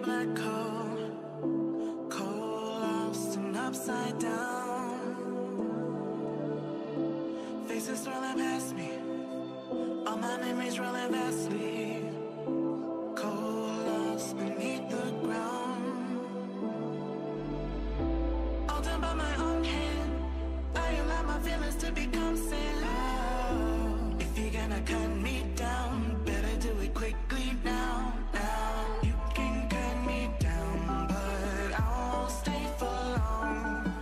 black hole, cold, lost and upside down. Faces swirling past me, all my memories rolling vastly. Cold, lost beneath the ground. All done by my own hand, I allow my feelings to become sin. Oh, if you're gonna cut me down, better do it quickly now. You can cut me down, but I won't stay for long.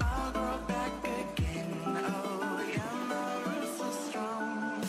I'll grow back again. Oh yeah, my roots are strong.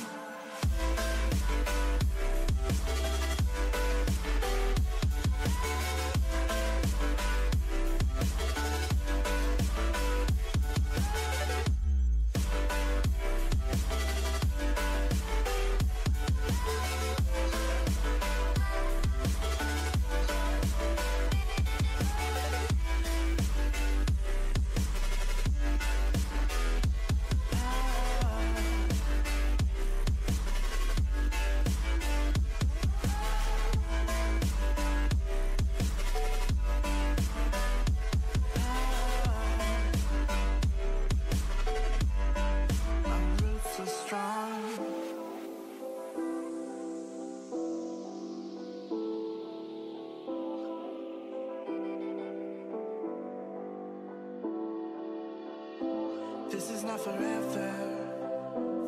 This is not forever.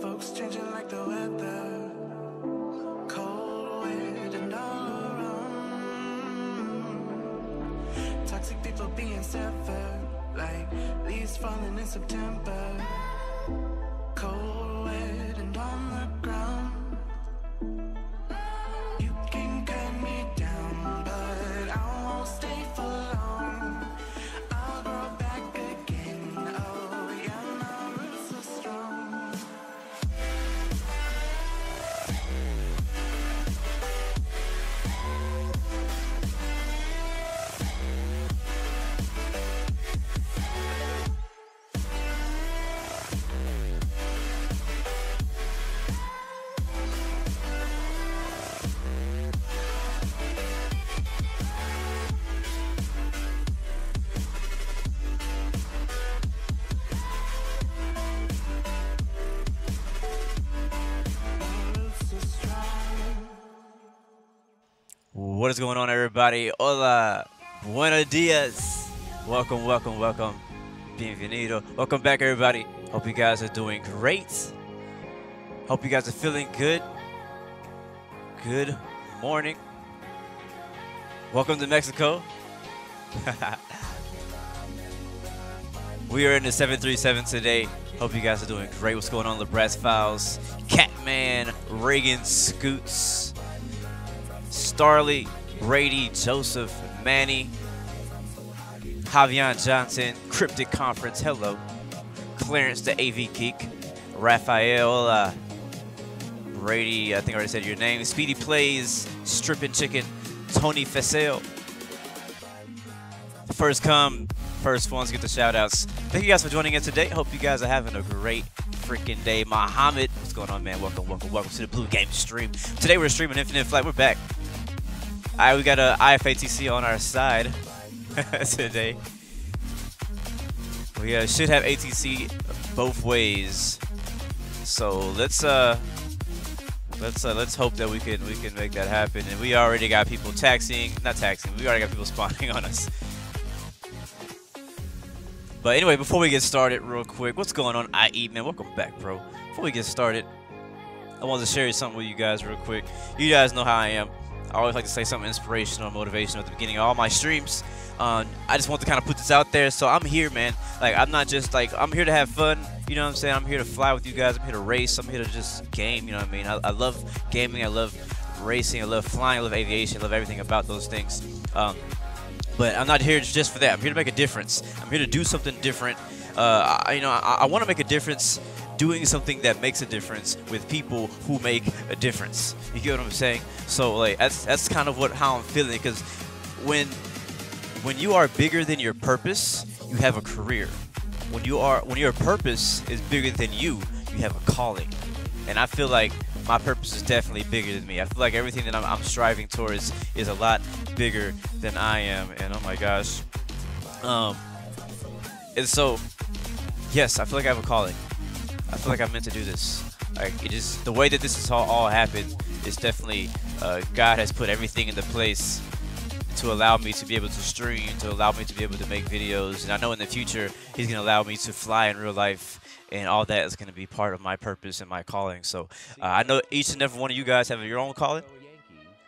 Folks changing like the weather. Cold, weird, and all around. Toxic people being severed, like leaves falling in September. Cold, weird, and on the ground. You can cut me down, but I won't stay for long. I'll grow back again. Oh yeah, my roots are strong. What is going on, everybody? Hola, buenos dias. Welcome, welcome, welcome. Bienvenido. Welcome back, everybody. Hope you guys are doing great. Hope you guys are feeling good. Good morning. Welcome to Mexico. We are in the 737 today. Hope you guys are doing great. What's going on, LeBrat's Files? Catman, Reagan, Scoots, Starley, Brady, Joseph, Manny, Javion Johnson, Cryptic Conference, hello. Clarence, the AV Geek, Raphael, Brady, I think I already said your name, Speedy Plays, Strippin' Chicken, Tony Fesel. First come, first ones get the shout outs. Thank you guys for joining in today. Hope you guys are having a great freaking day. Mohammed, what's going on, man? Welcome, welcome, welcome to the Blue Game stream. Today we're streaming Infinite Flight. We're back. We got a IFATC on our side today. We should have ATC both ways. So let's hope that we can make that happen. And we already got people not taxing. We already got people spawning on us. But anyway, before we get started, real quick, what's going on, ITBEN? Welcome back, bro. Before we get started, I wanted to share something with you guys real quick. You guys know how I am. I always like to say something inspirational, motivational at the beginning of all my streams. I just want to kind of put this out there. So I'm here, man. Like, I'm not just like, I'm here to have fun. You know what I'm saying? I'm here to fly with you guys. I'm here to race. I'm here to just game. You know what I mean? I love gaming. I love racing. I love flying. I love aviation. I love everything about those things. But I'm not here just for that. I'm here to make a difference. I'm here to do something different. I want to make a difference doing something that makes a difference with people who make a difference. You get what I'm saying? So like that's kind of how I'm feeling, because when you are bigger than your purpose, you have a career. When your purpose is bigger than you have a calling. And I feel like my purpose is definitely bigger than me. I feel like everything that I'm striving towards is a lot bigger than I am, and oh my gosh. And so, yes, I feel like I have a calling. I feel like I'm meant to do this. Like, it is the way that this has all happened is definitely God has put everything into place to allow me to be able to stream, to allow me to be able to make videos, and I know in the future He's going to allow me to fly in real life, and all that is going to be part of my purpose and my calling. So I know each and every one of you guys have your own calling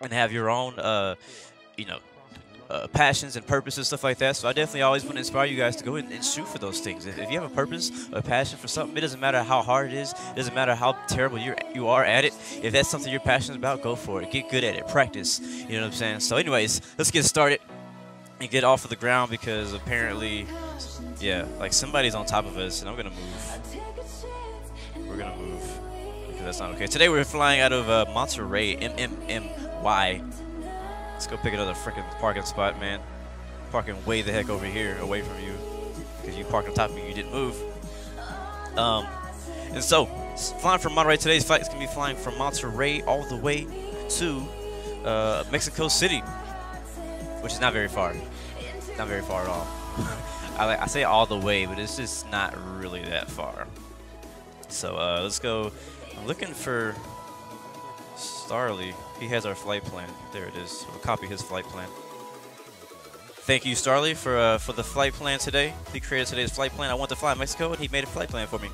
and have your own, you know, passions and purposes, stuff like that. So I definitely always want to inspire you guys to go and shoot for those things. If you have a purpose, a passion for something, it doesn't matter how hard it is. It doesn't matter how terrible you are at it. If that's something you're passionate about, go for it. Get good at it. Practice. You know what I'm saying? So anyways, let's get started and get off of the ground because apparently, yeah, like somebody's on top of us, and I'm going to move. We're going to move because that's not okay. Today we're flying out of Monterrey, MMMY. Let's go pick another freaking parking spot, man. Parking way the heck over here, away from you, because you parked on top of me, you didn't move. And so, flying from Monterrey, today's flight is gonna be flying from Monterrey all the way to Mexico City, which is not very far. Not very far at all. I say all the way, but it's just not really that far. So let's go. I'm looking for Starly. He has our flight plan. There it is. We'll copy his flight plan. Thank you, Starly, for the flight plan today. He created today's flight plan. I want to fly Mexico, and he made a flight plan for me.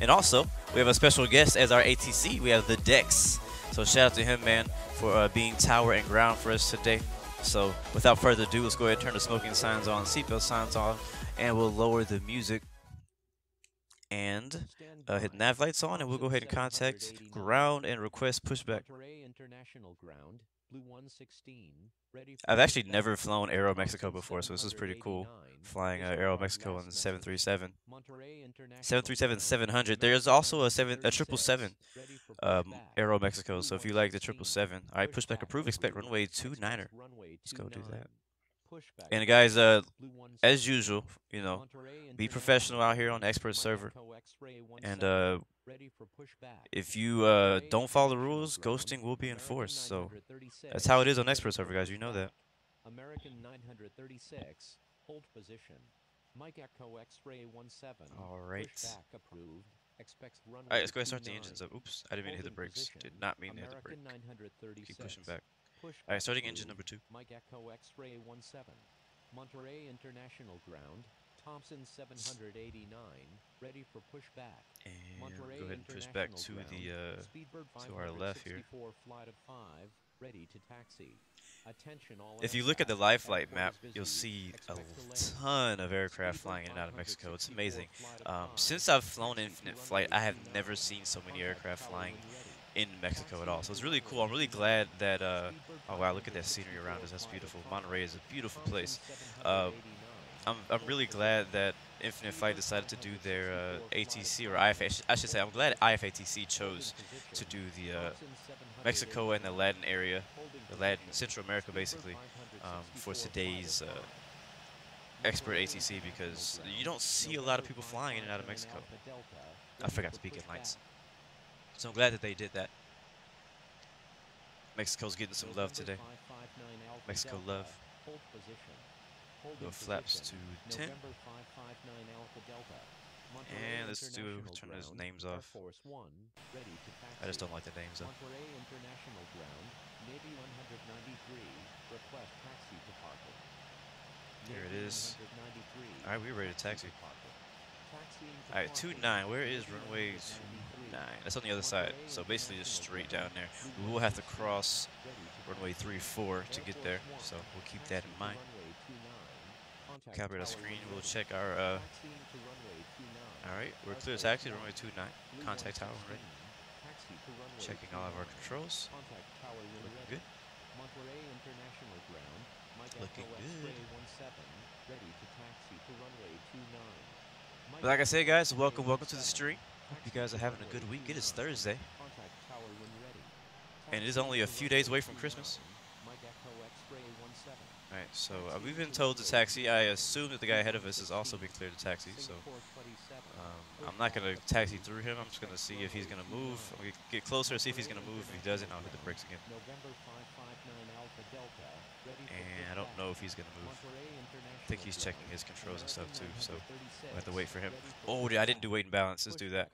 And also, we have a special guest as our ATC. We have the Dex. So shout out to him, man, for being tower and ground for us today. So without further ado, let's go ahead and turn the smoking signs on, seatbelt signs on, and we'll lower the music and hit nav lights on, and we'll go ahead and contact ground and request pushback. I've actually never flown Aero Mexico before, so this is pretty cool. Flying Aero Mexico on the 737. 737-700. There's also a 777 Aero Mexico, so if you like the 777. All right, pushback approved. Expect runway 29er. Let's go do that. And guys, as usual, you know, be professional out here on the expert server. And if you don't follow the rules, ghosting will be enforced. So that's how it is on expert server, guys. You know that. American 936, hold position. Mike Echo X-ray 17. All right. Pushback approved. Expects runway. All right, let's go ahead and start the engines up. Oops, I didn't mean to hit the brakes. Did not mean to hit the brake. Keep pushing back. All right, starting engine number 2. Mike Echo X-ray 17. Monterrey International Ground. Thompson 789. Ready for pushback. And Monterrey go ahead and push back to the to our left here. Flight of 5. Ready to taxi. Attention all. If you look at the live flight map, you'll see a ton of aircraft flying in and out of Mexico. It's amazing. Since I've flown Infinite Flight, I have never seen so many aircraft flying in Mexico at all. So it's really cool. I'm really glad that, oh wow, look at that scenery around us. That's beautiful. Monterrey is a beautiful place. I'm really glad that Infinite Flight decided to do their ATC, or IFA. I should say, I'm glad IFATC chose to do the Mexico and the Latin area, the Latin Central America basically, for today's expert ATC, because you don't see a lot of people flying in and out of Mexico. I forgot to beacon lights. So I'm glad that they did that. Mexico's getting some love today. Mexico love. Go flaps to 10. And let's turn those names off. I just don't like the names though. There it is. Alright, we're ready to taxi. Alright, 29. Where is runway 29? That's on the other side. So basically just straight down there. We will have to cross runway 34 to get there. So we'll keep that in mind. Calibrate our screen. We'll check our alright, we're clear to taxi, runway 29. Contact tower ready. Checking all of our controls. Looking good. Looking good. But like I said, guys, welcome to the stream. Hope you guys are having a good week. It is Thursday. And it is only a few days away from Christmas. Alright, so we've been told to taxi. I assume that the guy ahead of us has also been cleared to taxi, so I'm not going to taxi through him. I'm just going to see if he's going to move. I'm going to get closer, see if he's going to move. If he doesn't, I'll hit the brakes again. And I don't know if he's going to move. I think he's checking his controls and stuff too, so we'll have to wait for him. Oh, I didn't do weight and balance. Let's do that.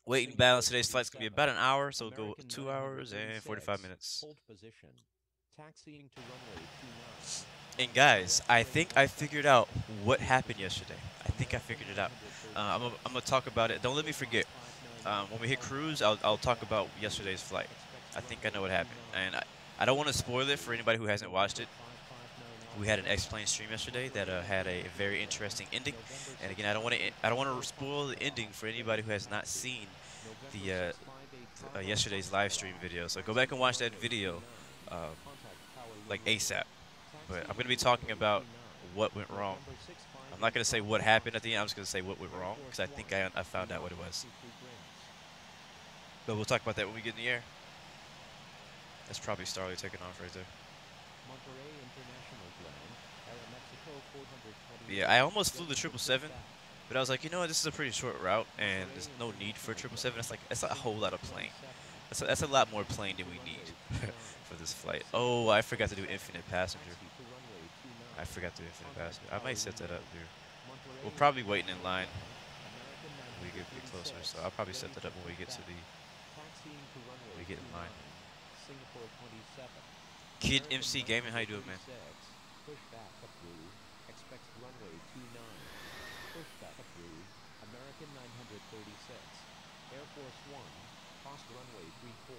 Weight and balance. Today's flight's going to be about an hour, so we'll go 2 hours and 45 minutes. And guys, I think I figured out what happened yesterday. I think I figured it out. I'm gonna talk about it. Don't let me forget. When we hit cruise, I'll talk about yesterday's flight. I think I know what happened, and I don't want to spoil it for anybody who hasn't watched it. We had an X-Plane stream yesterday that had a very interesting ending, and again, I don't want to spoil the ending for anybody who has not seen the yesterday's live stream video. So go back and watch that video, like ASAP. But I'm going to be talking about what went wrong. I'm not going to say what happened at the end. I'm just going to say what went wrong because I think I found out what it was. But we'll talk about that when we get in the air. That's probably Starley taking off right there. Yeah, I almost flew the 777, but I was like, you know what, this is a pretty short route, and there's no need for a 777. It's like, that's a whole lot of plane. That's a lot more plane than we need for this flight. Oh, I forgot to do infinite passenger. I forgot to do infinite passenger. I might set that up here. We'll probably be waiting in line when we get closer, so I'll probably set that up when we get to the in line. Kid MC Gaming, how you doing, man? Air Force One, cost runway 34,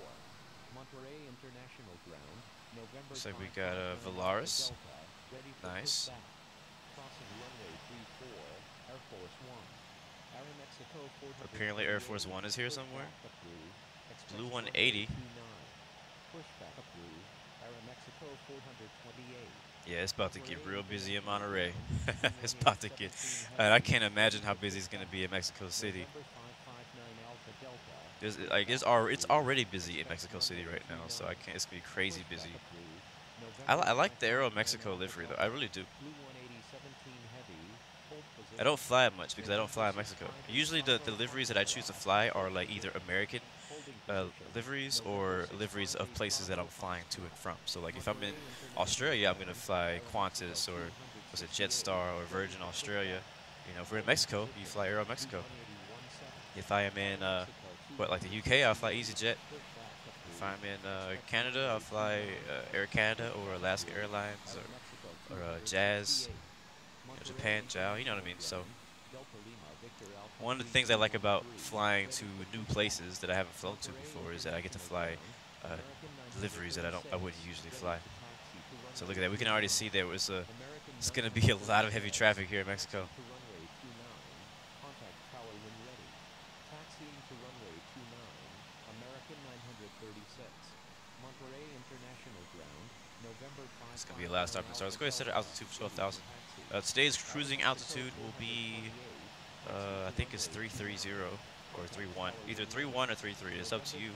Monterrey International Ground, November. Looks like we got Valaris. Nice. Crossing runway 34, Air Force One, Aeromexico 400. Apparently Air Force One is here somewhere. Blue 180. Pushback approved. Aeromexico 428. Yeah, it's about to get real busy in Monterrey. It's about to get. I can't imagine how busy it's gonna be in Mexico City. It's already busy in Mexico City right now, so I can't. It's gonna be crazy busy. I like the Aero Mexico livery though. I really do. I don't fly it much because I don't fly in Mexico. Usually the liveries that I choose to fly are like either American liveries or liveries of places that I'm flying to and from. So like if I'm in Australia, I'm gonna fly Qantas or was it Jetstar or Virgin Australia. You know, if we're in Mexico, you fly Aero Mexico. If I am in like the UK, I'll fly EasyJet. If I'm in Canada, I'll fly Air Canada or Alaska Airlines or Jazz. Japan, JAL, you know what I mean? So one of the things I like about flying to new places that I haven't flown to before is that I get to fly liveries that I wouldn't usually fly. So look at that. We can already see there was it's going to be a lot of heavy traffic here in Mexico. It's going to be a last stop and start. Let's go ahead and set our altitude for 12,000. Today's cruising altitude will be, I think it's 330 or 31. Either 31 or 33. It's up to you,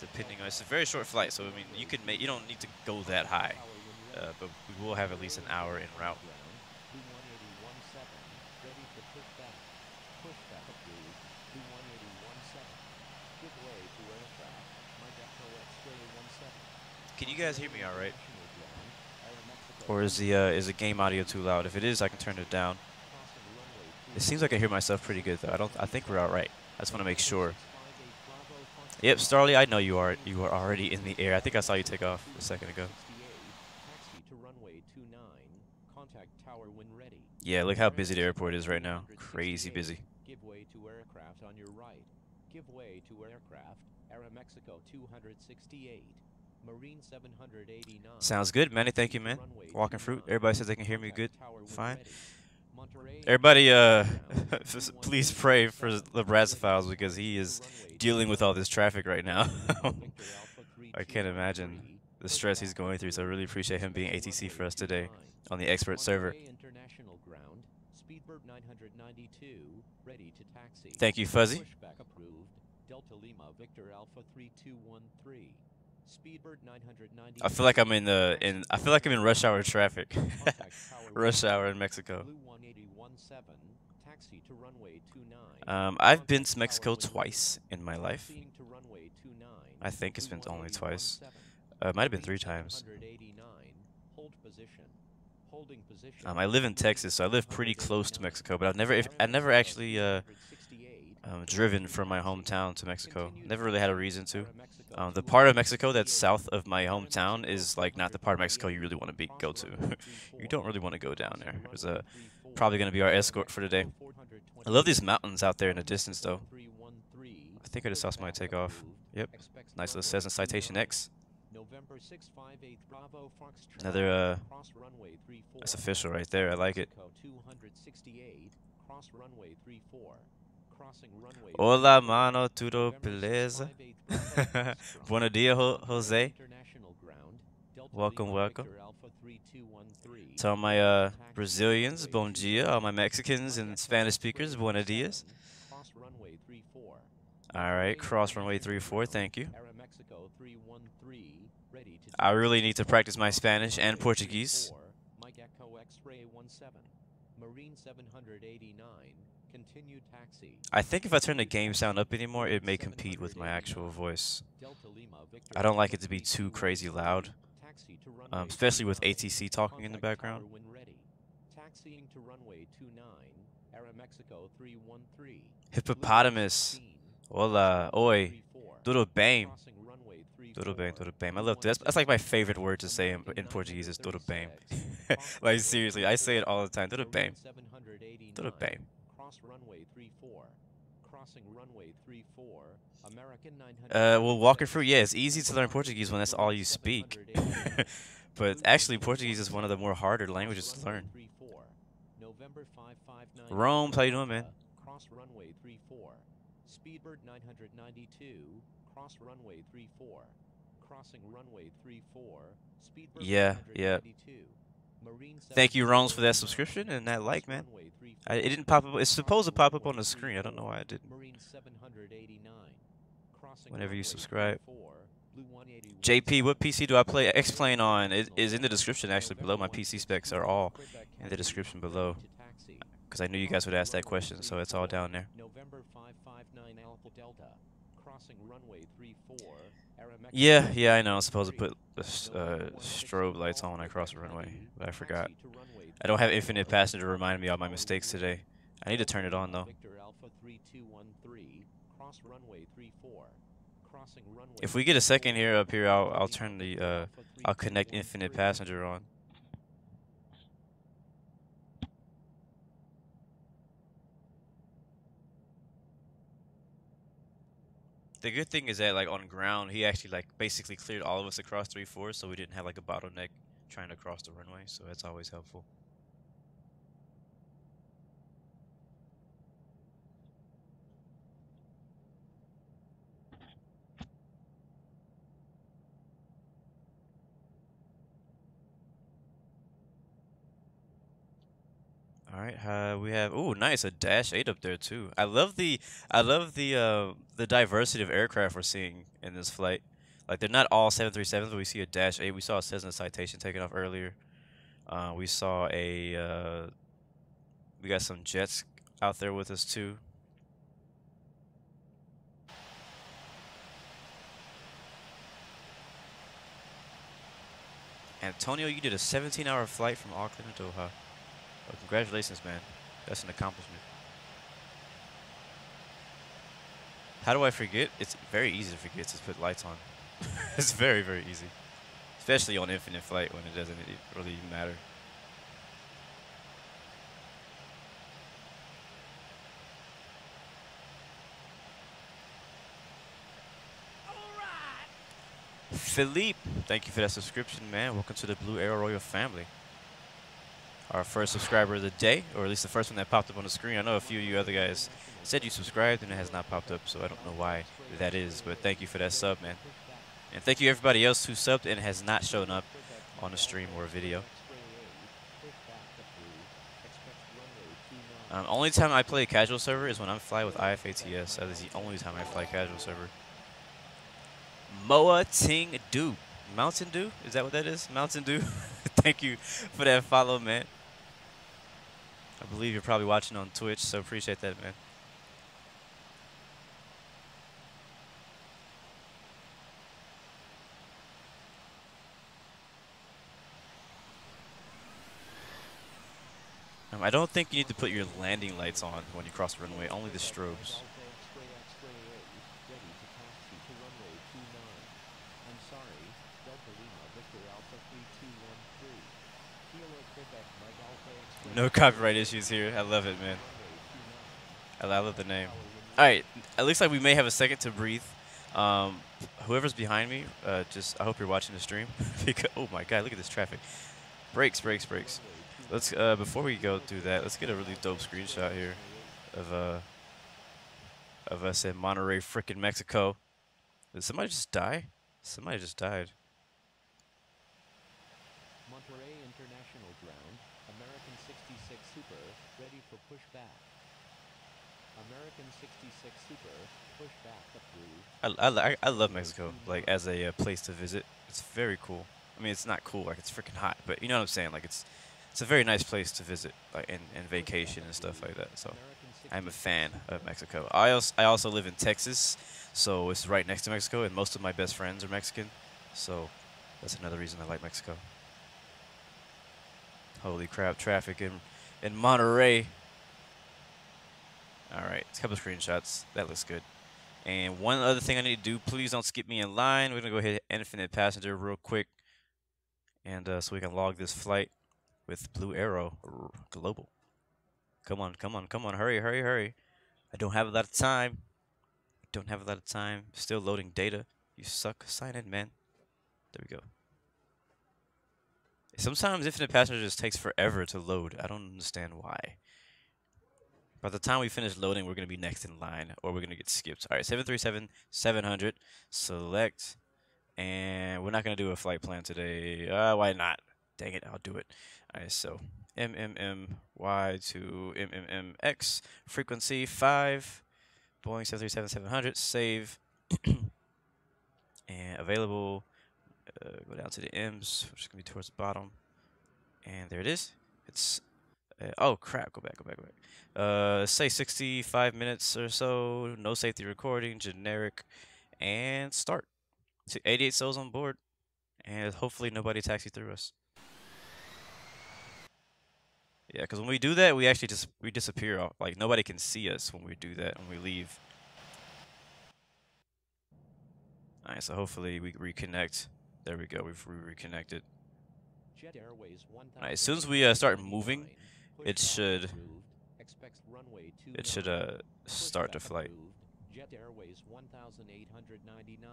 depending on. It's a very short flight, so I mean, you don't need to go that high, but we will have at least an hour en route. Can you guys hear me all right? Or is the game audio too loud? If it is, I can turn it down. It seems like I hear myself pretty good though. I think we're all right. I just want to make sure. Yep, Starley, I know you are already in the air. I think I saw you take off a second ago. Yeah, look how busy the airport is right now. Crazy busy. Give way to aircraft on your right. Give way to aircraft. Aeromexico 268. Marine 789. Sounds good, Manny. Thank you, man. Walking fruit. Everybody says they can hear me good. Fine. Everybody, please pray for Lebrazophiles because he is dealing with all this traffic right now. I can't imagine the stress he's going through, so I really appreciate him being ATC for us today on the expert server. Thank you, Fuzzy. Delta Lima Victor Alpha 3213. Speedbird 990. I feel like I'm I feel like I'm in rush hour traffic. Contact tower Rush hour in Mexico. Blue 1817, taxi to runway 29. I've been Contact to Mexico tower twice in my life. taxiing to runway 29. I think it's been Blue only twice. 1817. It might have been 3 times. 789, hold position. Holding position. I live in Texas, so I live pretty close to Mexico, but I never actually driven from my hometown to Mexico. Never really had a reason to. The part of Mexico that's south of my hometown is like not the part of Mexico you really want to go to. You don't really want to go down there. It's probably going to be our escort for today. I love these mountains out there in the distance, though. I think I just saw somebody take off. Yep. Nice little Cessna Citation X. Another, that's official right there. I like it. Hola, mano, tudo beleza? Buenos dias, Jose. Welcome, welcome. To all my Brazilians, bom dia. All my Mexicans and Spanish speakers, buenos dias. All right, cross runway 34, thank you. I really need to practice my Spanish and Portuguese. I think if I turn the game sound up anymore, it may compete with my actual voice. I don't like it to be too crazy loud, especially with ATC talking in the background. Hippopotamus. Hola, oi, tudo bem. Tudo bem, tudo bem. I love that. That's like my favorite word to say in Portuguese is tudo bem. Like seriously, I say it all the time. Tudo bem. Tudo bem. Well, walking through, yeah, it's easy to learn Portuguese when that's all you speak. But actually, Portuguese is one of the more harder languages to learn. Rome, how you doing, man? Cross runway 34. Speedbird 992. Cross runway 34. Crossing runway 34. Speedbird Yeah. Thank you, Rones, for that subscription and that like, man. It didn't pop up. It's supposed to pop up on the screen. I don't know why it didn't. Whenever you subscribe. JP, what PC do I play X-Plane on? It is in the description actually below. My PC specs are all in the description below. Because I knew you guys would ask that question, so it's all down there. Yeah, I know. I'm supposed to put strobe lights on when I cross the runway, but I forgot. I don't have infinite passenger to remind me of my mistakes today. I need to turn it on, though. If we get a second here up here, I'll turn the I'll connect infinite passenger on. The good thing is that, like, on ground, he actually, like, basically cleared all of us across 3-4, so we didn't have, like, a bottleneck trying to cross the runway, so that's always helpful. All right, we have nice, a -8 up there too. I love the diversity of aircraft we're seeing in this flight. Like they're not all 737s, but we see a -8. We saw a Cessna Citation taking off earlier. We saw we got some jets out there with us too. Antonio, you did a 17-hour flight from Auckland to Doha. Well, congratulations, man. That's an accomplishment. How do I forget? It's very easy to forget to put lights on. It's very, very easy. Especially on infinite flight when it doesn't really matter. Philippe, thank you for that subscription, man. Welcome to the Blue Arrow Royal family. Our first subscriber of the day, or at least the first one that popped up on the screen. I know a few of you other guys said you subscribed and it has not popped up, so I don't know why that is, but thank you for that sub, man. And thank you everybody else who subbed and has not shown up on the stream or video. Only time I play casual server is when I'm flying with IFATS. That is the only time I fly casual server. Moa Ting Du. Mountain Dew? Is that what that is? Mountain Dew? Thank you for that follow, man. I believe you're probably watching on Twitch, so appreciate that, man. I don't think you need to put your landing lights on when you cross the runway, only the strobes. No copyright issues here. I love it, man. I love the name. All right, it looks like we may have a second to breathe. Whoever's behind me, I hope you're watching the stream. Because, oh my God, look at this traffic. Brakes. Let's before we go through that, let's get a really dope screenshot here of us in Monterrey, frickin' Mexico. Did somebody just die? Somebody just died. Monterrey International Ground, American 66 Super, ready for pushback. American 66 Super, pushback approved. I love Mexico, like as a place to visit. It's very cool. I mean, it's not cool, like it's freaking hot, but you know what I'm saying? Like it's a very nice place to visit, like in vacation and stuff like that. So I'm a fan of Mexico. I also live in Texas, so it's right next to Mexico, and most of my best friends are Mexican. So that's another reason I like Mexico. Holy crap, traffic in Monterrey. All right, a couple of screenshots. That looks good. And one other thing I need to do, please don't skip me in line. We're going to go ahead and infinite passenger real quick. And so we can log this flight with Blue Arrow Global. Come on. Hurry. I don't have a lot of time. Still loading data. You suck. Sign in, man. There we go. Sometimes infinite passenger just takes forever to load. I don't understand why. By the time we finish loading, we're going to be next in line, or we're going to get skipped. All right, 737-700, select, and we're not going to do a flight plan today. Why not? Dang it, I'll do it. All right, so MMMY to MMMX, frequency 5, Boeing 737-700, save, and available. Go down to the M's, which is going to be towards the bottom, and there it is. It's oh crap, go back. Say 65 minutes or so, no safety recording, generic, and start. 88 souls on board, and hopefully nobody taxi through us. Yeah, because when we do that, we actually we disappear. Like nobody can see us when we do that, when we leave. All right, so hopefully we reconnect. There we go, we've reconnected. All right, as soon as we start moving, it should start the flight. Jet Airways 1899.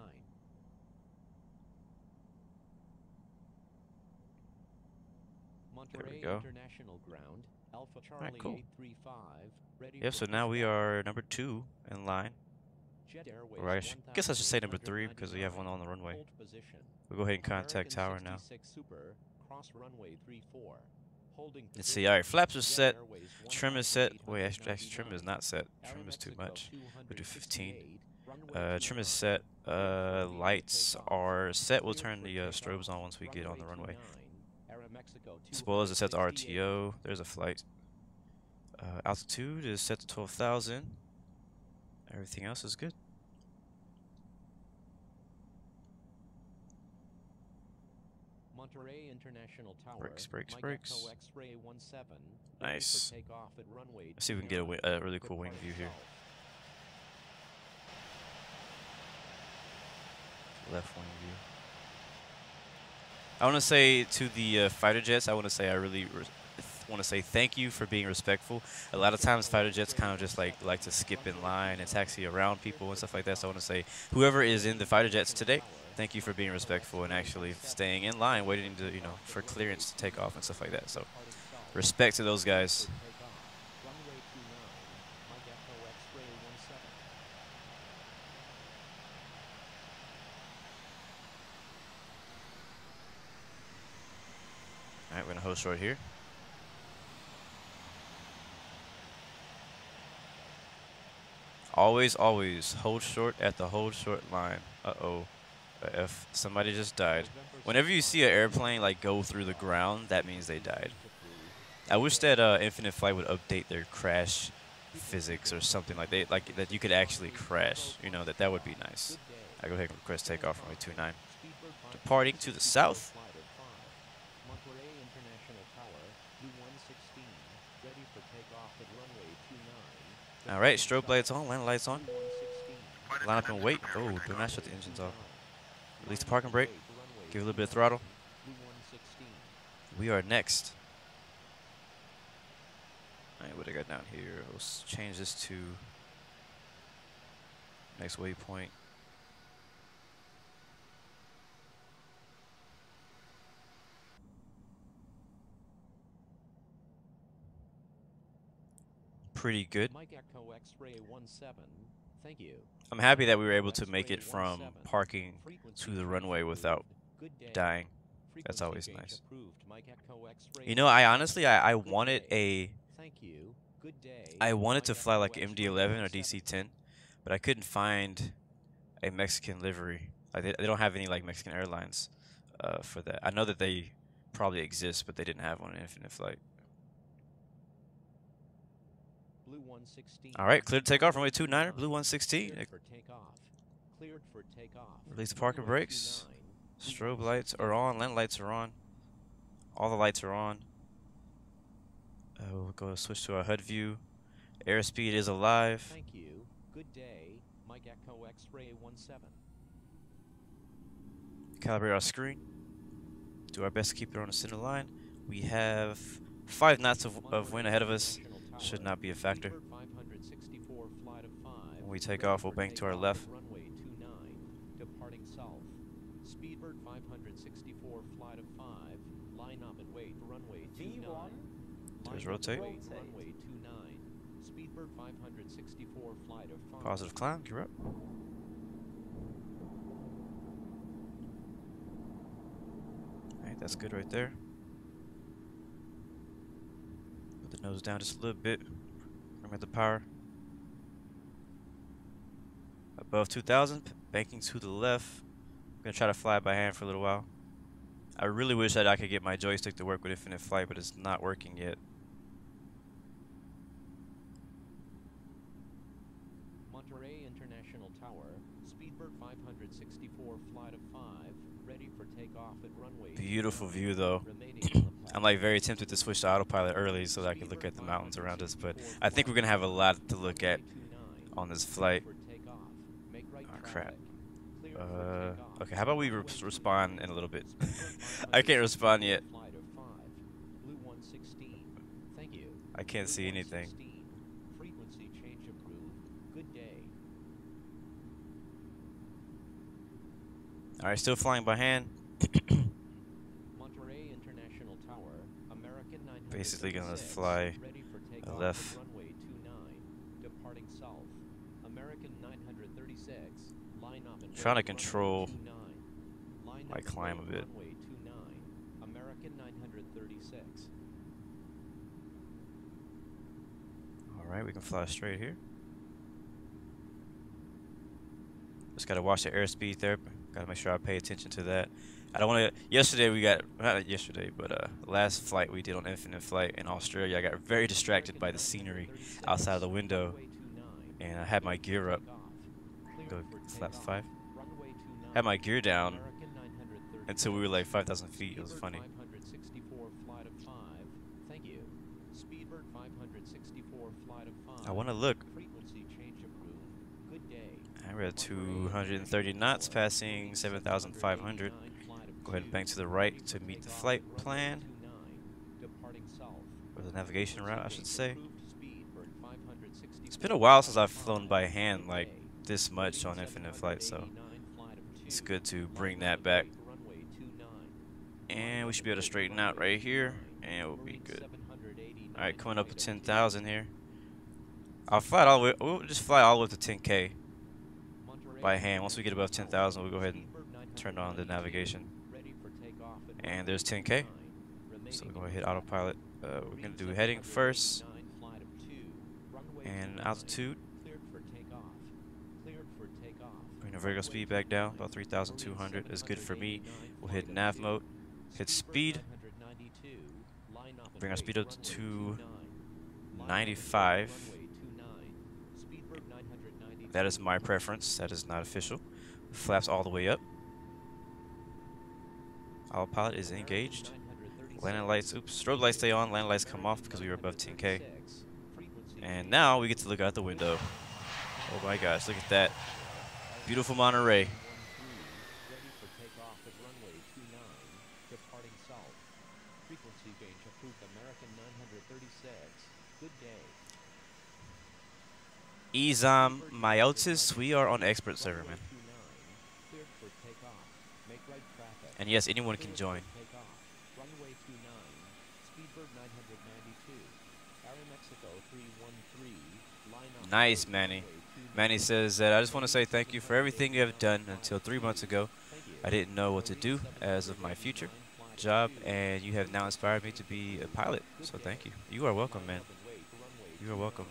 There we go. International Ground, Alpha Charlie Alright, cool. 835, ready Yep, so now we are number 2 in line. Or I guess I should say number 3 because we have one on the runway. We'll go ahead and contact tower now. Let's see. All right, flaps are set. Trim is set. Wait, actually, trim is not set. Trim is too much. We'll do 15. Trim is set. Lights are set. We'll turn the strobes on once we get on the runway. Spoilers are set to RTO. There's a flight. Altitude is set to 12,000. Everything else is good. Monterrey International Tower. Brakes. Nice. Let's see if we can get a really cool wing view here. Left wing view. I want to say to the fighter jets, I really want to say thank you for being respectful. A lot of times fighter jets kind of just like to skip in line and taxi around people and stuff like that. So I want to say whoever is in the fighter jets today, thank you for being respectful and actually staying in line, waiting to for clearance to take off and stuff like that. So respect to those guys. All right, we're gonna hold short here. Always hold short at the hold short line. Uh-oh. F, somebody just died. Whenever you see an airplane like go through the ground, that means they died. I wish that Infinite Flight would update their crash physics or something like that you could actually crash. You know, that would be nice. I go ahead and request takeoff runway 29. Departing to the south. Monterrey International Tower, U-116, ready for takeoff at runway 29. All right, strobe lights on, landing lights on. Line up and wait. Oh, do not shut the engines off. Release the parking brake. Give it a little bit of throttle. We are next. All right, what do I got down here? Let's change this to next waypoint. Pretty good. Thank you. I'm happy that we were able to make it from parking to the runway without dying. That's always nice. You know, I honestly, I wanted to fly like MD-11 or DC-10, but I couldn't find a Mexican livery. Like they don't have any like Mexican airlines for that. I know that they probably exist, but they didn't have one in Infinite Flight. All right, clear to take off. Runway 29er, Blue 116. Release the parking brakes. Strobe lights are on. Land lights are on. All the lights are on. We'll go switch to our HUD view. Airspeed is alive. Thank you. Good day. Mike Echo X-Ray 17. Calibrate our screen. Do our best to keep it on the center line. We have 5 knots of wind ahead of us. Should not be a factor. When we take off, we'll bank to our left. Runway 29, departing south. Speedbird 564, flight of 5. Line up and wait. Runway 29. There's rotate. Runway 29. Speedbird 564, flight of 5. Positive climb. You're up. Alright, that's good right there. Put the nose down just a little bit. Bring up the power. Above 2,000, banking to the left. I'm going to try to fly by hand for a little while. I really wish that I could get my joystick to work with Infinite Flight, but it's not working yet. Monterrey International Tower, Speedbird 564, flight of 5, ready for takeoff at runway. Beautiful view though. I'm like very tempted to switch to autopilot early so that I can look at the mountains around us, but I think we're going to have a lot to look at on this flight. Oh crap. Okay, how about we respond in a little bit? I can't respond yet. I can't see anything. Alright, still flying by hand. Basically gonna fly left. Trying to control my climb a bit. Alright, we can fly straight here. Just gotta watch the airspeed there. Gotta make sure I pay attention to that. I don't want to. Yesterday we got, not yesterday, but last flight we did on Infinite Flight in Australia, I got very distracted by the scenery outside of the window, and I had my gear up. Go flaps 5. Had my gear down until we were like 5,000 feet. It was funny. I want to look. We're at 230 knots, passing 7,500. Go ahead and bank to the right to meet the flight plan. Or the navigation route, I should say. It's been a while since I've flown by hand like this much on Infinite Flight, so it's good to bring that back. And we should be able to straighten out right here, and we'll be good. Alright, coming up to 10,000 here. I'll fly it all the way, we'll just fly all the way up to 10K by hand. Once we get above 10,000, we'll go ahead and turn on the navigation. And there's 10K. So we're going to hit autopilot. We're going to do heading first. And altitude. We're going Vertical speed back down, about 3,200 is good for me. We'll hit nav mode, hit speed, bring our speed up to 295. That is my preference, that is not official. Flaps all the way up. Autopilot is engaged. Landing lights, oops, strobe lights stay on, landing lights come off because we were above 10K. And now we get to look out the window. Oh my gosh, look at that. Beautiful Monterrey. Ils Arrival, we are on expert server, man. And yes, anyone can join. Nice, Manny. Manny says that I just want to say thank you for everything you have done until 3 months ago. I didn't know what to do as of my future job, and you have now inspired me to be a pilot. So thank you. You are welcome, man. You are welcome.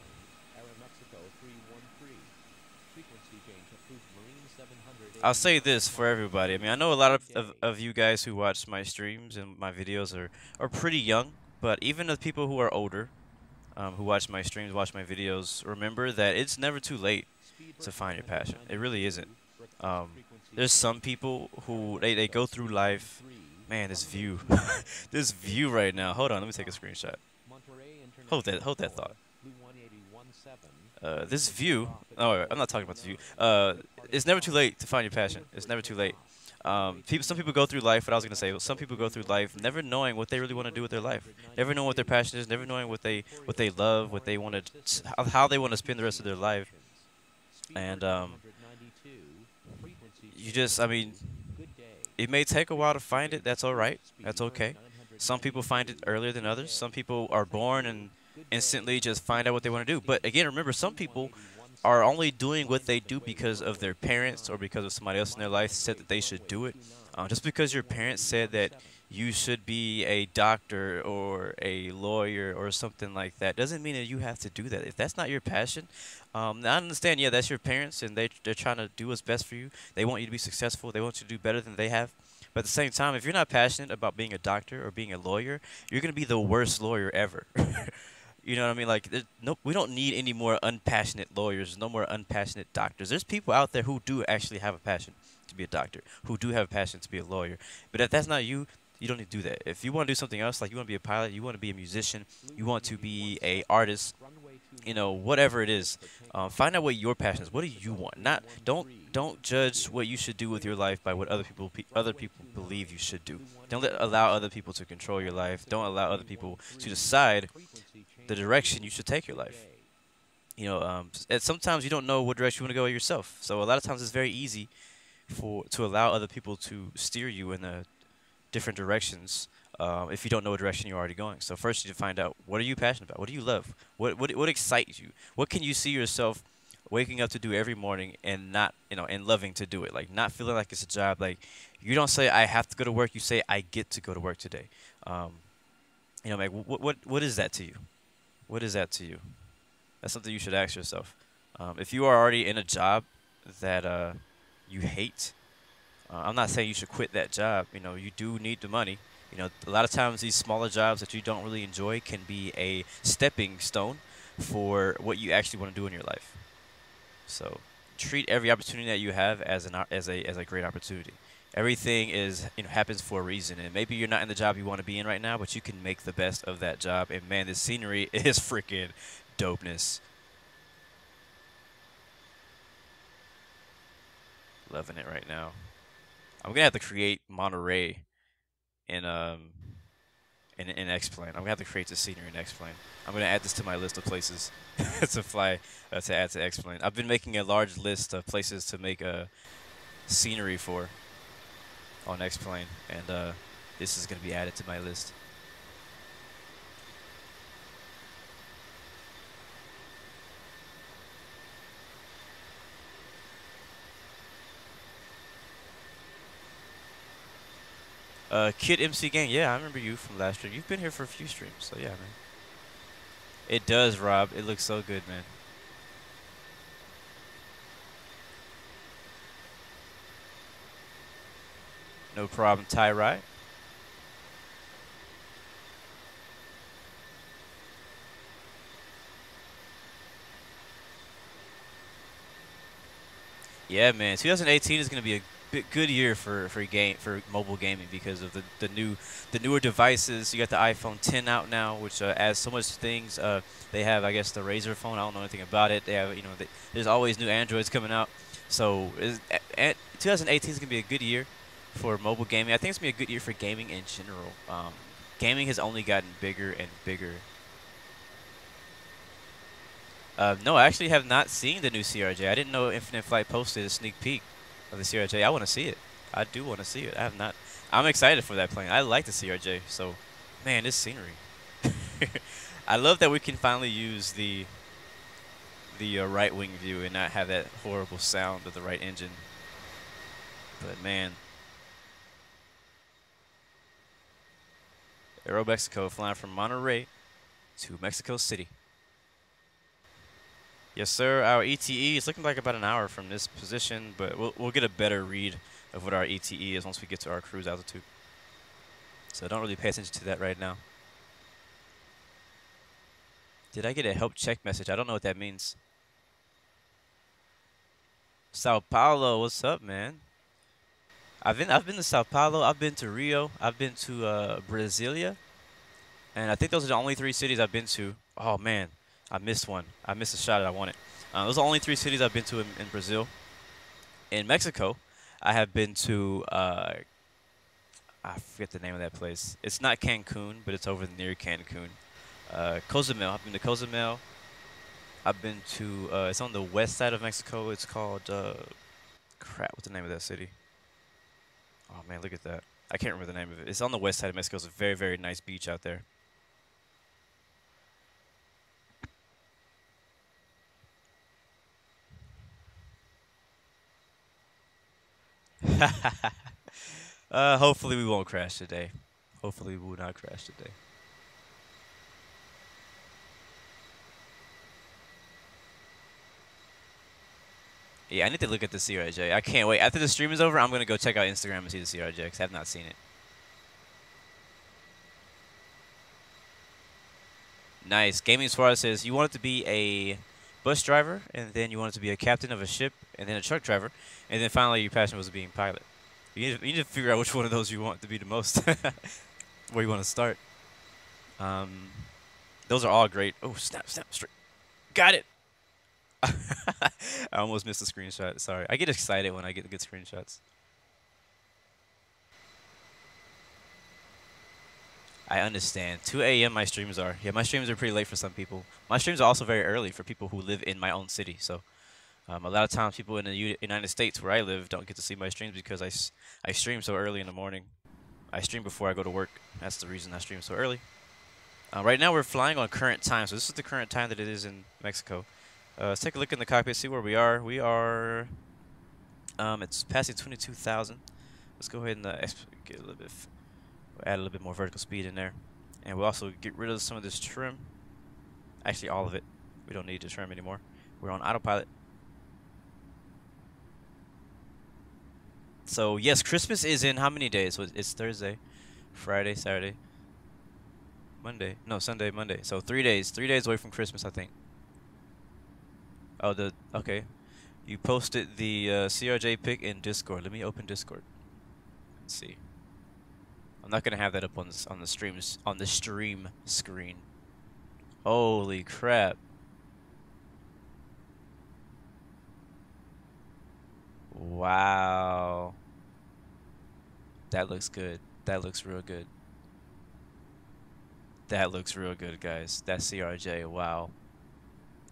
I'll say this for everybody. I mean, I know a lot of you guys who watch my streams and my videos are pretty young, but even the people who are older, who watch my streams, watch my videos, remember that it's never too late to find your passion. It really isn't. There's some people who they go through life. Man, this view, this view right now. Hold on, let me take a screenshot. Hold that thought. This view. Oh, I'm not talking about the view. It's never too late to find your passion. It's never too late. Some people go through life. What I was gonna say, some people go through life never knowing what they really want to do with their life, never knowing what their passion is, never knowing what they love, what they want to, how they want to spend the rest of their life. And you just, I mean, it may take a while to find it. That's all right. That's okay. Some people find it earlier than others. Some people are born and instantly just find out what they want to do. But again, remember, some people are only doing what they do because of their parents or because of somebody else in their life said that they should do it. Just because your parents said that you should be a doctor or a lawyer or something like that doesn't mean that you have to do that. If that's not your passion, I understand, yeah, that's your parents and they're trying to do what's best for you. They want you to be successful. They want you to do better than they have. But at the same time, if you're not passionate about being a doctor or being a lawyer, you're going to be the worst lawyer ever. You know what I mean? Like, we don't need any more unpassionate lawyers, no more unpassionate doctors. There's people out there who do actually have a passion to be a doctor, who do have a passion to be a lawyer. But if that's not you, you don't need to do that. If you want to do something else, like you want to be a pilot, you want to be a musician, you want to be a artist, you know, whatever it is, find out what your passion is. What do you want? Don't judge what you should do with your life by what other people believe you should do. Don't allow other people to control your life. Don't allow other people to decide the direction you should take your life. You know, and sometimes you don't know what direction you want to go yourself. So a lot of times it's very easy to allow other people to steer you in different directions if you don't know what direction you're already going. So first you need to find out, what are you passionate about? What do you love? What excites you? What can you see yourself waking up to do every morning and not, you know, and loving to do it? Like, not feeling like it's a job. Like, you don't say I have to go to work. You say I get to go to work today. You know, like, what is that to you? What is that to you? That's something you should ask yourself. If you are already in a job that you hate, I'm not saying you should quit that job. You know, you do need the money. You know, a lot of times these smaller jobs that you don't really enjoy can be a stepping stone for what you actually want to do in your life. So treat every opportunity that you have as a great opportunity. Everything happens for a reason, and maybe you're not in the job you want to be in right now, but you can make the best of that job. And man, this scenery is freaking dopeness. Loving it right now. I'm gonna have to create Monterey in X-Plane. I'm gonna have to create the scenery in X-Plane. I'm gonna add this to my list of places to fly to add to X-Plane. I've been making a large list of places to make a scenery for on X-Plane, and this is gonna be added to my list. Kid MC Gang, yeah, I remember you from last year. You've been here for a few streams, so yeah, man. It does, Rob. It looks so good, man. No problem, Ty. Yeah, man. 2018 is gonna be a good year for mobile gaming because of the newer devices. You got the iPhone 10 out now, which adds so much things. They have, I guess, the Razer phone. I don't know anything about it. They have, you know, there's always new Androids coming out. So 2018 is gonna be a good year for mobile gaming. I think it's gonna be a good year for gaming in general. Gaming has only gotten bigger and bigger. No, I actually have not seen the new CRJ. I didn't know Infinite Flight posted a sneak peek of the CRJ. I want to see it. I do want to see it. I have not. I'm excited for that plane. I like the CRJ. So, man, this scenery. I love that we can finally use the right wing view and not have that horrible sound of the right engine. But, man. Aero Mexico flying from Monterrey to Mexico City. Yes, sir. Our ETE is looking like about an hour from this position, but we'll get a better read of what our ETE is once we get to our cruise altitude. So don't really pay attention to that right now. Did I get a help check message? I don't know what that means. Sao Paulo, what's up, man? I've been to Sao Paulo. I've been to Rio. I've been to Brasilia, and I think those are the only 3 cities I've been to. Oh man. I missed one. I missed a shot that I wanted. Those are the only 3 cities I've been to in Brazil. In Mexico, I have been to, I forget the name of that place. It's not Cancun, but it's over near Cancun. Cozumel. I've been to Cozumel. I've been to, it's on the west side of Mexico. It's called, crap, what's the name of that city? Oh, man, look at that. I can't remember the name of it. It's on the west side of Mexico. It's a very, very nice beach out there. Hopefully we won't crash today. Hopefully we will not crash today. Yeah, I need to look at the CRJ. I can't wait. After the stream is over, I'm going to go check out Instagram and see the CRJ because I have not seen it. Nice. Gaming Suarez says, you want it to be a bus driver, and then you want it to be a captain of a ship, and then a truck driver, and then finally your passion was being pilot. You need to figure out which one of those you want to be the most. Where you want to start. Those are all great. Oh, snap, straight. Got it. I almost missed a screenshot. Sorry. I get excited when I get good screenshots. I understand. 2 a.m. my streams are. Yeah, my streams are pretty late for some people. My streams are also very early for people who live in my own city. So a lot of times people in the United States where I live don't get to see my streams because I stream so early in the morning. I stream before I go to work. That's the reason I stream so early. Right now we're flying on current time. So this is the current time that it is in Mexico. Let's take a look in the cockpit, see where we are. We are, it's passing 22,000. Let's go ahead and get a little bit, add a little bit more vertical speed in there. And we'll also get rid of some of this trim. Actually, all of it. We don't need the trim anymore. We're on autopilot. So, yes, Christmas is in how many days? So it's Thursday, Friday, Saturday, Monday. No, Sunday, Monday. So 3 days. 3 days away from Christmas, I think. Oh, okay. You posted the CRJ pic in Discord. Let me open Discord. Let's see. I'm not gonna have that up on the stream screen. Holy crap! Wow. That looks good. That looks real good. That looks real good, guys. That CRJ. Wow.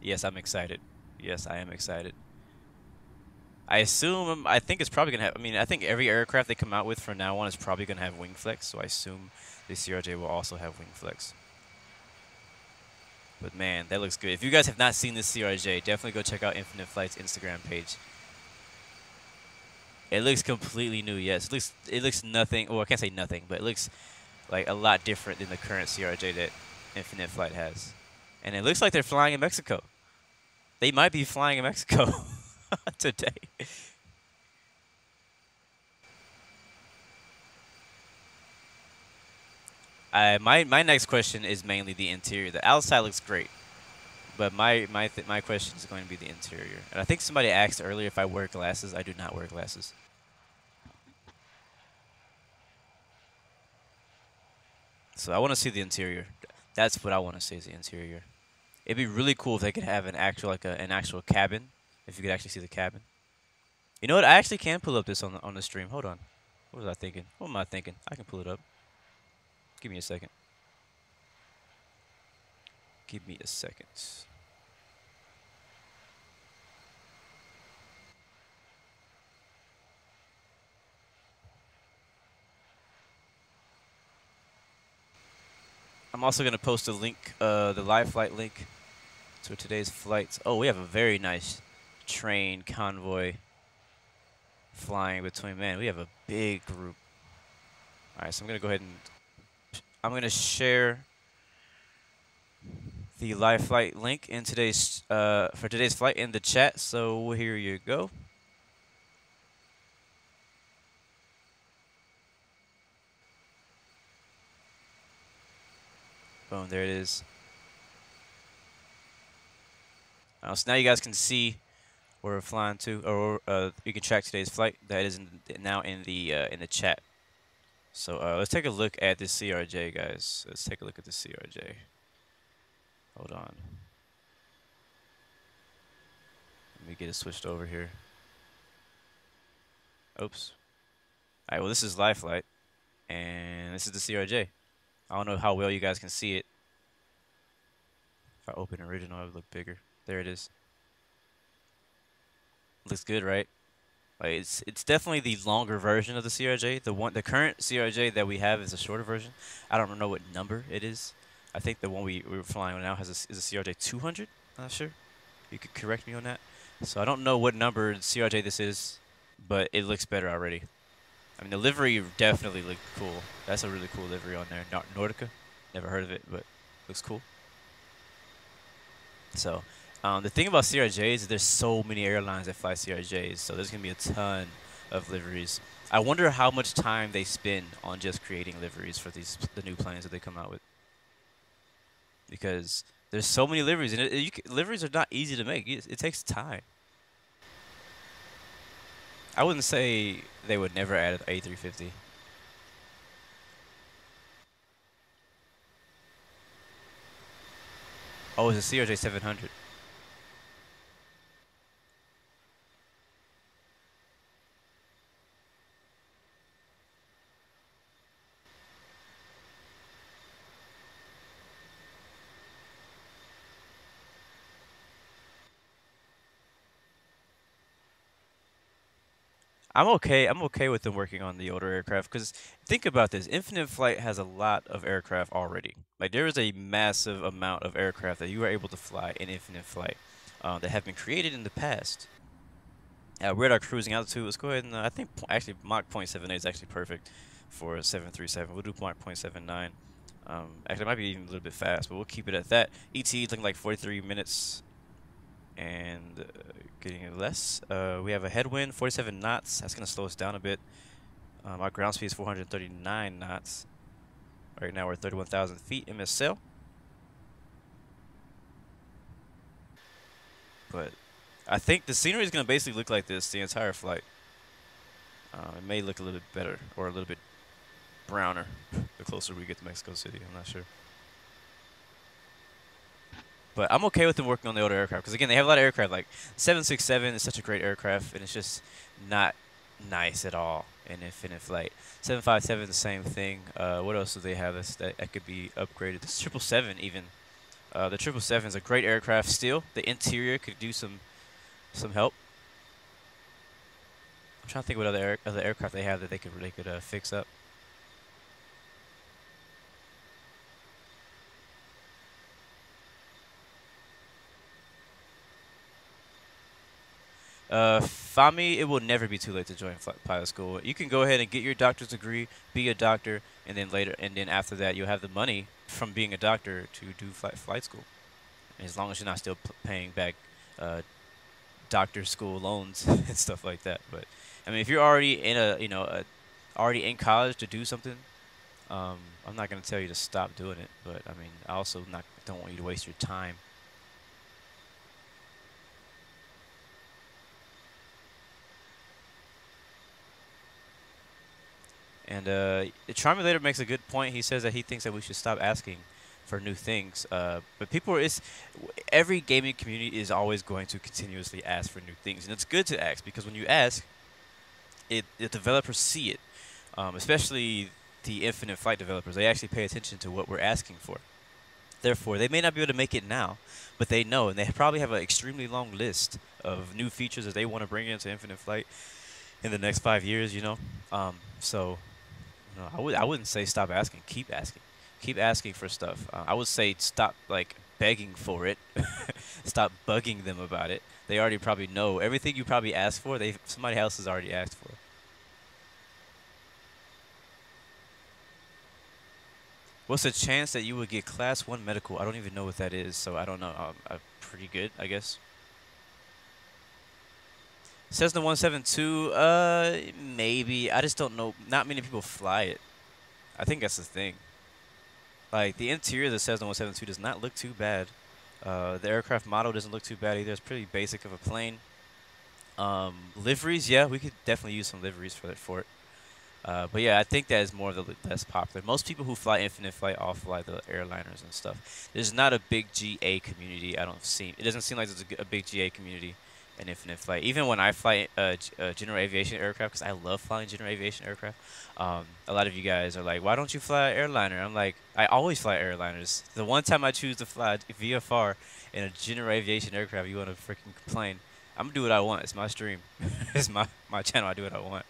Yes, I'm excited. Yes, I am excited. I think it's probably going to have, I mean, I think every aircraft they come out with from now on is probably going to have wing flex, so I assume the CRJ will also have wing flex. But man, that looks good. If you guys have not seen this CRJ, definitely go check out Infinite Flight's Instagram page. It looks completely new, yes. It looks nothing, well, I can't say nothing, but it looks like a lot different than the current CRJ that Infinite Flight has. And it looks like they're flying in Mexico. They might be flying in Mexico today. my next question is mainly the interior. The outside looks great, but my question is going to be the interior. And I think somebody asked earlier if I wear glasses. I do not wear glasses. So I want to see the interior. That's what I want to see, is the interior. It'd be really cool if they could have an actual an actual cabin. If you could actually see the cabin. You know what? I actually can pull up this on the stream. Hold on. What was I thinking? What am I thinking? I can pull it up. Give me a second. Give me a second. I'm also going to post a link, the live flight link to today's flights. Oh, we have a very nice train convoy flying between. Man, we have a big group. All right, so I'm going to go ahead and I'm going to share the live flight link in today's for today's flight in the chat. So here you go. Boom, there it is. So now you guys can see where we're flying to, or you can track today's flight. That is now in the chat. So let's take a look at this CRJ, guys. Let's take a look at the CRJ. Hold on. Let me get it switched over here. Oops. All right, well, this is live flight, and this is the CRJ. I don't know how well you guys can see it. If I open original, it would look bigger. There it is. Looks good, right? Like it's definitely the longer version of the CRJ. The current CRJ that we have is a shorter version. I don't know what number it is. I think the one we were flying on now is a CRJ 200. I'm not sure. You could correct me on that. So I don't know what number CRJ this is, but it looks better already. I mean, the livery definitely looked cool. That's a really cool livery on there. Nordica. Never heard of it, but looks cool. So, the thing about CRJs is there's so many airlines that fly CRJs, so there's going to be a ton of liveries. I wonder how much time they spend on just creating liveries for the new planes that they come out with. Because there's so many liveries, and liveries are not easy to make. It takes time. I wouldn't say they would never add an A350. Oh, it's a CRJ 700. I'm okay with them working on the older aircraft, because think about this. Infinite Flight has a lot of aircraft already. Like, there is a massive amount of aircraft that you are able to fly in Infinite Flight that have been created in the past. We're at our cruising altitude. Let's go ahead and I think actually Mach 0.78 is actually perfect for a 737. We'll do Mach 0.79. Actually, it might be even a little bit fast, but we'll keep it at that. ET looking like 43 minutes. And getting less. We have a headwind, 47 knots. That's going to slow us down a bit. Our ground speed is 439 knots. Right now we're 31,000 feet MSL. But I think the scenery is going to basically look like this the entire flight. It may look a little bit better or a little bit browner the closer we get to Mexico City. I'm not sure. But I'm okay with them working on the older aircraft, because again, they have a lot of aircraft. Like 767 is such a great aircraft, and it's just not nice at all in Infinite Flight. 757 the same thing. What else do they have that could be upgraded? The 777 even. The 777 is a great aircraft still. The interior could do some help. I'm trying to think what other aircraft they have that they could fix up. Fami, it will never be too late to join pilot school. You can go ahead and get your doctor's degree, be a doctor, and then after that, you'll have the money from being a doctor to do flight school. As long as you're not still paying back doctor school loans and stuff like that. But I mean, if you're already in already in college to do something, I'm not gonna tell you to stop doing it, but I mean, I also don't want you to waste your time. And Charmulator makes a good point. He says that he thinks that we should stop asking for new things. But every gaming community is always going to continuously ask for new things, and it's good to ask because when you ask, the developers see it, especially the Infinite Flight developers. They actually pay attention to what we're asking for. Therefore, they may not be able to make it now, but they know, and they probably have an extremely long list of new features that they want to bring into Infinite Flight in the next 5 years. So no, I wouldn't say stop asking. Keep asking for stuff. I would say stop like begging for it. Stop bugging them about it. They already probably know everything you probably asked for. Somebody else has already asked for. What's the chance that you would get Class 1 medical? I don't even know what that is, so I don't know. Pretty good, I guess. Cessna 172, maybe. I just don't know. Not many people fly it. I think that's the thing. Like, the interior of the Cessna 172 does not look too bad. The aircraft model doesn't look too bad either. It's pretty basic of a plane. Liveries, yeah, we could definitely use some liveries for it. But yeah, I think that is more of the less popular. Most people who fly Infinite Flight all fly the airliners and stuff. There's not a big GA community. It doesn't seem like there's a big GA community in Infinite Flight. Even when I fly general aviation aircraft, because I love flying general aviation aircraft, a lot of you guys are like, why don't you fly an airliner? I'm like, I always fly airliners. The one time I choose to fly VFR in a general aviation aircraft, you want to freaking complain. I'm going to do what I want. It's my stream. It's my channel. I do what I want.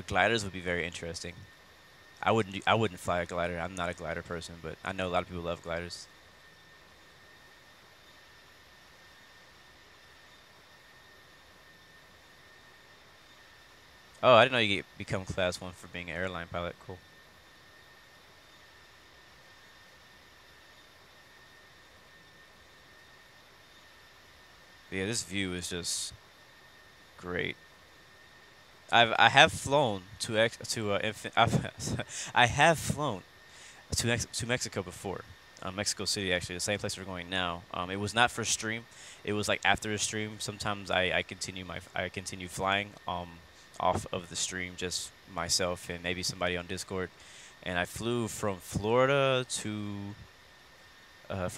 Gliders would be very interesting. I wouldn't fly a glider. I'm not a glider person, but I know a lot of people love gliders. Oh, I didn't know you become Class 1 for being an airline pilot. Cool. But yeah, this view is just great. I have flown to I have flown to Mexico before. Mexico City, actually, the same place we're going now. It was not for stream. It was like after a stream. Sometimes I continue flying off of the stream, just myself and maybe somebody on Discord. And I flew from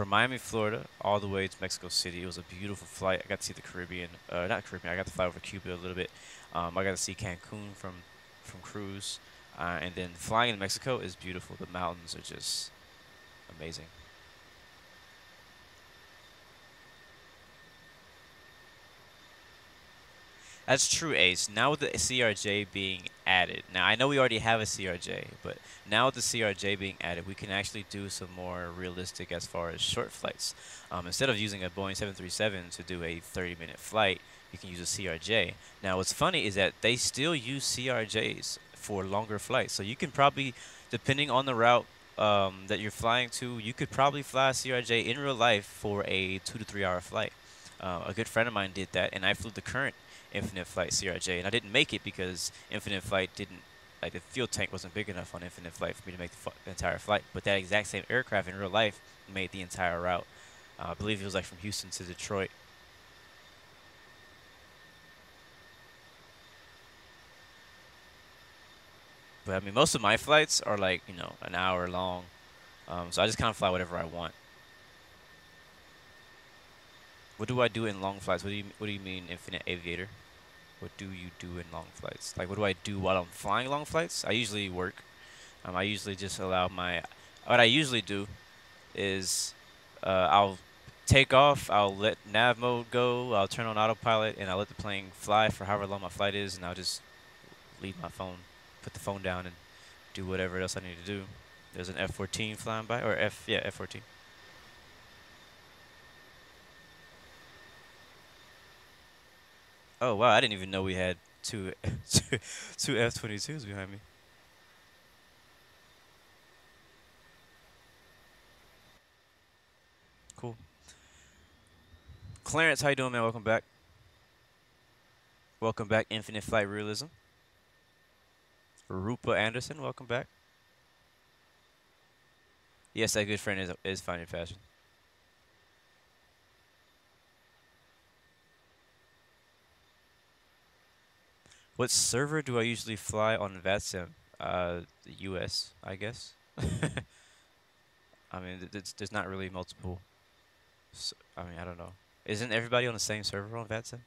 Miami, Florida, all the way to Mexico City. It was a beautiful flight. I got to see the Caribbean, not Caribbean. I got to fly over Cuba a little bit. I got to see Cancun from cruise, and then flying in Mexico is beautiful. The mountains are just amazing. That's true, Ace. Now with the CRJ being added, now I know we already have a CRJ, but now with the CRJ being added, we can actually do some more realistic as far as short flights. Instead of using a Boeing 737 to do a 30-minute flight, you can use a CRJ. Now what's funny is that they still use CRJs for longer flights, so you can probably, depending on the route that you're flying to, you could probably fly a CRJ in real life for a 2 to 3 hour flight. A good friend of mine did that, and I flew the current Infinite Flight CRJ, and I didn't make it because Infinite Flight didn't, like, the fuel tank wasn't big enough on Infinite Flight for me to make the entire flight. But that exact same aircraft in real life made the entire route. I believe it was like from Houston to Detroit. But I mean, most of my flights are like, an hour long. So I just kind of fly whatever I want. What do I do in long flights? What do you mean, Infinite Aviator? What do you do in long flights? Like, what do I do while I'm flying long flights? I usually work. I usually just allow what I usually do is I'll take off, I'll let nav mode go, I'll turn on autopilot, and I'll let the plane fly for however long my flight is, and I'll just leave my phone, put the phone down, and do whatever else I need to do. There's an F-14 flying by, or F-14. Oh wow, I didn't even know we had two two F-22s behind me. Cool. Clarence, how you doing, man? Welcome back. Welcome back, Infinite Flight Realism. Rupa Anderson, welcome back. Yes, that good friend is finding fashion. What server do I usually fly on VATSIM? The US, I guess. I mean, there's not really multiple. I mean, I don't know. Isn't everybody on the same server on VATSIM?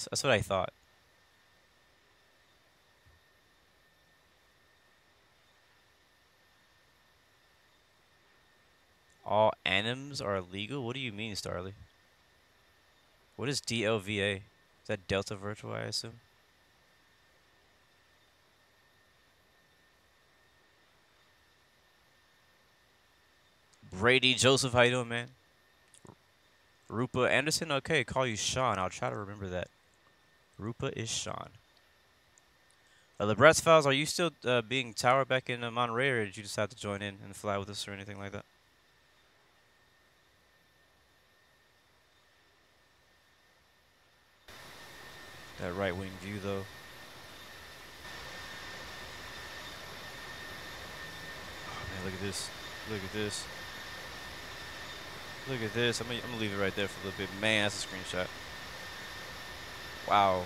That's what I thought. All anims are illegal? What do you mean, Starly? What is DLVA? Is that Delta Virtual, I assume? Brady Joseph, how you doing, man? Rupa Anderson? Okay, call you Sean. I'll try to remember that. Rupa is Sean. The Bratz Files, are you still being tower back in Monterrey, or did you decide to join in and fly with us or anything like that? That right wing view, though. Oh, man, look at this. Look at this. Look at this. I'm gonna leave it right there for a little bit. Man, that's a screenshot. Wow.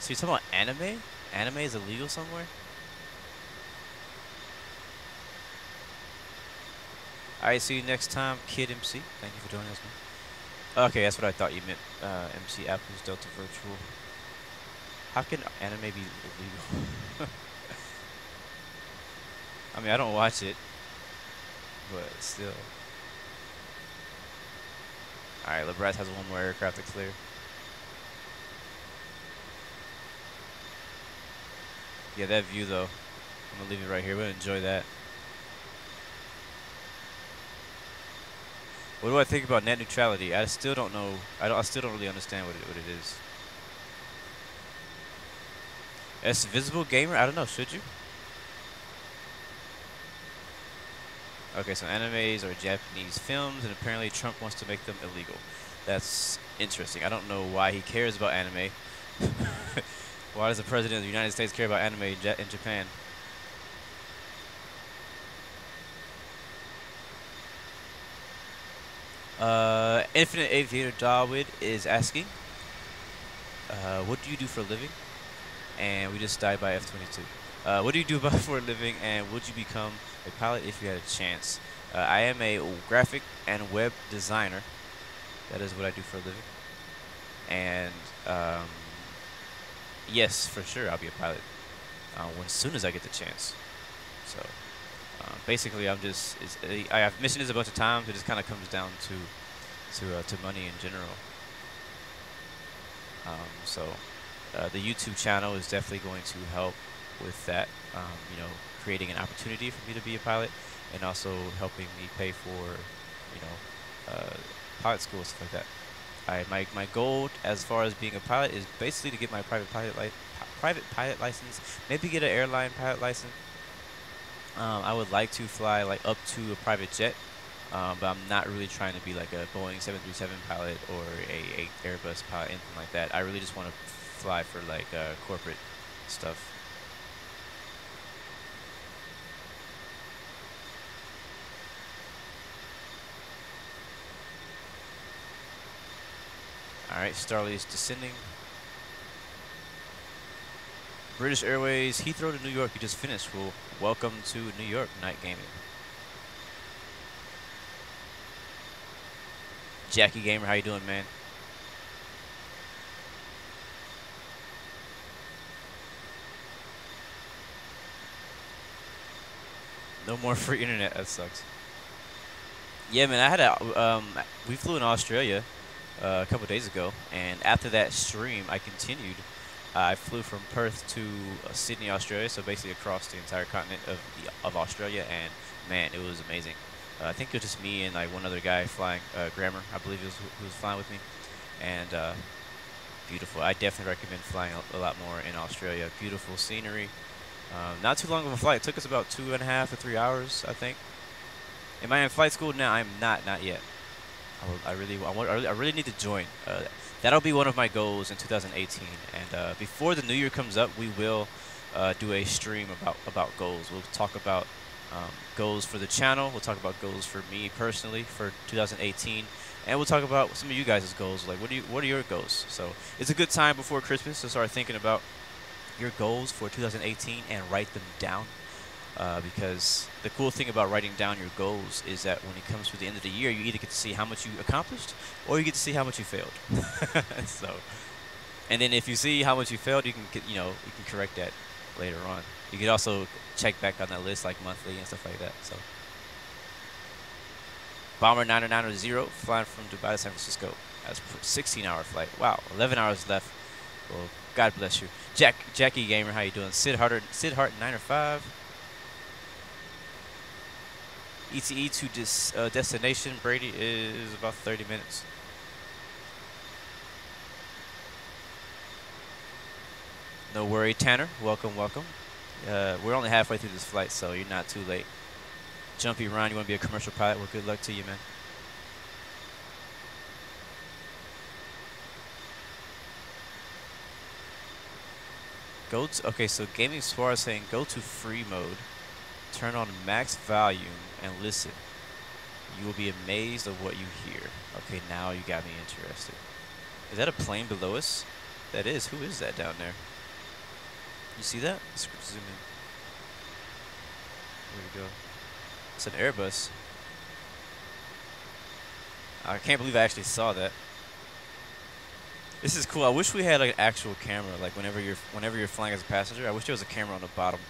So you're talking about anime? Anime is illegal somewhere? Alright, see you next time, Kid MC. Thank you for joining us, man. Okay, that's what I thought you meant. MC Apple's Delta Virtual. How can anime be illegal? I mean, I don't watch it, but still. Alright, LeBrat has one more aircraft to clear. Yeah, that view, though. I'm gonna leave it right here. We'll enjoy that. What do I think about net neutrality? I still don't know. I still don't really understand what it is. As visible gamer, I don't know. Should you? Okay, so animes are Japanese films, and apparently Trump wants to make them illegal. That's interesting. I don't know why he cares about anime. Why does the president of the United States care about anime in Japan? Infinite Aviator Darwood is asking, what do you do for a living? And we just died by F-22. What do you do for a living, and would you become a pilot if you had a chance? I am a graphic and web designer. That is what I do for a living. And yes, for sure, I'll be a pilot as soon as I get the chance. So basically, I have mentioned this a bunch of times. It just kind of comes down to money in general. So the YouTube channel is definitely going to help with that. You know, creating an opportunity for me to be a pilot, and also helping me pay for, you know, pilot school and stuff like that. My goal as far as being a pilot is basically to get my private pilot license, maybe get an airline pilot license. I would like to fly like up to a private jet, but I'm not really trying to be like a Boeing 737 pilot or a Airbus pilot, anything like that. I really just want to fly for like corporate stuff. Alright, Starly is descending. British Airways, Heathrow to New York, you just finished. Well, welcome to New York Night Gaming. Jackie Gamer, how you doing, man? No more free internet, that sucks. Yeah, man, I had we flew in Australia a couple days ago, and after that stream, I continued. I flew from Perth to Sydney, Australia, so basically across the entire continent of Australia, and man, it was amazing. I think it was just me and like one other guy flying, Grammar, I believe who was flying with me, and beautiful. I definitely recommend flying a lot more in Australia. Beautiful scenery, Not too long of a flight. It took us about 2.5 to 3 hours, I think. Am I in flight school now? I'm not yet. I really need to join. That'll be one of my goals in 2018. And before the new year comes up, we will do a stream about goals. We'll talk about goals for the channel. We'll talk about goals for me personally for 2018, and we'll talk about some of you guys' goals. Like, what are your goals? So it's a good time before Christmas to start thinking about your goals for 2018 and write them down. Because the cool thing about writing down your goals is that when it comes to the end of the year, you either get to see how much you accomplished or you get to see how much you failed. So, and then if you see how much you failed, you can you can correct that later on. You could also check back on that list like monthly and stuff like that. So, Bomber 9990 flying from Dubai to San Francisco. That's a 16-hour flight. Wow, 11 hours left. Well, God bless you, Jackie Gamer. How you doing? Sid Hart 905. ETE to destination Brady is about 30 minutes. No worry, Tanner. Welcome, welcome. We're only halfway through this flight, so you're not too late. Jumpy Ron, you want to be a commercial pilot? Well, good luck to you, man. Okay, so Gaming Suarez saying go to free mode. Turn on max volume and listen. You will be amazed of what you hear. Okay, now you got me interested. Is that a plane below us? That is. Who is that down there? You see that? Let's zoom in. There we go. It's an Airbus. I can't believe I actually saw that. This is cool. I wish we had like an actual camera. Like whenever you're flying as a passenger, I wish there was a camera on the bottom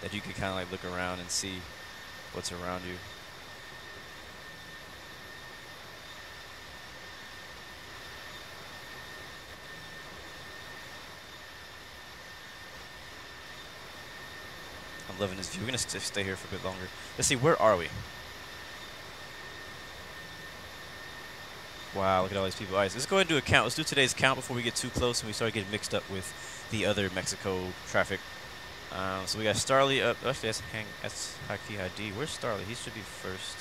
that you could kind of like look around and see what's around you. I'm loving this view. We're gonna stay here for a bit longer. Let's see, where are we? Wow, look at all these people. All right, so let's go ahead and do a count. Let's do today's count before we get too close and we start getting mixed up with the other Mexico traffic. So we got Starly up. Actually, that's Haki ID. Where's Starly? He should be first.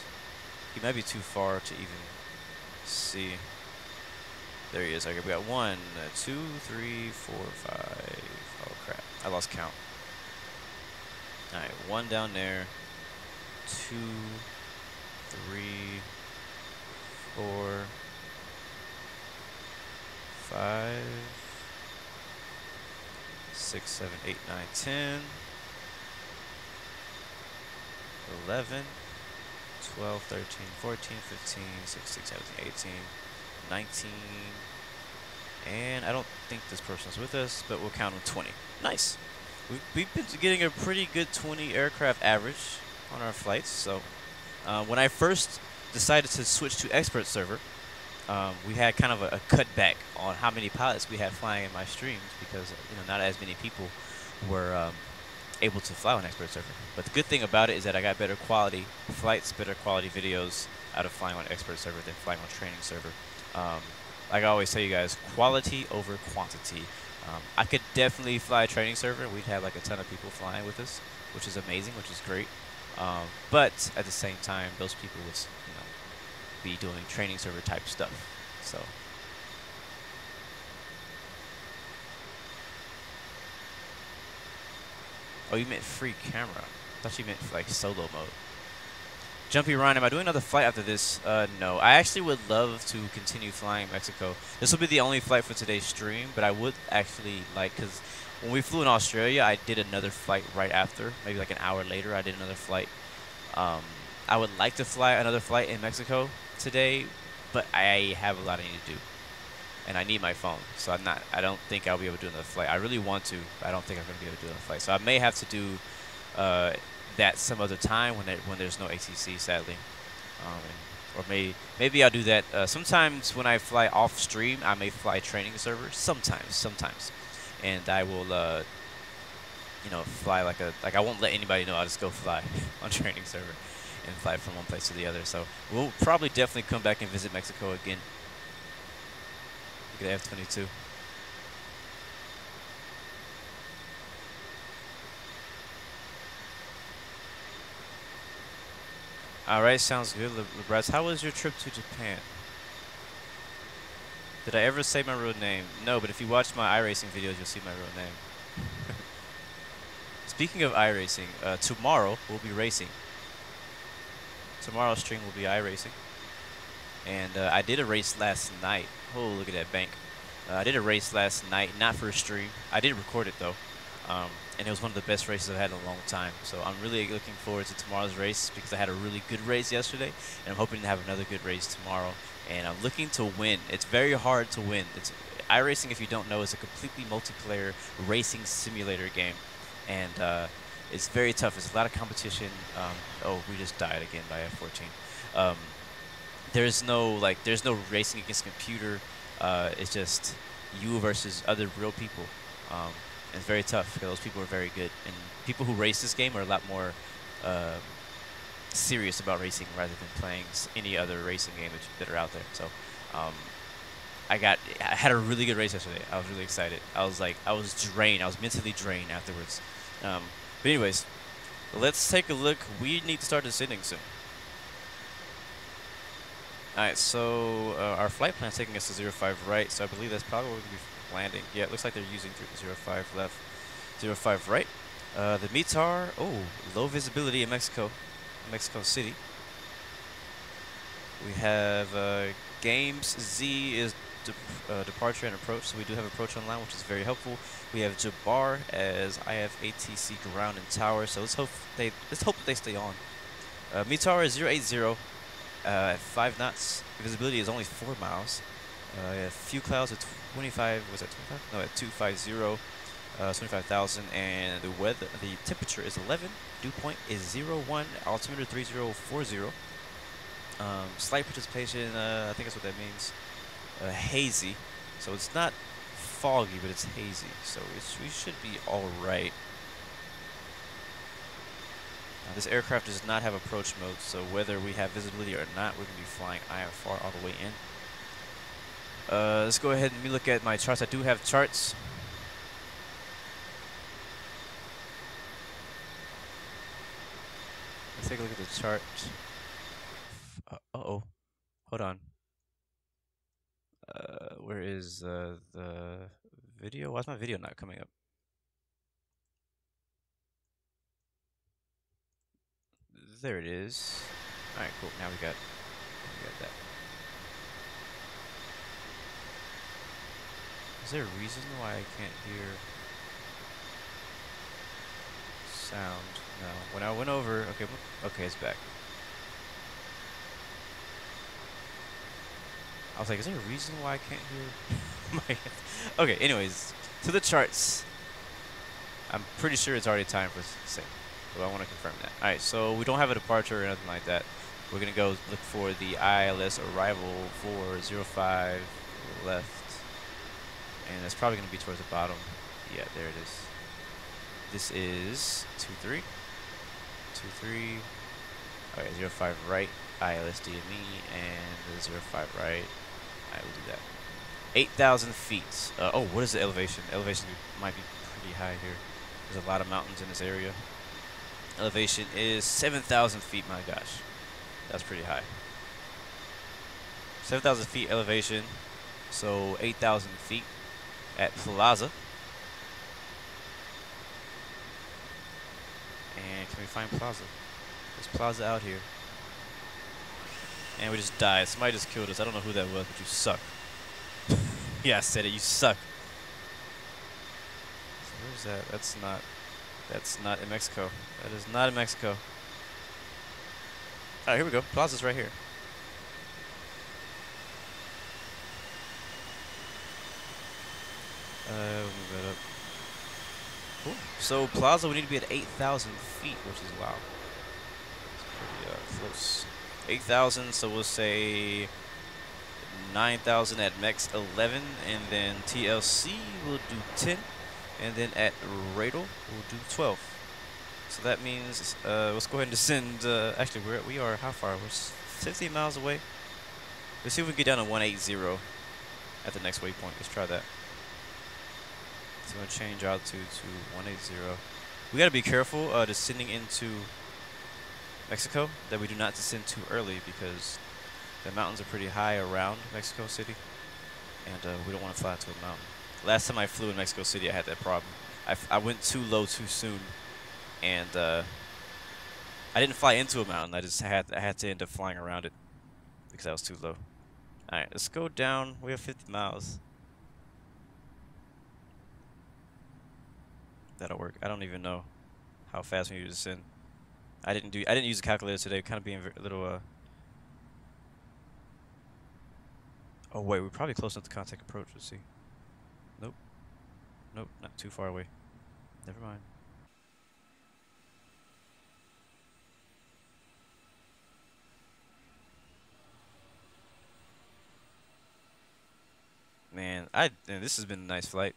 He might be too far to even see. There he is. Okay, we got 1, 2, 3, 4, 5. Oh crap! I lost count. All right, 1 down there. 2, 3, 4, 5. 6, 7, 8, 9, 10, 11, 12, 13, 14, 15, 16, 17, 18, 19, and I don't think this person's with us, but we'll count them 20. Nice. We've been getting a pretty good 20 aircraft average on our flights. So when I first decided to switch to expert server, we had kind of a cutback on how many pilots we had flying in my streams because not as many people were able to fly on expert server. But the good thing about it is that I got better quality flights, better quality videos out of flying on expert server than flying on training server. Like I always tell you guys, quality over quantity. I could definitely fly a training server. We'd have like a ton of people flying with us, which is amazing, which is great. But at the same time, those people would be doing training server type stuff. So oh, you meant free camera. I thought you meant like solo mode. Jumpy Ryan, am I doing another flight after this? No. I actually would love to continue flying Mexico. This will be the only flight for today's stream, but I would actually like, because when we flew in Australia, I did another flight right after. Maybe like an hour later, I did another flight. I would like to fly another flight in Mexico today, but I have a lot I need to do. And I need my phone, so I don't think I'll be able to do another flight. I really want to, but I don't think I'm going to be able to do another flight. So I may have to do that some other time when there's no ATC, sadly. Or maybe I'll do that. Sometimes when I fly off stream, I may fly training server. Sometimes. And I will, fly like I won't let anybody know. I'll just go fly on training server and fly from one place to the other. So we'll probably definitely come back and visit Mexico again. Look at F-22. All right, sounds good, Lebrats. How was your trip to Japan? Did I ever say my real name? No, but if you watch my iRacing videos, you'll see my real name. Speaking of iRacing, tomorrow we'll be racing. Tomorrow's stream will be iRacing. And I did a race last night. Oh, look at that bank. I did a race last night, not for a stream. I did record it, though. And it was one of the best races I've had in a long time. So I'm really looking forward to tomorrow's race because I had a really good race yesterday. And I'm hoping to have another good race tomorrow. And I'm looking to win. It's very hard to win. iRacing, if you don't know, is a completely multiplayer racing simulator game. And it's very tough. There's a lot of competition. Oh, we just died again by F-14. There's no racing against computer. It's just you versus other real people. It's very tough because those people are very good. And people who race this game are a lot more serious about racing rather than playing any other racing game that are out there. So I had a really good race yesterday. I was really excited. I was drained. I was mentally drained afterwards. But anyways, let's take a look. We need to start descending soon. Alright, so our flight plan is taking us to 05 right, so I believe that's probably where we're going to be landing. Yeah, it looks like they're using 05 left, 05 right. The METAR, low visibility in Mexico City. We have Games Z is departure and approach, so we do have approach online, which is very helpful. We have Jabbar as IFATC ground and tower, so let's hope that they stay on. METAR is 080. At 5 knots, visibility is only 4 miles. A few clouds at 25. Was that 25? No, at 250, 25,000. And the temperature is 11. Dew point is 01. Altimeter 3040. Slight participation. I think that's what that means. Hazy. So it's not foggy, but it's hazy. So we should be all right. This aircraft does not have approach mode, so whether we have visibility or not, we're going to be flying IFR all the way in. Let's go ahead and let me look at my charts. I do have charts. Let's take a look at the chart. Uh-oh. Hold on. Where is the video? Why is my video not coming up? There it is. Alright, cool. Now we got that. Is there a reason why I can't hear sound? No. When I went over, okay, it's back. I was like, is there a reason why I can't hear my... Okay, anyways, to the charts. I'm pretty sure it's already time for sync. So I want to confirm that. Alright, so we don't have a departure or nothing like that. We're going to go look for the ILS arrival for 05 left. And it's probably going to be towards the bottom. Yeah, there it is. This is 23. 23. Okay, 05 right. ILS DME and the 05 right. Alright, we'll do that. 8,000 feet. What is the elevation? Elevation might be pretty high here. There's a lot of mountains in this area. Elevation is 7,000 feet, my gosh. That's pretty high. 7,000 feet elevation, so 8,000 feet at Plaza. And can we find Plaza? There's Plaza out here. And we just died. Somebody just killed us. I don't know who that was, but you suck. Yeah, I said it. You suck. So where's that? That's not in Mexico. That is not in Mexico. Alright, here we go. Plaza's right here. We'll move that up. Cool. So Plaza, we need to be at 8,000 feet, which is wow. It's pretty close. 8,000, so we'll say 9,000 at Mex 11, and then TLC will do 10. And then at Radel, we'll do 12. So that means, let's go ahead and descend. Actually, we are how far? We're 50 miles away. Let's see if we can get down to 180 at the next waypoint. Let's try that. So I'm going to change altitude to 180. We got to be careful descending into Mexico that we do not descend too early because the mountains are pretty high around Mexico City, and we don't want to fly into a mountain. Last time I flew in Mexico City, I had that problem. I went too low too soon, and I didn't fly into a mountain. I had to end up flying around it because I was too low. All right, let's go down. We have 50 miles. That'll work. I don't even know how fast we need to descend. I didn't use a calculator today. Kind of being a little Oh wait, we're probably close enough to contact approach. Let's see. Nope. Nope, not too far away. Never mind. Man, this has been a nice flight.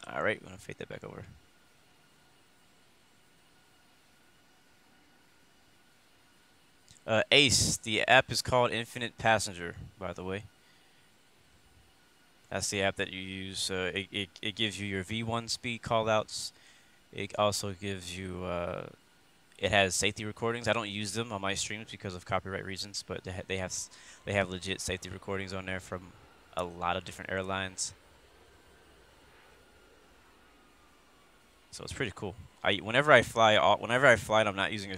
All right, we're gonna fade that back over. Ace, the app is called Infinite Passenger, by the way. That's the app that you use. It gives you your V1 speed callouts. It also gives you. It has safety recordings. I don't use them on my streams because of copyright reasons, but they have legit safety recordings on there from a lot of different airlines. So it's pretty cool. Whenever I fly and I'm not using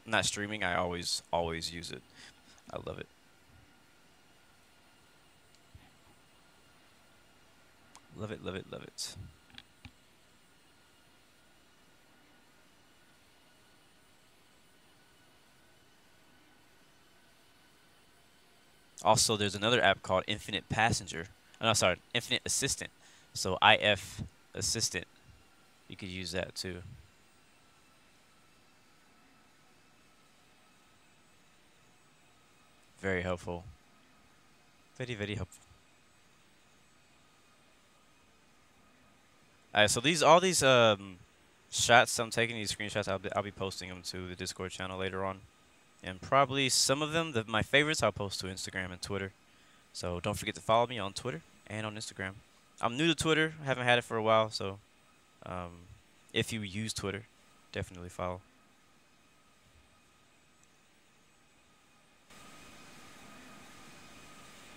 not streaming, I always use it. I love it. Love it, love it, love it. Also, there's another app called Infinite Passenger. Oh, no, sorry, Infinite Assistant. So IF Assistant. You could use that too. Very helpful. Very, very helpful. Alright, so all these shots I'm taking, these screenshots, I'll be posting them to the Discord channel later on. And probably some of them, my favorites, I'll post to Instagram and Twitter. So don't forget to follow me on Twitter and on Instagram. I'm new to Twitter. I haven't had it for a while, so if you use Twitter, definitely follow.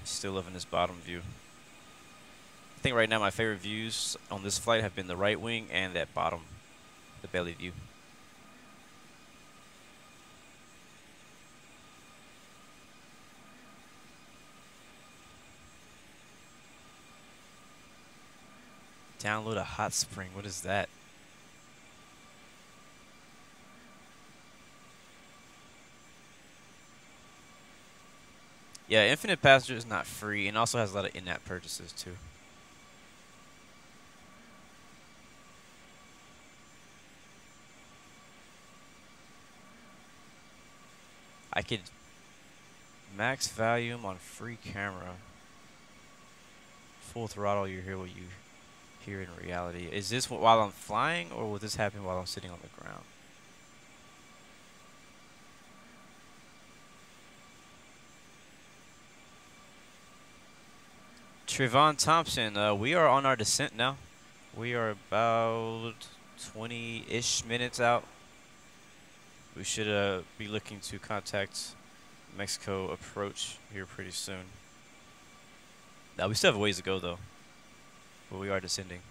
Still loving this bottom view. I think right now my favorite views on this flight have been the right wing and that bottom, the belly view. Download a hot spring. What is that? Yeah, Infinite Passenger is not free and also has a lot of in-app purchases too. I could max volume on free camera. Full throttle, you hear what you hear in reality. Is this while I'm flying, or will this happen while I'm sitting on the ground? Trevon Thompson, we are on our descent now. We are about 20-ish minutes out. We should be looking to contact Mexico approach here pretty soon. Now we still have a ways to go though, but we are descending.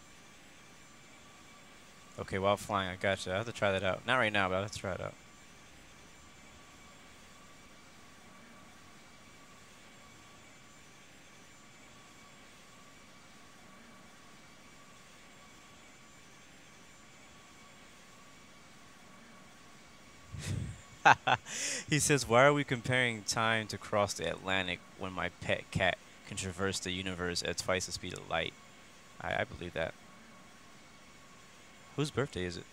Okay, while flying, I gotcha. I have to try that out. Not right now, but I have to try it out. He says, why are we comparing time to cross the Atlantic when my pet cat can traverse the universe at twice the speed of light? I believe that. Whose birthday is it?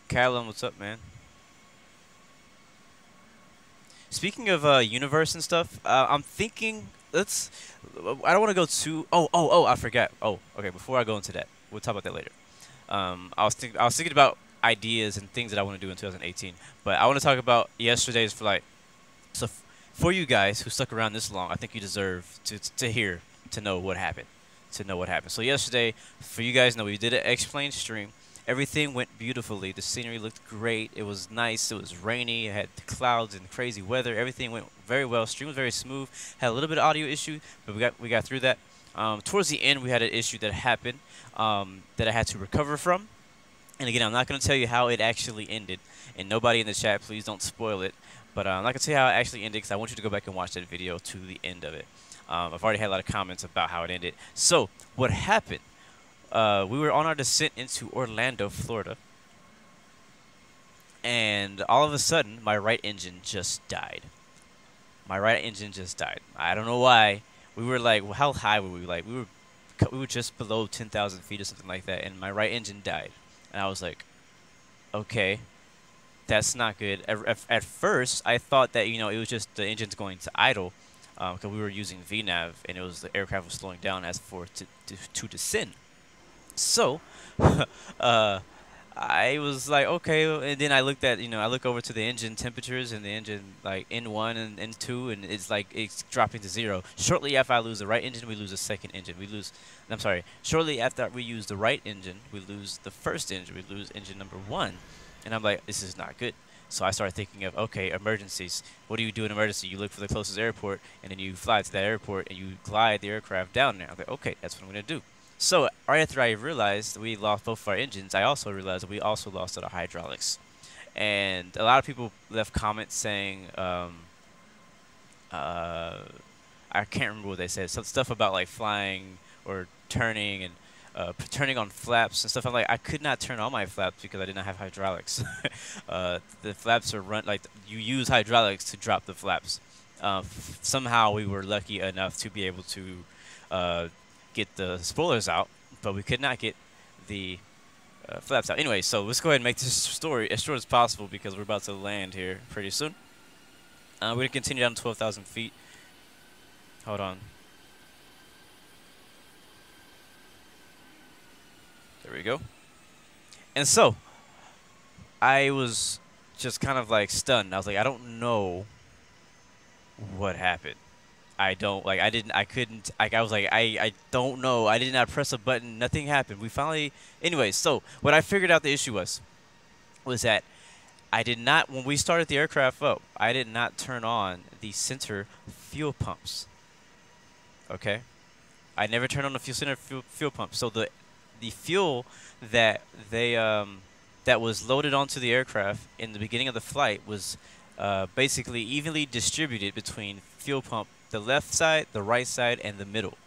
Callum, what's up, man? Speaking of universe and stuff, I'm thinking, I don't want to go too, I forgot. Oh, okay, before I go into that, we'll talk about that later. I was thinking about ideas and things that I want to do in 2018. But I want to talk about yesterday's flight. So for you guys who stuck around this long, I think you deserve to know what happened. So yesterday, for you guys know, we did an X-Plane stream. Everything went beautifully. The scenery looked great. It was nice. It was rainy. It had clouds and crazy weather. Everything went very well. Stream was very smooth. Had a little bit of audio issue, but we got through that. Towards the end, we had an issue that happened that I had to recover from. And again, I'm not going to tell you how it actually ended. And nobody in the chat, please don't spoil it. But I'm not going to tell you how it actually ended because I want you to go back and watch that video to the end of it. I've already had a lot of comments about how it ended. So what happened? We were on our descent into Orlando, Florida. And all of a sudden, my right engine just died. I don't know why. We were like, well, how high were we? Like, we were just below 10,000 feet or something like that. And my right engine died. And I was like, okay, that's not good. At first, I thought that, you know, it was just the engine's going to idle. Because we were using VNAV, and it was the aircraft was slowing down as for to descend. So, I was like, okay, and then I looked at, I look over to the engine temperatures, and the engine, like, N1 and N2, and it's like, it's dropping to 0. Shortly after I lose the right engine, we lose the second engine. Shortly after we use the right engine, we lose the first engine. We lose engine number 1. And I'm like, this is not good. So I started thinking of, okay, emergencies. What do you do in emergency? You look for the closest airport, and then you fly to that airport, and you glide the aircraft down there. I'm like, okay, that's what I'm going to do. So right after I realized we lost both our engines, I also realized that we also lost our hydraulics. And a lot of people left comments saying, I can't remember what they said. Some stuff about like flying or turning and turning on flaps and stuff. I'm like, I could not turn on my flaps because I did not have hydraulics. The flaps are you use hydraulics to drop the flaps. Somehow we were lucky enough to be able to get the spoilers out, but we could not get the flaps out. Anyway, so let's go ahead and make this story as short as possible because we're about to land here pretty soon. We're going to continue down to 12,000 feet. Hold on. There we go. And so, I was just kind of like stunned. I was like, I don't know what happened. I don't, like, I couldn't, like, I was like, I don't know. I did not press a button. Nothing happened. We finally, anyway, so what I figured out the issue was that I did not, when we started the aircraft up, I did not turn on the center fuel pumps. Okay? I never turned on the center fuel pumps. So the fuel that that was loaded onto the aircraft in the beginning of the flight was basically evenly distributed between fuel pump, the left side, the right side, and the middle.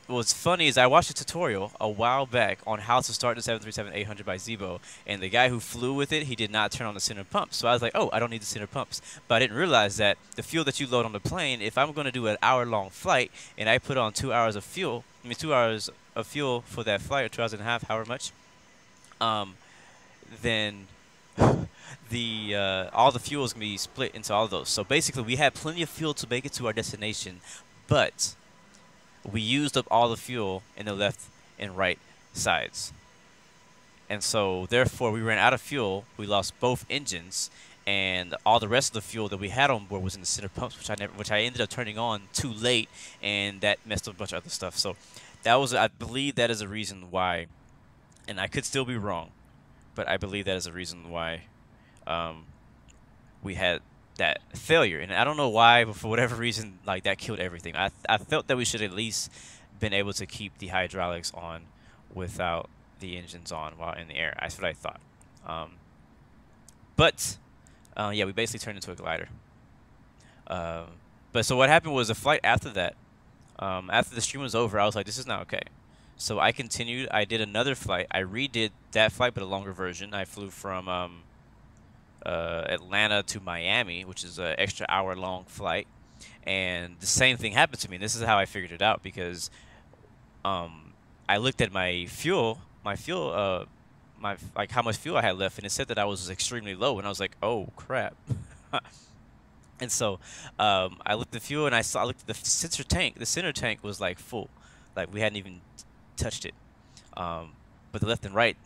What's funny is I watched a tutorial a while back on how to start the 737-800 by Zebo, and the guy who flew with it, he did not turn on the center pumps. So I was like, oh, I don't need the center pumps. But I didn't realize that the fuel that you load on the plane, if I'm going to do an hour-long flight, and I put on 2 hours of fuel, 2 hours of fuel for that flight, or 2 hours and a half, however much, then all the fuel is going to be split into all of those. So basically, we had plenty of fuel to make it to our destination, but we used up all the fuel in the left and right sides. And so, therefore, we ran out of fuel. We lost both engines, and all the rest of the fuel that we had on board was in the center pumps, which I ended up turning on too late, and that messed up a bunch of other stuff. So that was, I believe that is a reason why, and I could still be wrong, but I believe that is a reason why we had that failure. And I don't know why, but for whatever reason, like, that killed everything. I felt that we should at least been able to keep the hydraulics on without the engines on while in the air. That's what I thought. Yeah, we basically turned into a glider. But so what happened was the flight after that, after the stream was over, I was like, this is not okay. So I continued. I did another flight. I redid that flight, but a longer version. I flew from Atlanta to Miami, which is an extra hour-long flight. And the same thing happened to me. This is how I figured it out, because I looked at my fuel, like how much fuel I had left, and it said that I was extremely low, and I was like, oh crap. And so I looked at the fuel, and I looked at the center tank. The center tank was like full, like we hadn't even touched it. But the left and right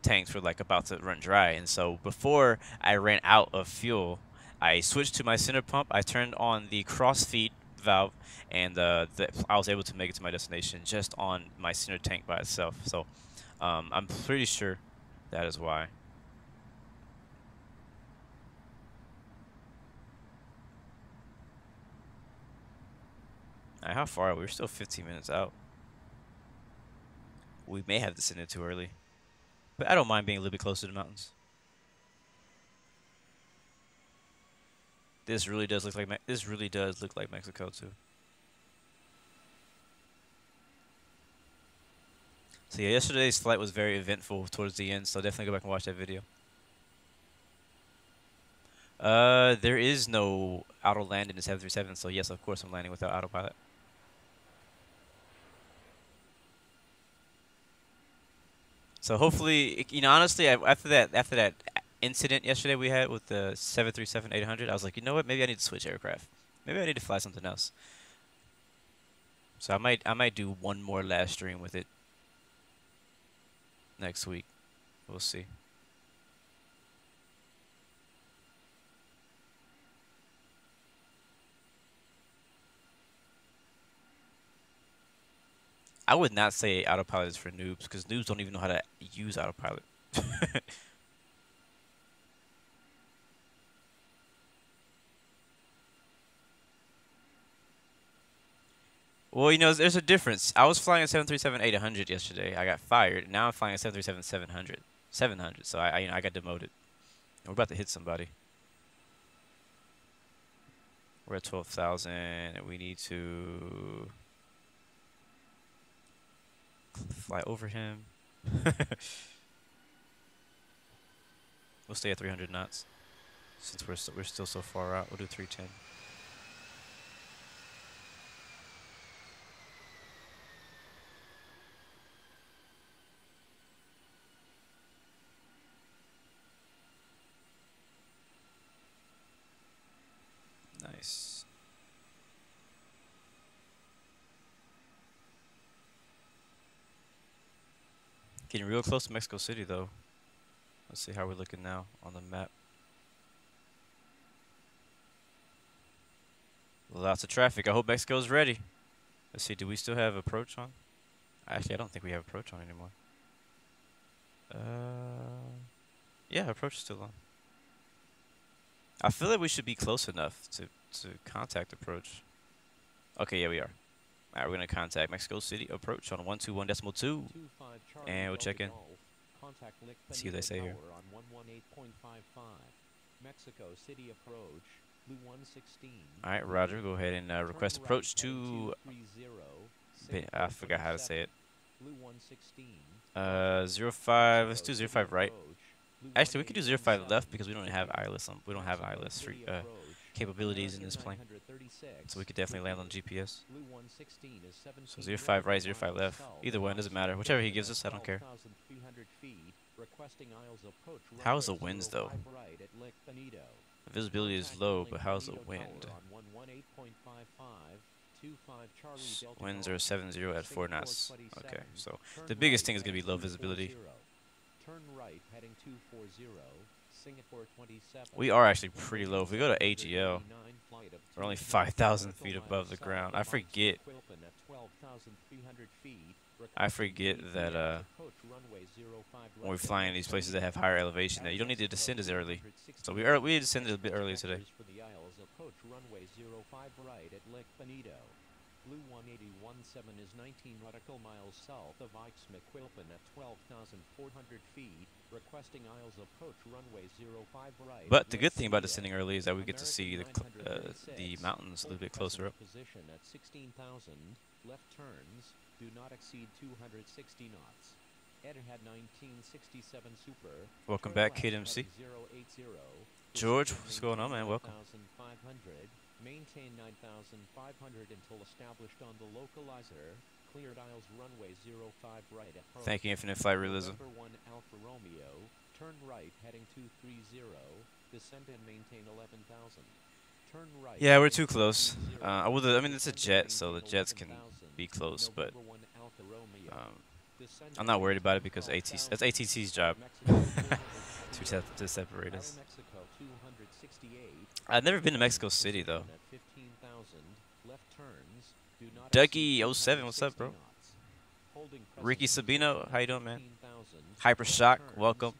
tanks were like about to run dry, and so before I ran out of fuel, I switched to my center pump. I turned on the cross feed valve, and I was able to make it to my destination just on my center tank by itself. So I'm pretty sure that is why. Alright, how far are we? We're still 15 minutes out. We may have descended too early, but I don't mind being a little bit closer to the mountains. This really does look like Mexico too. So yeah, yesterday's flight was very eventful towards the end, so definitely go back and watch that video. There is no auto land in the 737, so yes, of course I'm landing without autopilot. So hopefully, you know, honestly, after that incident yesterday we had with the 737-800, I was like, you know what? Maybe I need to switch aircraft. Maybe I need to fly something else. So I might do one more live stream with it next week. We'll see. I would not say autopilot is for noobs, because noobs don't even know how to use autopilot. Well, you know, there's a difference. I was flying a 737-800 yesterday. I got fired. Now I'm flying a 737-700. So you know, I got demoted. We're about to hit somebody. We're at 12,000, and we need to fly over him. We'll stay at 300 knots since we're still so far out. We'll do 310. Nice. Getting real close to Mexico City, though. Let's see how we're looking now on the map. Lots of traffic. I hope Mexico's ready. Let's see, do we still have approach on? Actually, I don't think we have approach on anymore. Yeah, approach is still on. I feel like we should be close enough to contact approach. Okay, yeah, we are. Alright, we're going to contact Mexico City approach on 121.2. And we'll check in. See what they say here. Mexico City approach, Blue 116. Alright, Roger, go ahead and request approach to... I forgot how to say it. 05, let's do 05 right. Actually, we could do 05 left because we don't have ILS. We don't have ILS capabilities in this plane, so we could definitely land on GPS. So 05 right, 05 left. Either one doesn't matter. Whichever he gives us, I don't care. How's the winds though? The visibility is low, but how's the wind? Winds are 70 at 4 knots. Okay, so the biggest thing is going to be low visibility. Turn right, heading 240, Singapore 27. We are actually pretty low. If we go to AGL, we're only 5,000 feet above the ground. I forget that when we're flying these places that have higher elevation, that you don't need to descend as early. So we descended a bit earlier today. Blue 180.17 is 19 nautical miles south of Ixmiquilpan at 12,400 feet, requesting Isles approach runway 05 right. But the good thing about descending early is that we get to see the mountains a little bit closer up. Position at 16,000, left turns, do not exceed 260 knots. Etihad 1967 Super. Welcome back, Kid MC. George, what's going on, man? Welcome. Maintain 9,500 until established on the localizer. Cleared Isles runway 05 right at Thank you, Infinite Flight Realism. November 1 Alpha Romeo. Turn right, heading 230. Descend and maintain 11,000. Turn right. Yeah, we're too close. I mean, it's a jet, so the jets can be close, but I'm not worried about it because that's ATC's job to separate us. I've never been to Mexico City though. Ducky07, what's up, bro? Ricky Sabino, how you doing, man? Hypershock, welcome.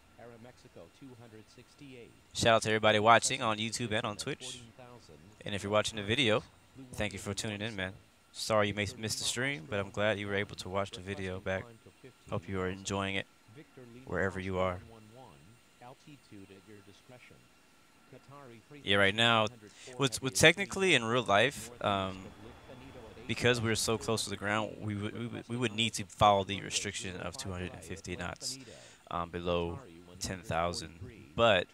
Shout out to everybody watching on YouTube and on Twitch. And if you're watching the video, thank you for tuning in, man. Sorry you may miss the stream, but I'm glad you were able to watch the video back. Hope you are enjoying it wherever you are. Yeah, right now, with technically in real life, because we're so close to the ground, we would need to follow the restriction of 250 knots below 10,000. But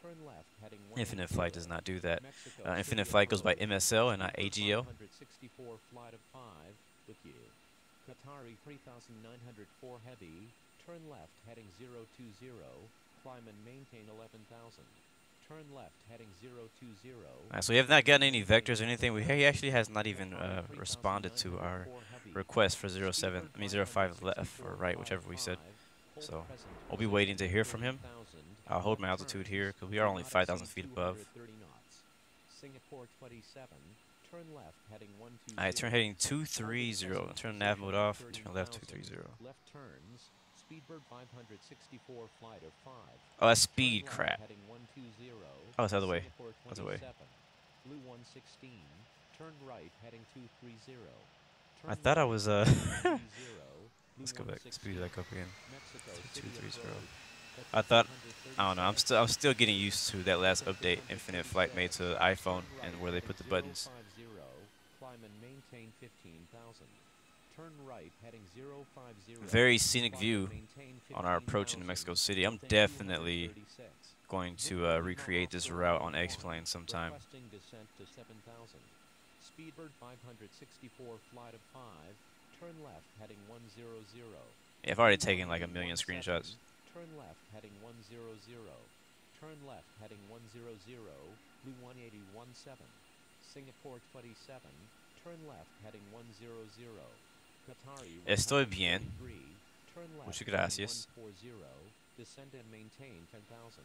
Infinite Flight does not do that. Infinite Flight goes by MSL and not AGL. Qatari 3904 heavy, turn left heading 020, climb and maintain 11,000. Turn left heading 020. Alright, so we have not gotten any vectors or anything. He actually has not even responded to our request for 05 left or right, whichever we said. So we'll be waiting to hear from him. I'll hold my altitude here because we are only 5,000 feet above. Singapore 27. Turn left heading 120. Alright, turn heading 230. Turn nav mode off. Turn left 230. Left turns. Speedbird 564 flight of 5. Oh, that's speed crap. Heading 120. Oh, it's the other way. Other way. Blue 116. Turn right heading 230. I thought I was let's go back. Speed back up again. 230. I thought, I don't know. I'm still getting used to that last update Infinite Flight made to iPhone and where they put the buttons. Climb and maintain 15,000. Turn right heading 050. Very scenic view on our approach into Mexico City. I'm definitely going to recreate this route on X-Plane sometime. Descent to 7,000. Speedbird 564 flight of 5. Turn left heading 100. Yeah, I've already taken like a million screenshots. Turn left heading 100. Turn left heading 100. Blue 18017. Singapore 27. Turn left heading 100. Qatari Estoy bien. Turn left Muchas gracias. 140. Descend and maintain 10,000.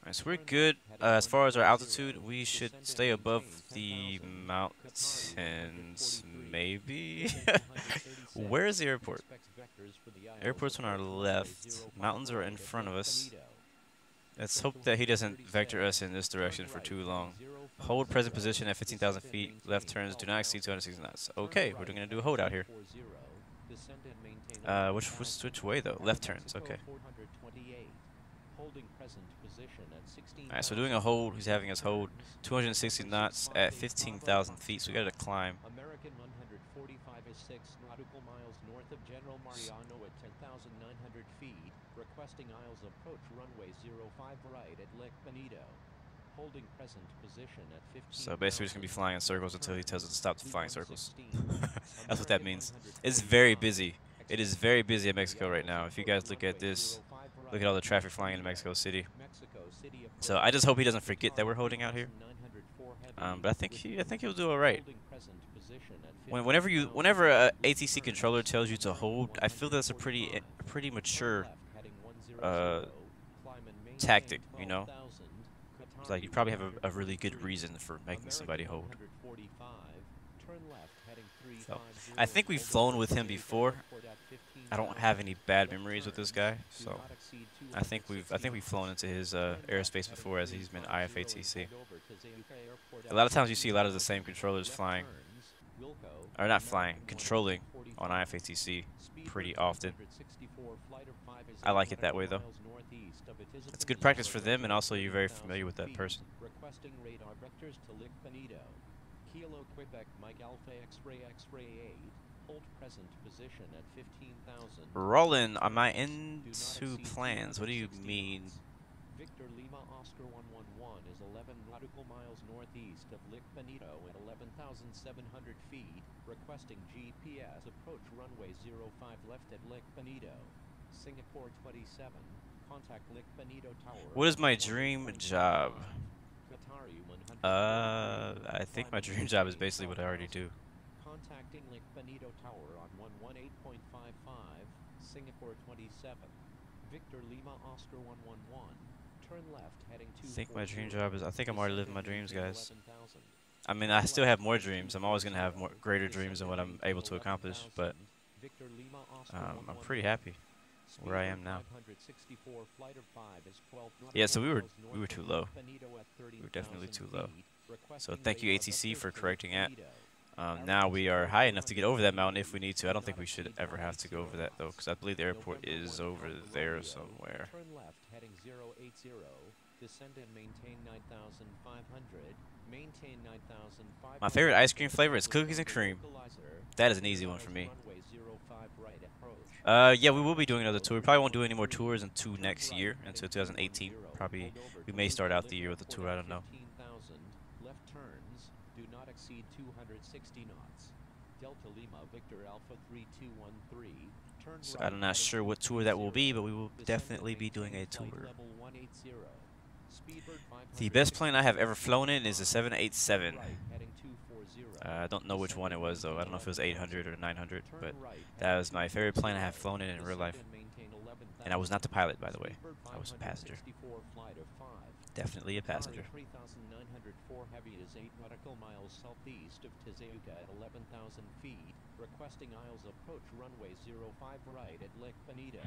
Alright, so we're good. As far as our altitude, we should stay above the mountains, maybe? Where is the airport? Airport's on our left. Mountains are in front of us. Let's hope that he doesn't vector us in this direction for too long. Hold present position at 15,000 feet. Left turns do not exceed 260 knots. Okay, we're going to do a hold out here. Which way though? Left turns, okay. Alright, so doing a hold, he's having us hold 260 knots at 15,000 feet, so we got to climb. American 145 is 6 nautical miles north of General Mariano at 10,900 feet, requesting Isles approach runway 05 right at Lake Benito. Holding present position at 15. So basically we're just going to be flying in circles until he tells us to stop the flying circles. That's what that means. It's very busy. It is very busy in Mexico right now. If you guys look at this, look at all the traffic flying into Mexico City. So I just hope he doesn't forget that we're holding out here. But I think he'll do all right. Whenever a ATC controller tells you to hold, I feel that's a pretty mature tactic. You know, it's like you probably have a really good reason for making somebody hold. So I think we've flown with him before. I don't have any bad memories with this guy, so I think we've flown into his airspace before, as he's been IFATC. A lot of times you see a lot of the same controllers flying, or not flying, controlling on IFATC pretty often. I like it that way though. It's good practice for them, and also you're very familiar with that person. Requesting radar vectors to Lake Benito. Kilo Quebec Mike Alpha X-ray 8. Hold present position at 15,000. Roland, am I into plans? What do you mean? Victor Lima Oscar 111 is 11 nautical miles northeast of Lake Benito at 11,700 feet, requesting GPS approach runway 05 left at Lake Benito. Singapore 27, contact Lake Benito Tower. What is my dream job? Qatari 100. I think my dream job is basically what I already do. Contacting Lake Benito Tower on 118.55, Singapore 27. Victor Lima Oscar 111. Turn left heading I think my dream 240. job is. I think I'm already living my Descend and dreams, maintain guys. 11,000. I mean, I still have more dreams. I'm always gonna have more greater dreams than what I'm able to accomplish. But Victor Lima Oscar I'm pretty 111. happy where I am now. 564, flight of 5 is 12 Yeah, so we were north too of low. Benito at We were definitely 30,000 too low. feet, So requesting thank you radar ATC for approach correcting that. Benito. Now we are high enough to get over that mountain if we need to. I don't think we should ever have to go over that though, because I believe the airport is over there somewhere. Turn left heading 080. Descend and maintain 9,500. Maintain 9,500. My favorite ice cream flavor is cookies and cream. That is an easy one for me. Runway 05 right approach. Yeah, we will be doing another tour. We probably won't do any more tours until next year, until 2018. Probably we may start out the year with a tour. I don't know. 15,000. Left turns do not exceed 260 knots. Delta Lima Victor Alpha 3213. Turn So right I'm not heading sure what tour that will be, but we will definitely be doing a Descend and tour. maintain flight level 180. Speedbird The best plane I have ever flown in is a 787. right heading 240. I don't know which one it was though. I don't know if it was 800 or 900, but that was my favorite plane I have flown in real life. And I was not the pilot, by the way. I was a passenger. Definitely a passenger. 3,904 heavy is 8 nautical miles southeast of Tizeuca at 11,000 feet, requesting Isles approach runway 05 right at Lake Benito.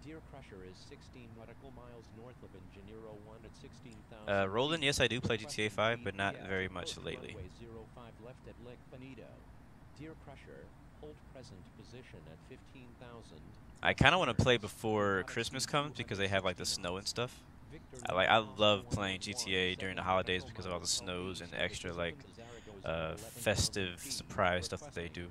Deer Crusher is 16 nautical miles north of Ingeniero 1 at 16,000. Roland, yes, I do play GTA 5, but not very much lately. Runway 05 left at Lake Benito. Deer Crusher, hold present position at 15,000. I kind of want to play before Christmas comes because they have like the snow and stuff. I love playing GTA during the holidays because of all the snows and the extra like festive surprise stuff that they do.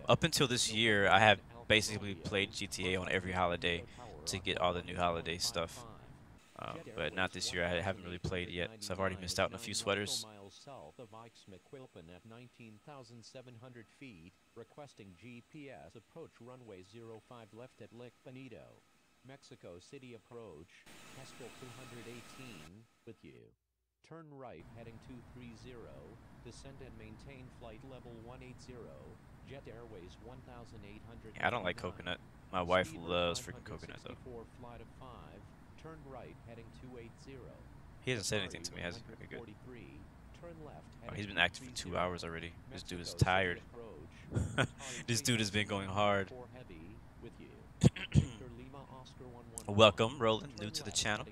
Up until this year, I have basically played GTA on every holiday to get all the new holiday stuff. But not this year. I haven't really played yet, so I've already missed out on a few sweaters. South of Aix-Mequilpan at 19,700 feet, requesting GPS approach runway 05 left at Lake Benito. Mexico City approach, Kestrel 218 with you. Turn right heading 230, descend and maintain flight level 180, Jet Airways 1,800. Yeah, I don't like coconut. My wife loves freaking coconut though. Flight of 5, turn right heading 280. He hasn't said anything to me, has he? Okay, good. Turn left. Oh, he's been active for 2 hours already. This dude is tired. This dude has been going hard. Welcome, Roland, new to the channel.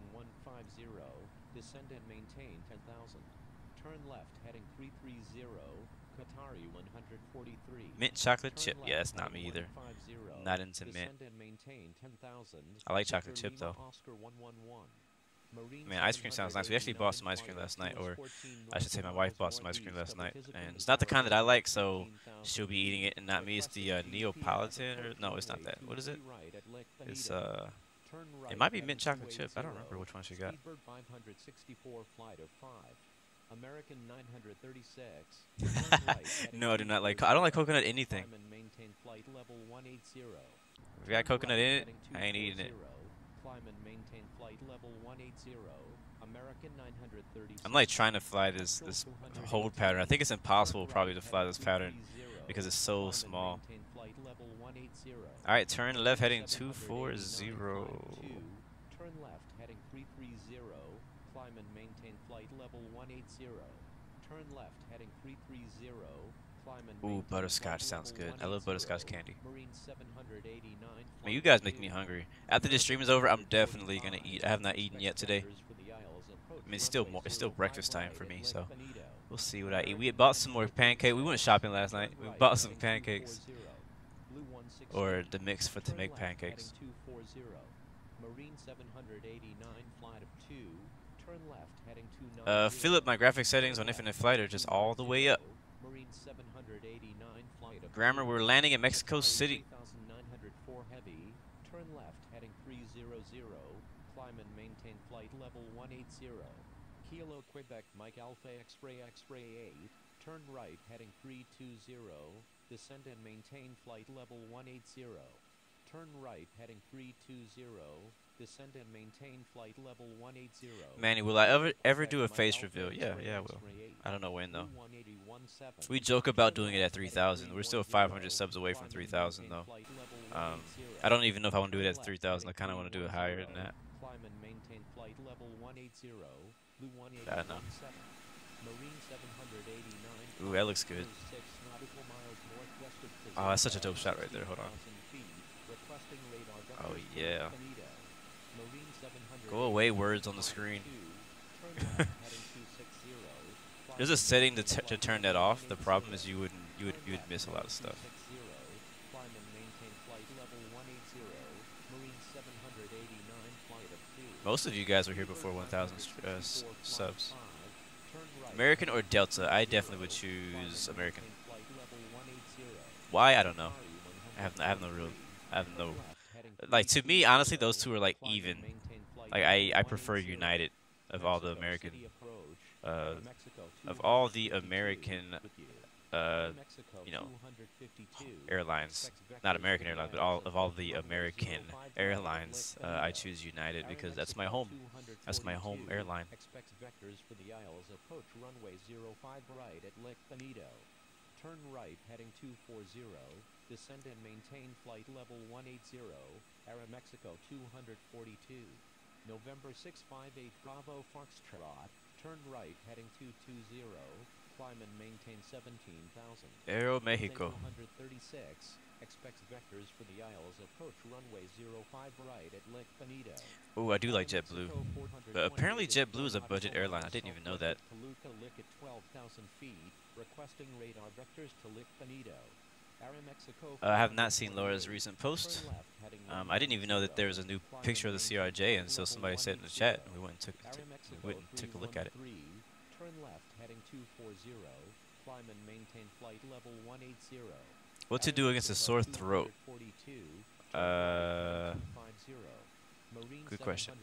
Descend and maintain 10,000. Turn left heading 330. Qatari 143. Mint chocolate chip. Yeah, that's not me either. Not into mint. I like chocolate chip though. Man, ice cream sounds nice. We actually bought some ice cream last night, or I should say my wife bought some ice cream last night. And it's not the kind that I like, so she'll be eating it and not me. It's the Neapolitan, or no, it's not that. What is it? It's, it might be mint chocolate chip. I don't remember which one she got. Speedbird 564 flight of 5. American 936. No, I do not like. I don't like coconut anything. Maintain flight level 180. If you got coconut in it, I ain't eating it. Climb and maintain flight level 180. American 936. I'm like trying to fly this hold pattern. I think it's impossible probably to fly this pattern because it's so small. All right, turn left heading 240. Turn left heading 330. Climb and maintain flight level 180. Turn left heading 330. Climb and Ooh, butterscotch sounds good. I love butterscotch candy. Marine 789. Man, you guys make me hungry. After this stream is over, I'm definitely gonna eat. I have not eaten yet today. I mean, it's still breakfast time for me, so we'll see what I eat. We had bought some more pancake. We went shopping last night. We bought some pancakes, or the mix to make pancakes. Marine 789 flight of 2. Turn left heading 290. Philip, my graphic settings on Infinite Flight are just all the way up. Marine 789 flight of Grammar, we're landing in Mexico City. 3,904 heavy. Turn left heading 300. Climb and maintain flight level 180. Kilo Quebec Mike Alpha X-ray 8. Turn right heading 320. Descend and maintain flight level 180. Turn right heading 320. Descend and maintain flight level 180. Manny, will I ever do a face reveal? Yeah, I will. I don't know when though. We joke about doing it at 3,000. We're still 500 subs away from 3,000 though. I don't even know if I want to do it at 3,000. I kind of want to do it higher than that. Climb and maintain flight level 180, Blue I don't know. 1817, Marine 789. Ooh, that looks good. 6 nautical miles northwest of Oh, that's such a dope shot right there. Hold on. 60,000 feet, requesting radar Oh, vectors yeah. for Benito. Marine 789, Go away, words on the screen. turn left, heading 260. There's a setting to turn that off. The problem is you would miss a lot of stuff. Climb and maintain flight level 180, Marine 789, flight of 2. Most of you guys were here before 1,000 subs. Turn right, American or Delta? I definitely would choose American. Why? I don't know. I have no. Like, to me, honestly, those two are like even. Like, I prefer United of all the American. Of all the American, you know, airlines, not American Airlines, but all the American airlines, I choose United because that's my home. That's my home airline. Expects vectors for the Isles. Approach runway 05 right at Lake Benito. Turn right, heading 240. Descend and maintain flight level 180. Aeromexico 242. November 658 Bravo Foxtrot. Turn right, heading 220. Climb and maintain 17,000. Aero Mexico. 136. Expects vectors for the Isles. Approach runway 05 right at Lake Benito. Oh, I do like JetBlue. But apparently JetBlue is a budget airline. I didn't even know that. Toluca Lick at 12,000 feet. Requesting radar vectors to Lake Benito. Aeromexico. I have not seen Laura's recent post. I didn't even know that there was a new picture of the CRJ until somebody said in the chat, and we went and took a look at it. Turn left, heading 240. Climb and maintain flight level 180. What to do against a sore throat? Good question.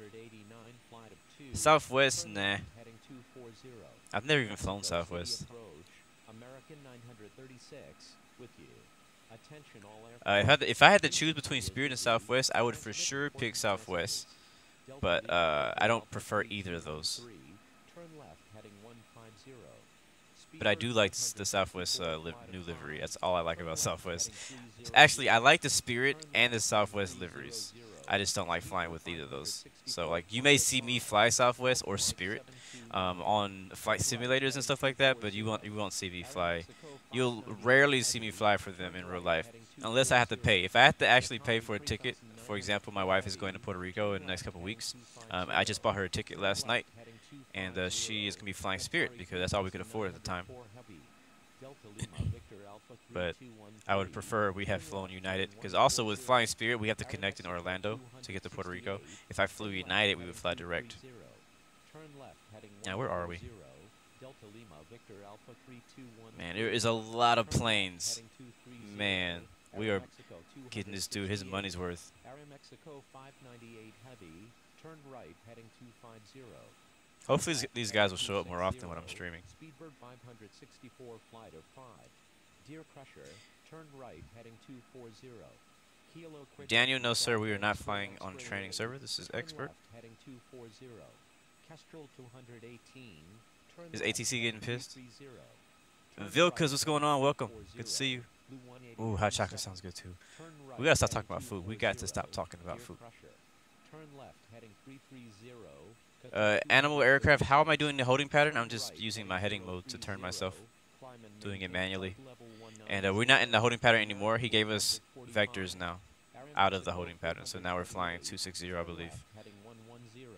Southwest, nah. I've never even flown Southwest. American 936 with you. Attention all if I had to choose between Spirit and Southwest, I would for sure pick Southwest. But I don't prefer either of those. Turn left, heading 150. But I do like the Southwest new livery. That's all I like about Southwest. Actually, I like the Spirit and the Southwest liveries. I just don't like flying with either of those. So, like, you may see me fly Southwest or Spirit on flight simulators and stuff like that, but you won't see me fly. You'll rarely see me fly for them in real life, unless I have to pay. If I have to actually pay for a ticket, for example, my wife is going to Puerto Rico in the next couple of weeks. I just bought her a ticket last night, and she is going to be flying Spirit because that's all we could afford at the time. But I would prefer we have flown United, because also with flying Spirit, we have to connect in Orlando to get to Puerto Rico. If I flew United, we would fly direct. Now, where are we? Man, there is a lot of planes. Man, we are getting this dude his money's worth. Aeromexico 598 heavy. Turn right, heading 250. Hopefully these guys will show up more often when I'm streaming. Speedbird 564 flight of 5. Deer Crusher, turn right, heading 240. Kilo Daniel, no sir, we are not flying on training server. This is expert. Left, heading 240. Kestrel 218. Turn Is left, ATC getting heading pissed? 230. Vilkas, what's going on? Welcome. Good to see you. Ooh, hot chocolate sounds good too. We gotta stop talking about food. We got to stop talking about food. Turn left, heading 330. Animal aircraft, how am I doing the holding pattern? I'm just using my heading mode to turn myself, doing it manually. And we're not in the holding pattern anymore. He gave us vectors now out of the holding pattern. So now we're flying 260, I believe. Heading 110.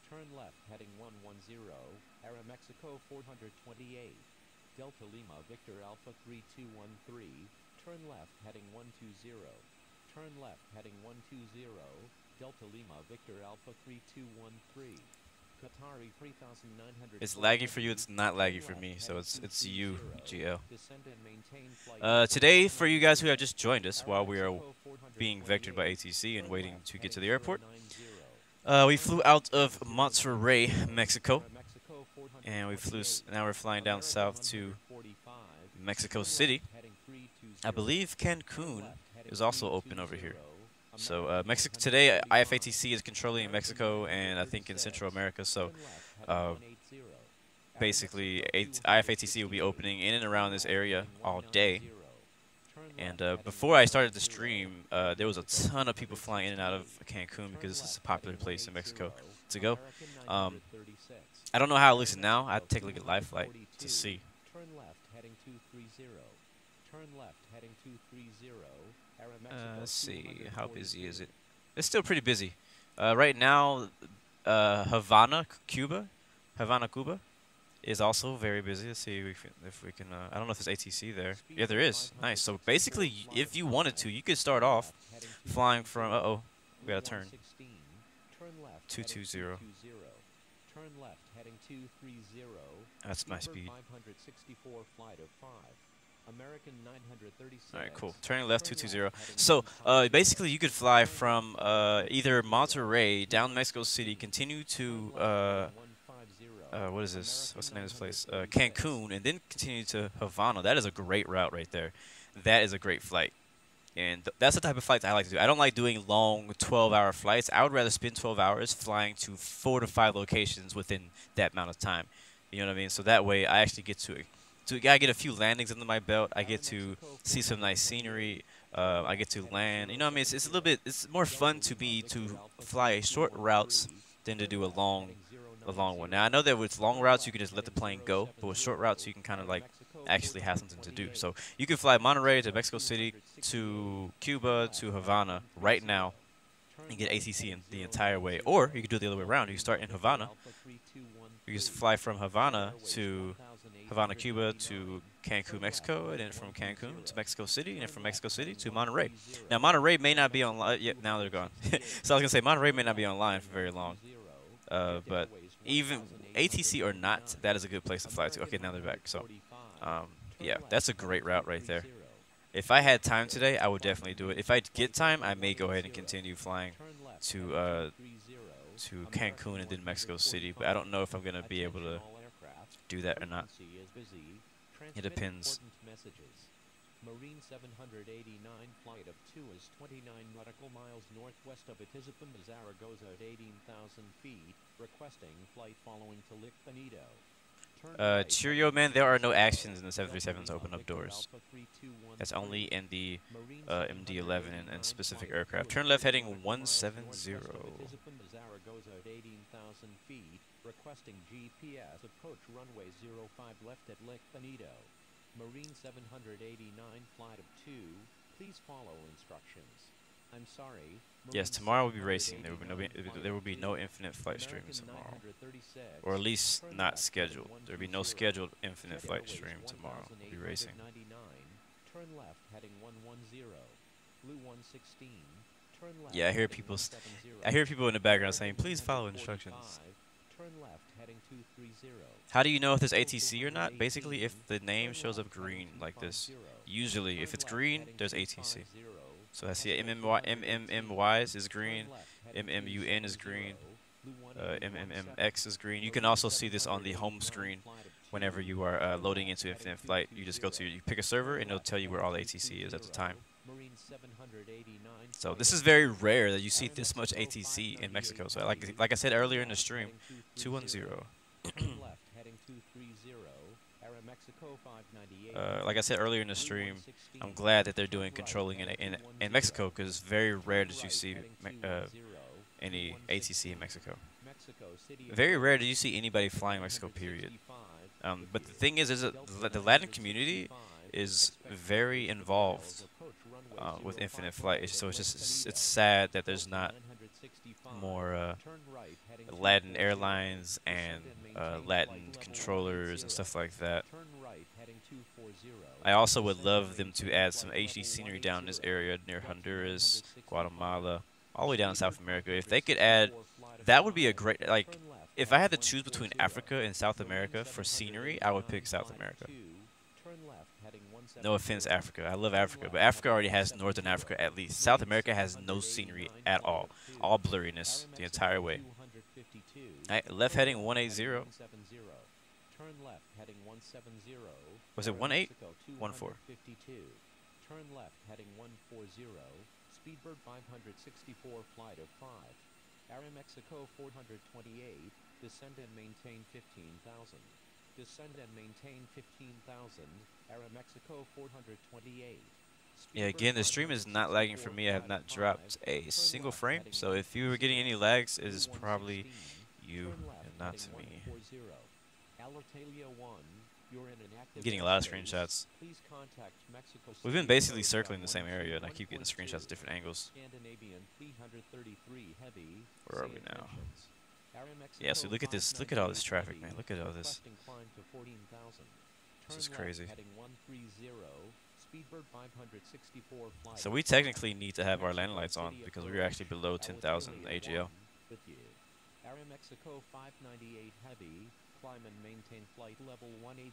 Turn left, heading 110. Aeromexico 428. Delta Lima Victor Alpha 3213. Turn left, heading 120. Turn left, heading 120. Delta Lima Victor Alpha 3213. Qatari 3900. It's laggy for you, it's not laggy for me, so it's you, GL. Today, for you guys who have just joined us while we are being vectored by ATC and waiting to get to the airport, we flew out of Monterrey, Mexico, and now we're flying down south to Mexico City. I believe Cancun is also open over here. So today, IFATC is controlling Mexico and I think in Central America. So basically, IFATC will be opening in and around this area all day. And before I started the stream, there was a ton of people flying in and out of Cancun because this is a popular place in Mexico to go. I don't know how it looks now. I have to take a look at live flight to see. Turn left heading 230. Turn left heading 230. Let's see, how busy is it? It's still pretty busy. Right now, Havana, Cuba, is also very busy. Let's see if we can. I don't know if there's ATC there. Yeah, there is. Nice. So basically, if you wanted to, you could start off flying from. We got a turn. 220. Turn left heading 230. That's my speed. 564 flight of 5. American 936. All right, cool. Turning left 220. So basically, you could fly from either Monterrey down to Mexico City, continue to what is this? What's the name of this place? Cancun, and then continue to Havana. That is a great route right there. That is a great flight. And that's the type of flights I like to do. I don't like doing long 12-hour flights. I would rather spend 12 hours flying to 4 to 5 locations within that amount of time. You know what I mean? So that way I actually get to I get a few landings under my belt. I get to see some nice scenery. I get to land. You know what I mean? It's a little bit. It's more fun to fly short routes than to do a long one. Now I know that with long routes you can just let the plane go, but with short routes you can kind of like actually have something to do. So you can fly Monterrey to Mexico City to Cuba to Havana right now and get ATC in the entire way, or you can do it the other way around. You can start in Havana. You can fly from Havana to Havana, Cuba to Cancun, Mexico, and then from Cancun to Mexico City, and then from Mexico City to Monterrey. Now Monterrey may not be online. Yep, now they're gone. So I was gonna say Monterrey may not be online for very long, but even ATC or not, that is a good place to fly to. Okay, now they're back. So yeah, that's a great route right there. If I had time today, I would definitely do it. If I get time, I may go ahead and continue flying to Cancun and then Mexico City, but I don't know if I'm gonna be able to do that or not. It depends. Marine 789 flight of 2 is 29 nautical miles northwest of Atizapán, Zaragoza at 18,000 feet, requesting flight following to Lick Benito. Cheerio, man, there are no actions in the 737s open up doors. That's only in the MD-11 and specific aircraft. Turn left heading 170. Requesting GPS approach runway 05 left at Lick Benito. Marine 789 flight of 2, please follow instructions. I'm sorry. Yes, tomorrow we'll be racing. There will be no infinite flight stream tomorrow, or at least not scheduled. There will be no scheduled infinite flight stream tomorrow. We'll be racing. Turn left heading 110. Blue 116. Turn left. Yeah, I hear people in the background saying, "Please follow instructions." Turn left heading 230. How do you know if there's ATC or not? Basically, if the name shows up green like this, usually if it's green, there's ATC. So I see MMMY is green, MMUN is green, MMMX is green. You can also see this on the home screen whenever you are loading into Infinite Flight. You just you pick a server and it'll tell you where all the ATC is at the time. So this is very rare that you see this much ATC in Mexico. So like I said earlier in the stream, 210. Like I said earlier in the stream, I'm glad that they're doing controlling in Mexico, because it's very rare that you see any ATC in Mexico. Very rare that you see anybody flying Mexico, period. But the thing is that the Latin community is very involved with Infinite Flight. So it's sad that there's not more Latin airlines and Latin controllers and stuff like that. I also would love them to add some HD scenery down in this area near Honduras, Guatemala, all the way down in South America. If they could add, that would be a great, like, if I had to choose between Africa and South America for scenery, I would pick South America. No offense, Africa. I love Africa, but Africa already has Northern Africa at least. South America has no scenery at all. All blurriness the entire way. Alright, left heading 180. Turn left heading 170. Was it 18? 14. Turn left heading 140. Speedbird 564 flight of 5. Aeromexico 428. Descend and maintain 15,000. Descend and maintain 15,000. Aeromexico 428. Yeah, again, the stream is not lagging for me. I have not dropped a single frame. So if you were getting any lags, it is probably you and not to me. I'm getting a lot of screenshots. We've been basically circling the same area, and I keep getting screenshots at different angles. Where are we now? Yeah, so look at this. Look at all this traffic, man. Look at all this. This is crazy. So we technically need to have our landing lights on because we're actually below 10,000 AGL. Aeromexico 598 Heavy, climb and maintain flight level 180.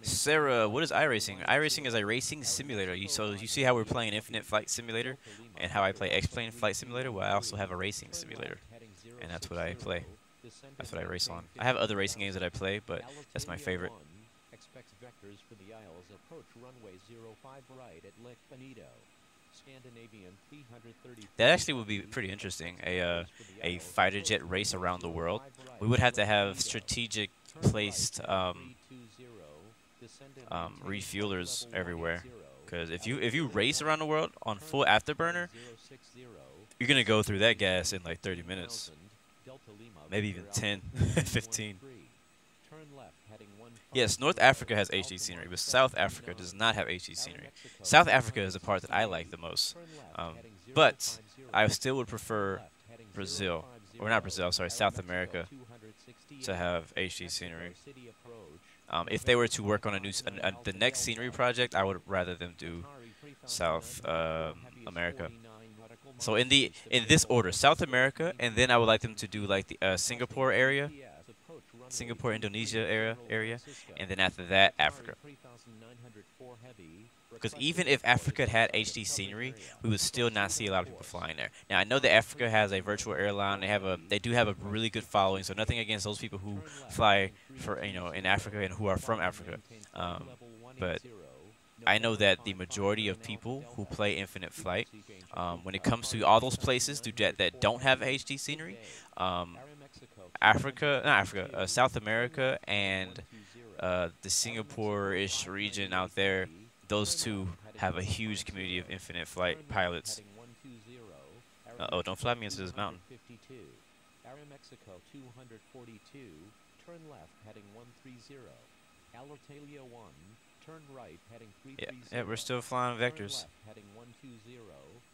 Sarah, what is iRacing? iRacing is a racing simulator. So you see how we're playing Infinite Flight Simulator and how I play X-Plane Flight Simulator? Well, I also have a racing simulator, and that's what I play. That's what I race on. I have other racing games that I play, but that's my favorite. Expects vectors for the Isles. Approach runway 05 right at Lake Bonito. Scandinavian 330. That actually would be pretty interesting. A fighter jet race around the world. We would have to have strategic placed refuelers everywhere. Because if you race around the world on full afterburner, you're gonna go through that gas in like 30 minutes, maybe even 10, 15. Yes, North Africa has HD scenery, but South Africa does not have HD scenery. South Africa is the part that I like the most. But I still would prefer Brazil, or not Brazil, sorry, South America to have HD scenery. If they were to work on the next scenery project, I would rather them do South America. So in this order, South America, and then I would like them to do like the Singapore area. Singapore, Indonesia area, and then after that, Africa. Because even if Africa had HD scenery, we would still not see a lot of people flying there. Now I know that Africa has a virtual airline. They do have a really good following. So nothing against those people who fly in Africa and who are from Africa. But I know that the majority of people who play Infinite Flight, when it comes to all those places that don't have HD scenery, South America and the Singapore-ish region out there, those two have a huge community of Infinite Flight pilots. Uh-oh, don't fly me into this mountain. Aeromexico 242, turn left heading 130. Alitalia 1, turn right heading 330. Yeah, we're still flying vectors. Heading 120,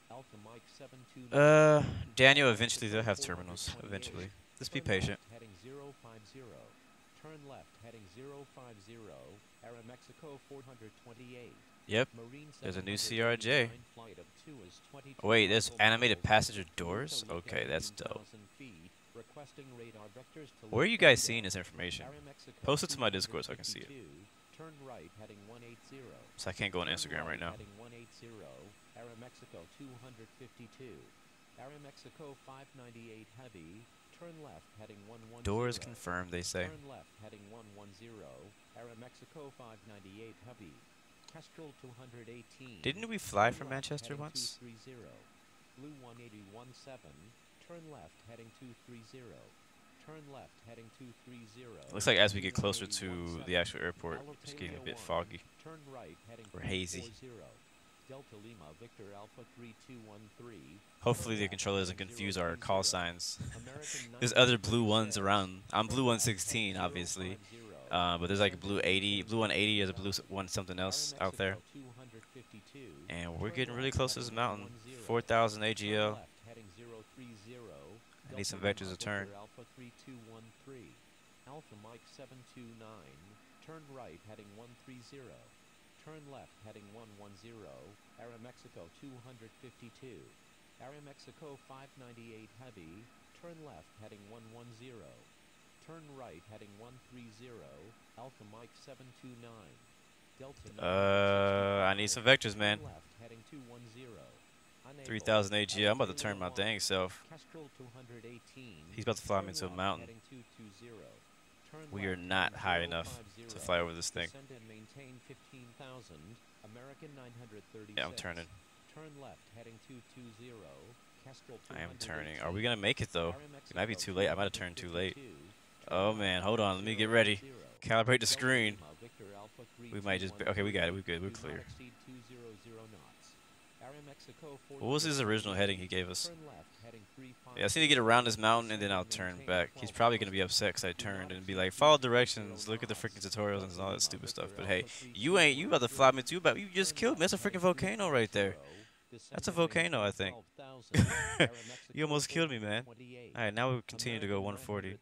Alpha Mike 729. Daniel, eventually they'll have terminals. Eventually. Just be patient. Heading 050. Turn left heading 050. Aeromexico 428. Yep. There's a new CRJ. Oh, wait, there's animated passenger doors? Okay, that's dope. Where are you guys seeing this information? Post it to my Discord so I can see it. Turn right heading 180. So I can't go on Instagram right now. Heading 180. Aeromexico 252. Aeromexico 598 Heavy. Turn left heading 110. Doors confirmed, they say. Turn left heading 110. Aeromexico 598 Heavy. Kestrel 218. Didn't we fly from Manchester once? Blue 18017. Turn left heading 230. Turn left heading 230. Looks like as we get closer to the actual airport, it's getting a bit foggy. Turn right heading or hazy. Delta Lima Victor Alpha 3213. Hopefully the controller doesn't confuse our call signs. There's other blue ones around. I'm blue 116, obviously. But there's like a blue 80. Blue 180 is a blue one something else out there. And we're getting really close to this mountain. 4,000 AGL. I need some vectors to turn. Alpha 3213. Alpha Mike 729. Turn right heading 130. Turn left heading 110. Aeromexico 252. Aeromexico 598 Heavy. Turn left heading 110. Turn right heading 130. Alpha Mike 729. Delta I need some vectors, man. left heading 210. 3,000 AGL. I'm about to turn my dang self. Kestrel 218. He's about to fly me into a mountain. Heading 220. Turn We are left, not high 050. enough to fly over this thing. Descend and maintain 15,000. American 936. Yeah, I'm turning. Turn left heading 220. Kestrel I am 218. turning. Are we going to make it, though? It might be too late. I might have turned too late. 252. Oh, man. Hold on. Let me get ready. Calibrate the screen. Victor Alpha We might just... Okay, we got it. We're good. We're clear. exceed 200. What was his original heading he gave us? Turn left, heading 35. Yeah, I just need to get around this mountain and then I'll turn back. He's probably going to be upset because I turned and be like, follow directions, look at the freaking tutorials and all that stupid stuff. But hey, you about to fly me too, but you just killed me. That's a freaking volcano right there. That's a volcano, I think. You almost killed me, man. Alright, now we continue to go 140.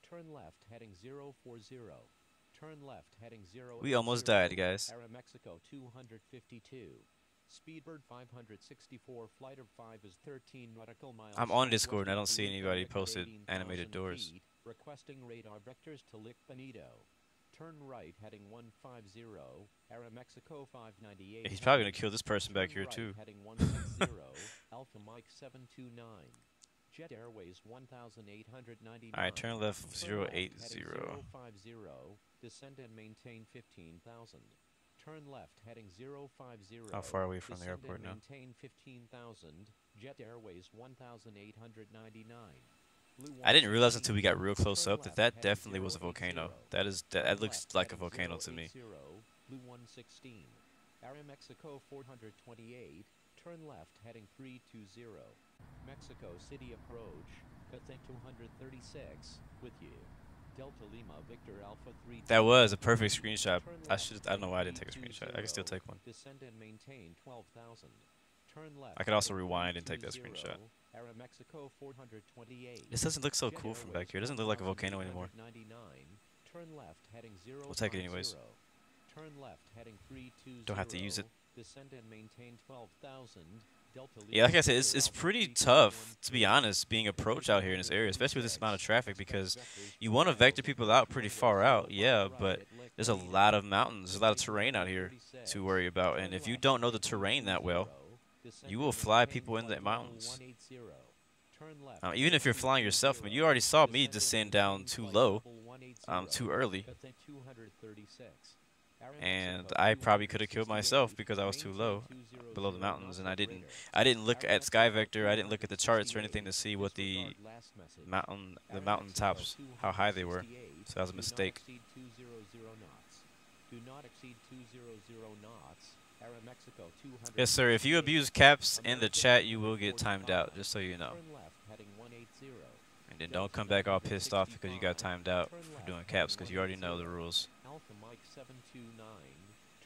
Turn left, heading 040. Turn left, heading 080. We almost died, guys. Aeromexico 252. Speedbird 564, flight of 5 is 13 nautical miles. I'm on Discord and I don't see anybody posted animated doors. Feet, requesting radar vectors to Lick Benito. Turn right, heading 150. Aeromexico 598. He's probably going to kill this person back here, right, too. Heading 160. Alpha Mike 729. Jet Airways 1899. Alright, turn left 080. 050. Descend and maintain 15,000. Turn left, heading 050. How far away from the airport now? Maintain 15,000. Jet Airways 1899. I didn't realize until we got real close up that definitely was a volcano. That looks like a volcano to me. Blue 116. Aeromexico 428. Turn left, heading 320. Mexico City approach. Cathay 236. With you. Delta Lima Victor Alpha 3. That was a perfect screenshot. I don't know why I didn't take a screenshot. I can still take one. Descend and maintain 12,000. Turn left. I could also rewind and take that screenshot. Aeromexico 428. This doesn't look so cool from back here. It doesn't look like a volcano anymore. Turn left, heading 050. We'll take it anyways. Turn left, heading 320. Don't have to use it. Descend and maintain 12,000. Yeah, like I said, it's pretty tough, to be honest, being approached out here in this area, especially with this amount of traffic, because you want to vector people out pretty far out, yeah, but there's a lot of mountains, there's a lot of terrain out here to worry about, and if you don't know the terrain that well, you will fly people in the mountains. Even if you're flying yourself, I mean, you already saw me descend down too low, too early. And I probably could have killed myself because I was too low below the mountains, and I didn't look at sky vector, I didn't look at the charts or anything to see what the mountain tops, how high they were. So that was a mistake. Yes, sir. If you abuse caps in the chat, you will get timed out, just so you know. And then don't come back all pissed off because you got timed out for doing caps, because you already know the rules. Alpha Mike 729.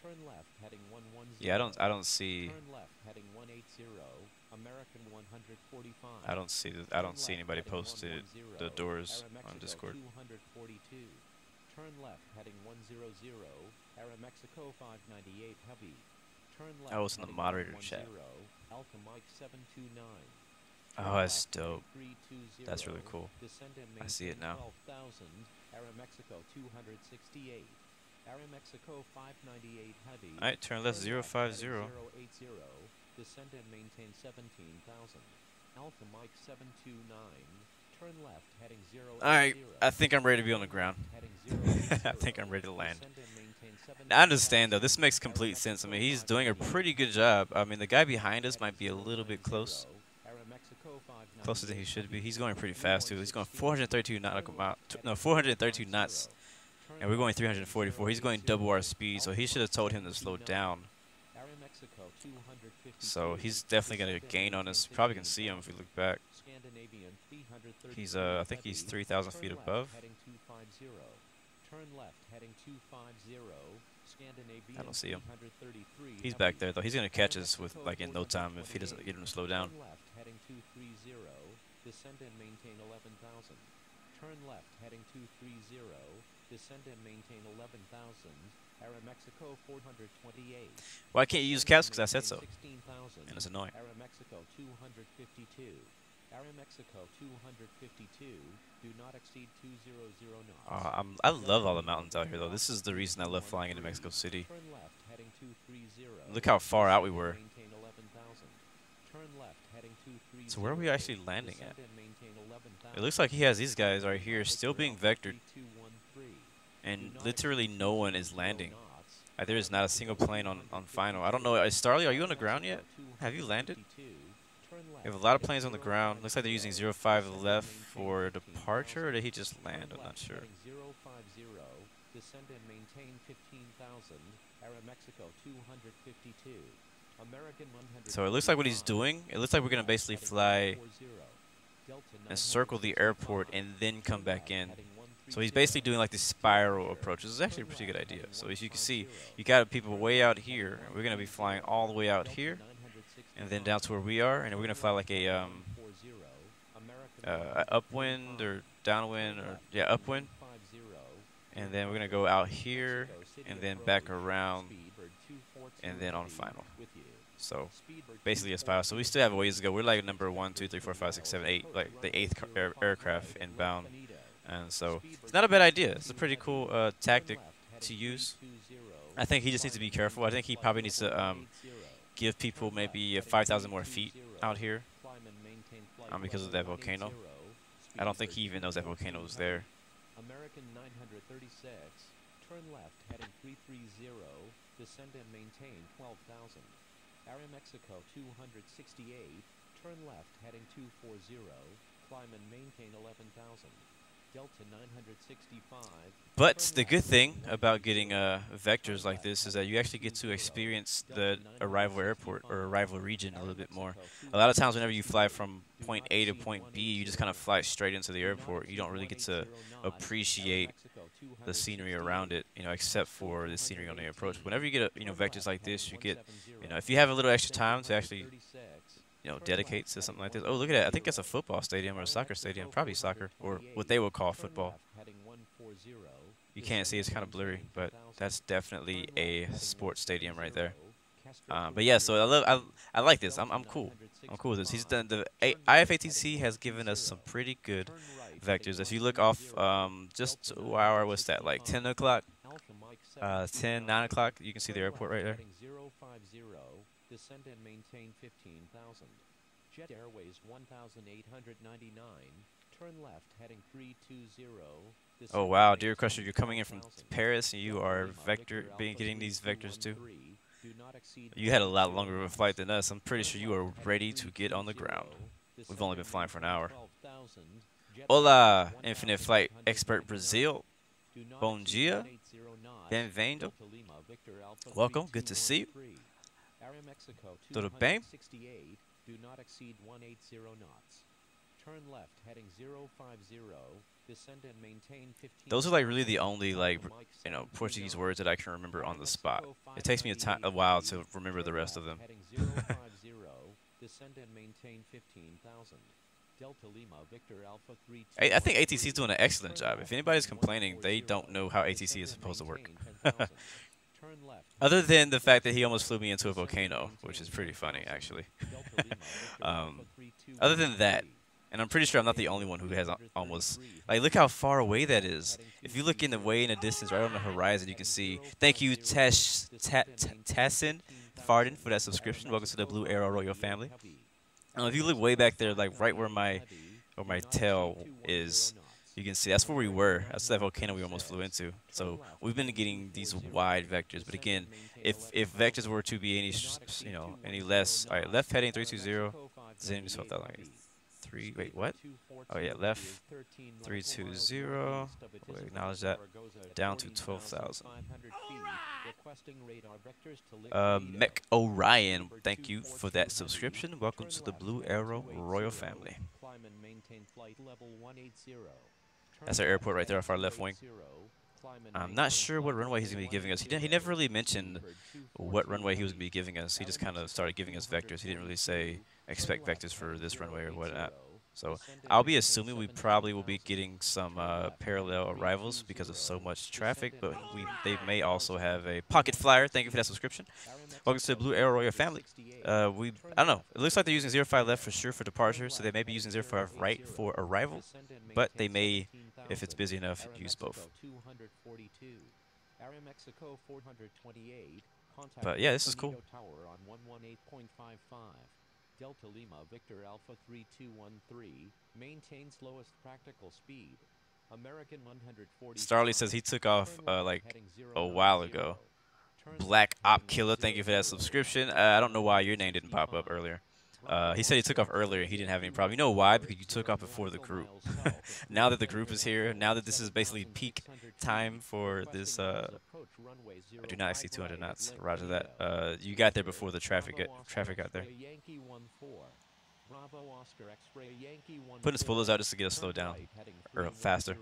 Turn left, heading 110. Yeah, I don't see. Turn left, heading 180. American 145. I don't see anybody posted the doors on Discord. 242. Turn left, heading 100. Aeromexico 598 heavy. Turn left. I was in the moderator chat. Alpha Mike 729. Oh, that's dope. That's really cool. I see it now. 12,000. Aeromexico 268. Aeromexico 598 heavy. Alright, turn left 050. 080. Descend and maintain 17,000. Alpha Mike 729. Turn left, heading 080. Alright, I think I'm ready to be on the ground. Heading 080. I think I'm ready to land. Descend and maintain 17,000. I understand, though. This makes complete sense. I mean, he's doing a pretty good job. I mean, the guy behind us might be a little bit close. Closer than he should be. He's going pretty fast, too. He's going 432 nautical miles. No, 432 knots. And we're going 344. He's going double our speed, so he should have told him to slow down. So he's definitely going to gain on us. Probably can see him if we look back. He's I think he's 3,000 feet above. I don't see him. He's back there though. He's going to catch us with like in no time if he doesn't get him to slow down. Descend and maintain 11,000. Turn left, heading 230. Descend and maintain 11,000. Aeromexico 428. Why can't you use caps? Because I said so. 16,000. And it's annoying. Aeromexico 252. Aeromexico 252. Do not exceed 200 knots. I love all the mountains out here though. This is the reason I love flying into Mexico City. Turn left, heading 230. Look how far out we were. Maintain 11,000. Turn left, heading 230. So where are we actually landing at? Descend and maintain 11,000. It looks like he has these guys right here still being vectored. And literally no one is landing. There is not a single plane on final. I don't know. Starly, are you on the ground yet? Have you landed? We have a lot of planes on the ground. Looks like they're using 05 left for departure, or did he just land? I'm not sure. 050. Descend and maintain 15,000. Aeromexico 252. So it looks like what he's doing, it looks like we're going to basically fly and circle the airport and then come back in. So he's basically doing like this spiral approach. This is actually a pretty good idea. So as you can see, you got people way out here. We're going to be flying all the way out here and then down to where we are. And we're going to fly like a upwind or downwind or, yeah, upwind. And then we're going to go out here and then back around and then on final. So basically a spiral. So we still have a ways to go. We're like number 1, 2, 3, 4, 5, 6, 7, 8, like the 8th aircraft inbound. And so it's not a bad idea. It's a pretty cool tactic to use. I think he just needs to be careful. I think he probably needs to give people maybe 5,000 more feet out here because of that volcano. I don't think he even knows that volcano is there. American 936, turn left heading 330, descend and maintain 12,000. Aeromexico 268, turn left heading 240, climb and maintain 11,000. Delta 965. But the good thing about getting vectors like this is that you actually get to experience the arrival airport or arrival region a little bit more. A lot of times whenever you fly from point A to point B, you just kind of fly straight into the airport. You don't really get to appreciate the scenery around it, you know, except for the scenery on the approach. Whenever you get, vectors like this, you get, if you have a little extra time to actually, dedicate to something like this. Oh, look at that. I think that's a football stadium or a soccer stadium. Probably soccer, or what they would call football. You can't see, it's kind of blurry, but that's definitely a sports stadium right there. But yeah, so I like this. I'm cool. I'm cool with this. He's done the IFATC has given us some pretty good vectors. If you look off just hour, what's that, like 10 o'clock, 9 o'clock, you can see the airport right there. Descend and maintain 15,000. Jet Airways 1,899. Turn left heading 320. Oh wow, dear Crusher, you're coming in from Paris and you are getting these vectors too. You had a lot longer of a flight than us. I'm pretty sure you are ready to get on the ground. We've only been flying for an hour. Hola, Infinite Flight Expert Brazil. Bom dia. Bem-vindo. Welcome. Good to see you. Tudo bem? Do not exceed 180 knots. Turn left heading 050, descend and maintain 15. Those are like really the only Portuguese words that I can remember on the spot. It takes me a while to remember the rest of them. Descend and maintain 15,000. Delta Lima Victor Alpha 3. I think ATC is doing an excellent job. If anybody's complaining, they don't know how ATC is supposed to work. Other than the fact that he almost flew me into a volcano, which is pretty funny, actually. Other than that, and I'm pretty sure I'm not the only one who has almost... Like, look how far away that is. If you look way in the distance, right on the horizon, you can see... Thank you, Tassin Farden, for that subscription. Welcome to the Blue Arrow Royal family. If you look way back there, like right where my tail is... You can see that's where we were. That's that volcano we almost flew into. So we've been getting these wide vectors. But again, if vectors were to be any less, all right, left heading 320. Zen swap that like 3. Wait, what? Oh yeah, left 320. We'll acknowledge that. Down to 12,000. Mech Orion, thank you for that subscription. Welcome to the Blue Arrow Royal family. That's our airport right there off our left wing. I'm not sure what runway he's going to be giving us. He never really mentioned what runway he was going to be giving us. He just kind of started giving us vectors. He didn't really say expect vectors for this runway or whatnot. So I'll be assuming we probably will be getting some parallel arrivals because of so much traffic, but they may also have a pocket flyer. Thank you for that subscription. Welcome to the Blue Arrow Royal family. I don't know. It looks like they're using 05 left for sure for departure, so they may be using 05 right for arrival, but they may, if it's busy enough, use both. But yeah, this is cool. Delta Lima Victor Alpha 3213 maintains lowest practical speed. American 140. Starley says he took off like a while ago. Black Op Killer, thank you for that subscription. I don't know why your name didn't pop up earlier. He said he took off earlier. He didn't have any problem. You know why? Because you took off before the group. Now that the group is here, now that this is basically peak time for this, I do not exceed 200 knots. Roger that. You got there before the traffic got there. Putting spoilers out just to get us slowed down or faster.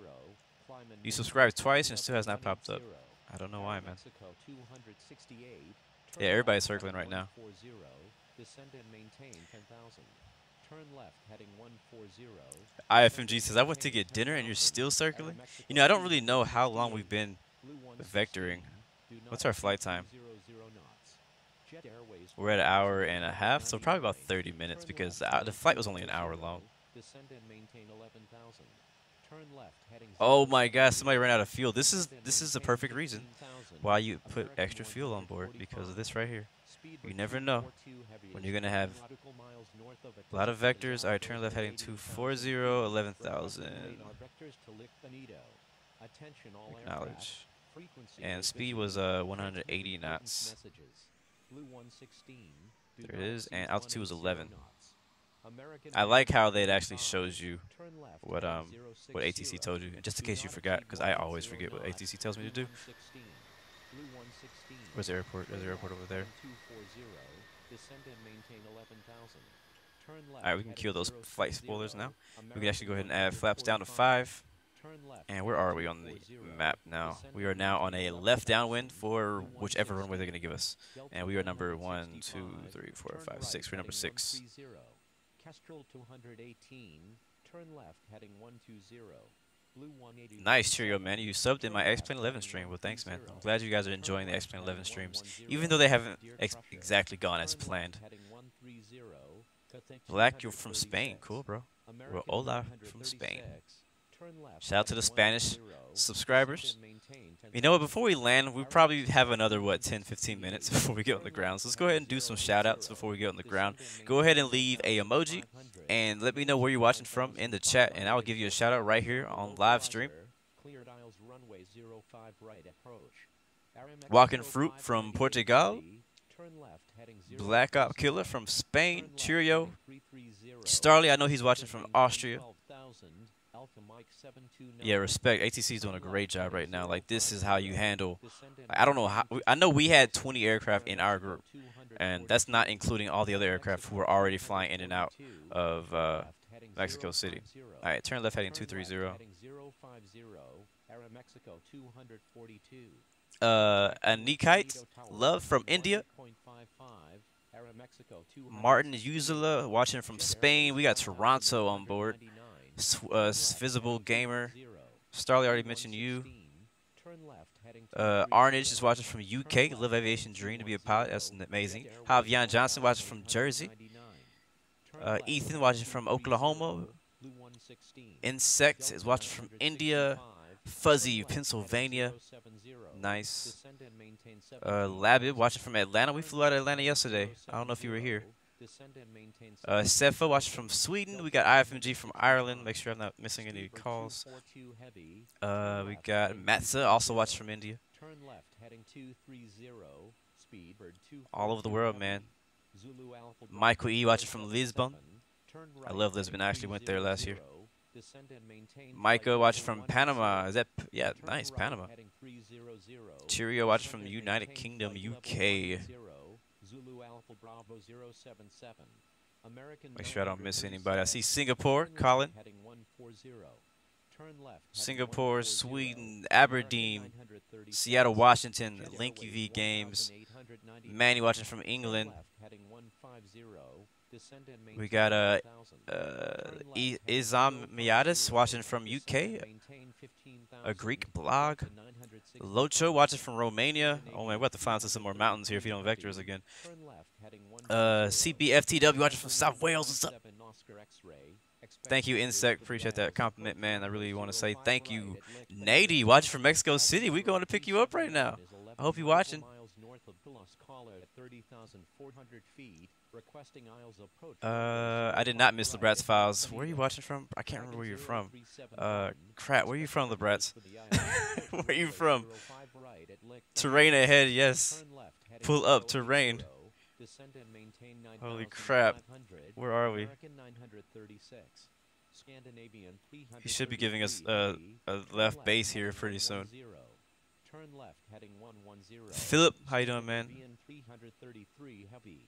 You subscribed twice and it still has not popped up. I don't know why, man. Yeah, everybody's circling right now. Descend and maintain 10,000. Turn left heading 140. IFMG says, I went to get dinner and you're still circling? You know, I don't really know how long we've been vectoring. What's our flight time? We're at an hour and a half, so probably about 30 minutes because the flight was only an hour long. Descend and maintain 11,000. Turn left heading. Oh my gosh, somebody ran out of fuel. This is the perfect reason why you put extra fuel on board, because of this right here. You never know when you're going to have a lot of vectors. All right, turn left heading 240, 11,000. Acknowledge. And speed was 180 knots. There it is, and altitude was 11. I like how that actually shows you what ATC told you, and just in case you forgot, because I always forget what ATC tells me to do. Where's the airport? There's the airport over there. Alright, we can kill those flight spoilers now. We can actually go ahead and add flaps down to 5. And where are we on the map now? We are now on a left downwind for whichever runway they're going to give us. And we are number 1, 2, 3, 4, 5, 6. We're number 6. Kestrel 218, turn left heading 120. Blue 180. Nice, Cheerio, man. You subbed in my X-Plane 11 stream. Well, thanks, man. I'm glad you guys are enjoying the X-Plane 11 streams, even though they haven't exactly gone as planned. Black, you're from Spain. Cool, bro. Well, hola from Spain. Shout out to the Spanish subscribers. You know what? Before we land, we probably have another, 10-15 minutes before we get on the ground. So let's go ahead and do some shout-outs before we get on the ground. Go ahead and leave a emoji and let me know where you're watching from in the chat, and I will give you a shout-out right here on live stream. Walking Fruit from Portugal. Black Op Killer from Spain. Cheerio. Starly, I know he's watching from Austria. Yeah, respect. ATC's doing a great job right now. Like, this is how you handle. I don't know how. I know we had 20 aircraft in our group, and that's not including all the other aircraft who are already flying in and out of Mexico City. All right, turn left heading 230. Anikite, love from India. Martin Uzula watching from Spain. We got Toronto on board. Visible Gamer. Starly already mentioned you. Arnage is watching from UK. Live Aviation Dream to be a pilot. That's amazing. Javian Johnson watching from Jersey. Ethan watching from Oklahoma. Insect is watching from India. Fuzzy, Pennsylvania. Nice. Labib watching from Atlanta. We flew out of Atlanta yesterday. I don't know if you were here. Sefa watching from Sweden. We got IFMG from Ireland. Make sure I'm not missing any calls. We got Matza also watching from India. All over the world, man. Michael E watching from Lisbon. I love Lisbon. I actually went there last year. Micah watching from Panama. Is that? Yeah, nice, Panama. Cheerio watching from the United Kingdom, UK. Make sure I don't miss anybody. I see Singapore, Colin. Singapore, Sweden, Aberdeen, Seattle, Washington, Linky V Games. Manny watching from England. We got Izam Miadis watching from UK. A Greek blog. Locho watching from Romania. Oh man, we have to find some more mountains here if you don't vector us again. CBFTW watching from South Wales. What's up? Thank you, Insect. Appreciate that compliment, man. I really want to say thank you. Nady watching from Mexico City. We're going to pick you up right now. I hope you're watching. I did not miss Lebrat's files. Where are you watching from? I can't remember where you're from. Crap, where are you from, Lebrat's? Where are you from? Terrain ahead, yes. Pull up, terrain. Descend and maintain 9,500. Holy crap. Where are we? American 936. Scandinavian 333. He should be giving us heavy. a Turn left base here heading pretty soon. 110. Turn left heading 110. Philip, how you doing, man? Scandinavian 333 heavy.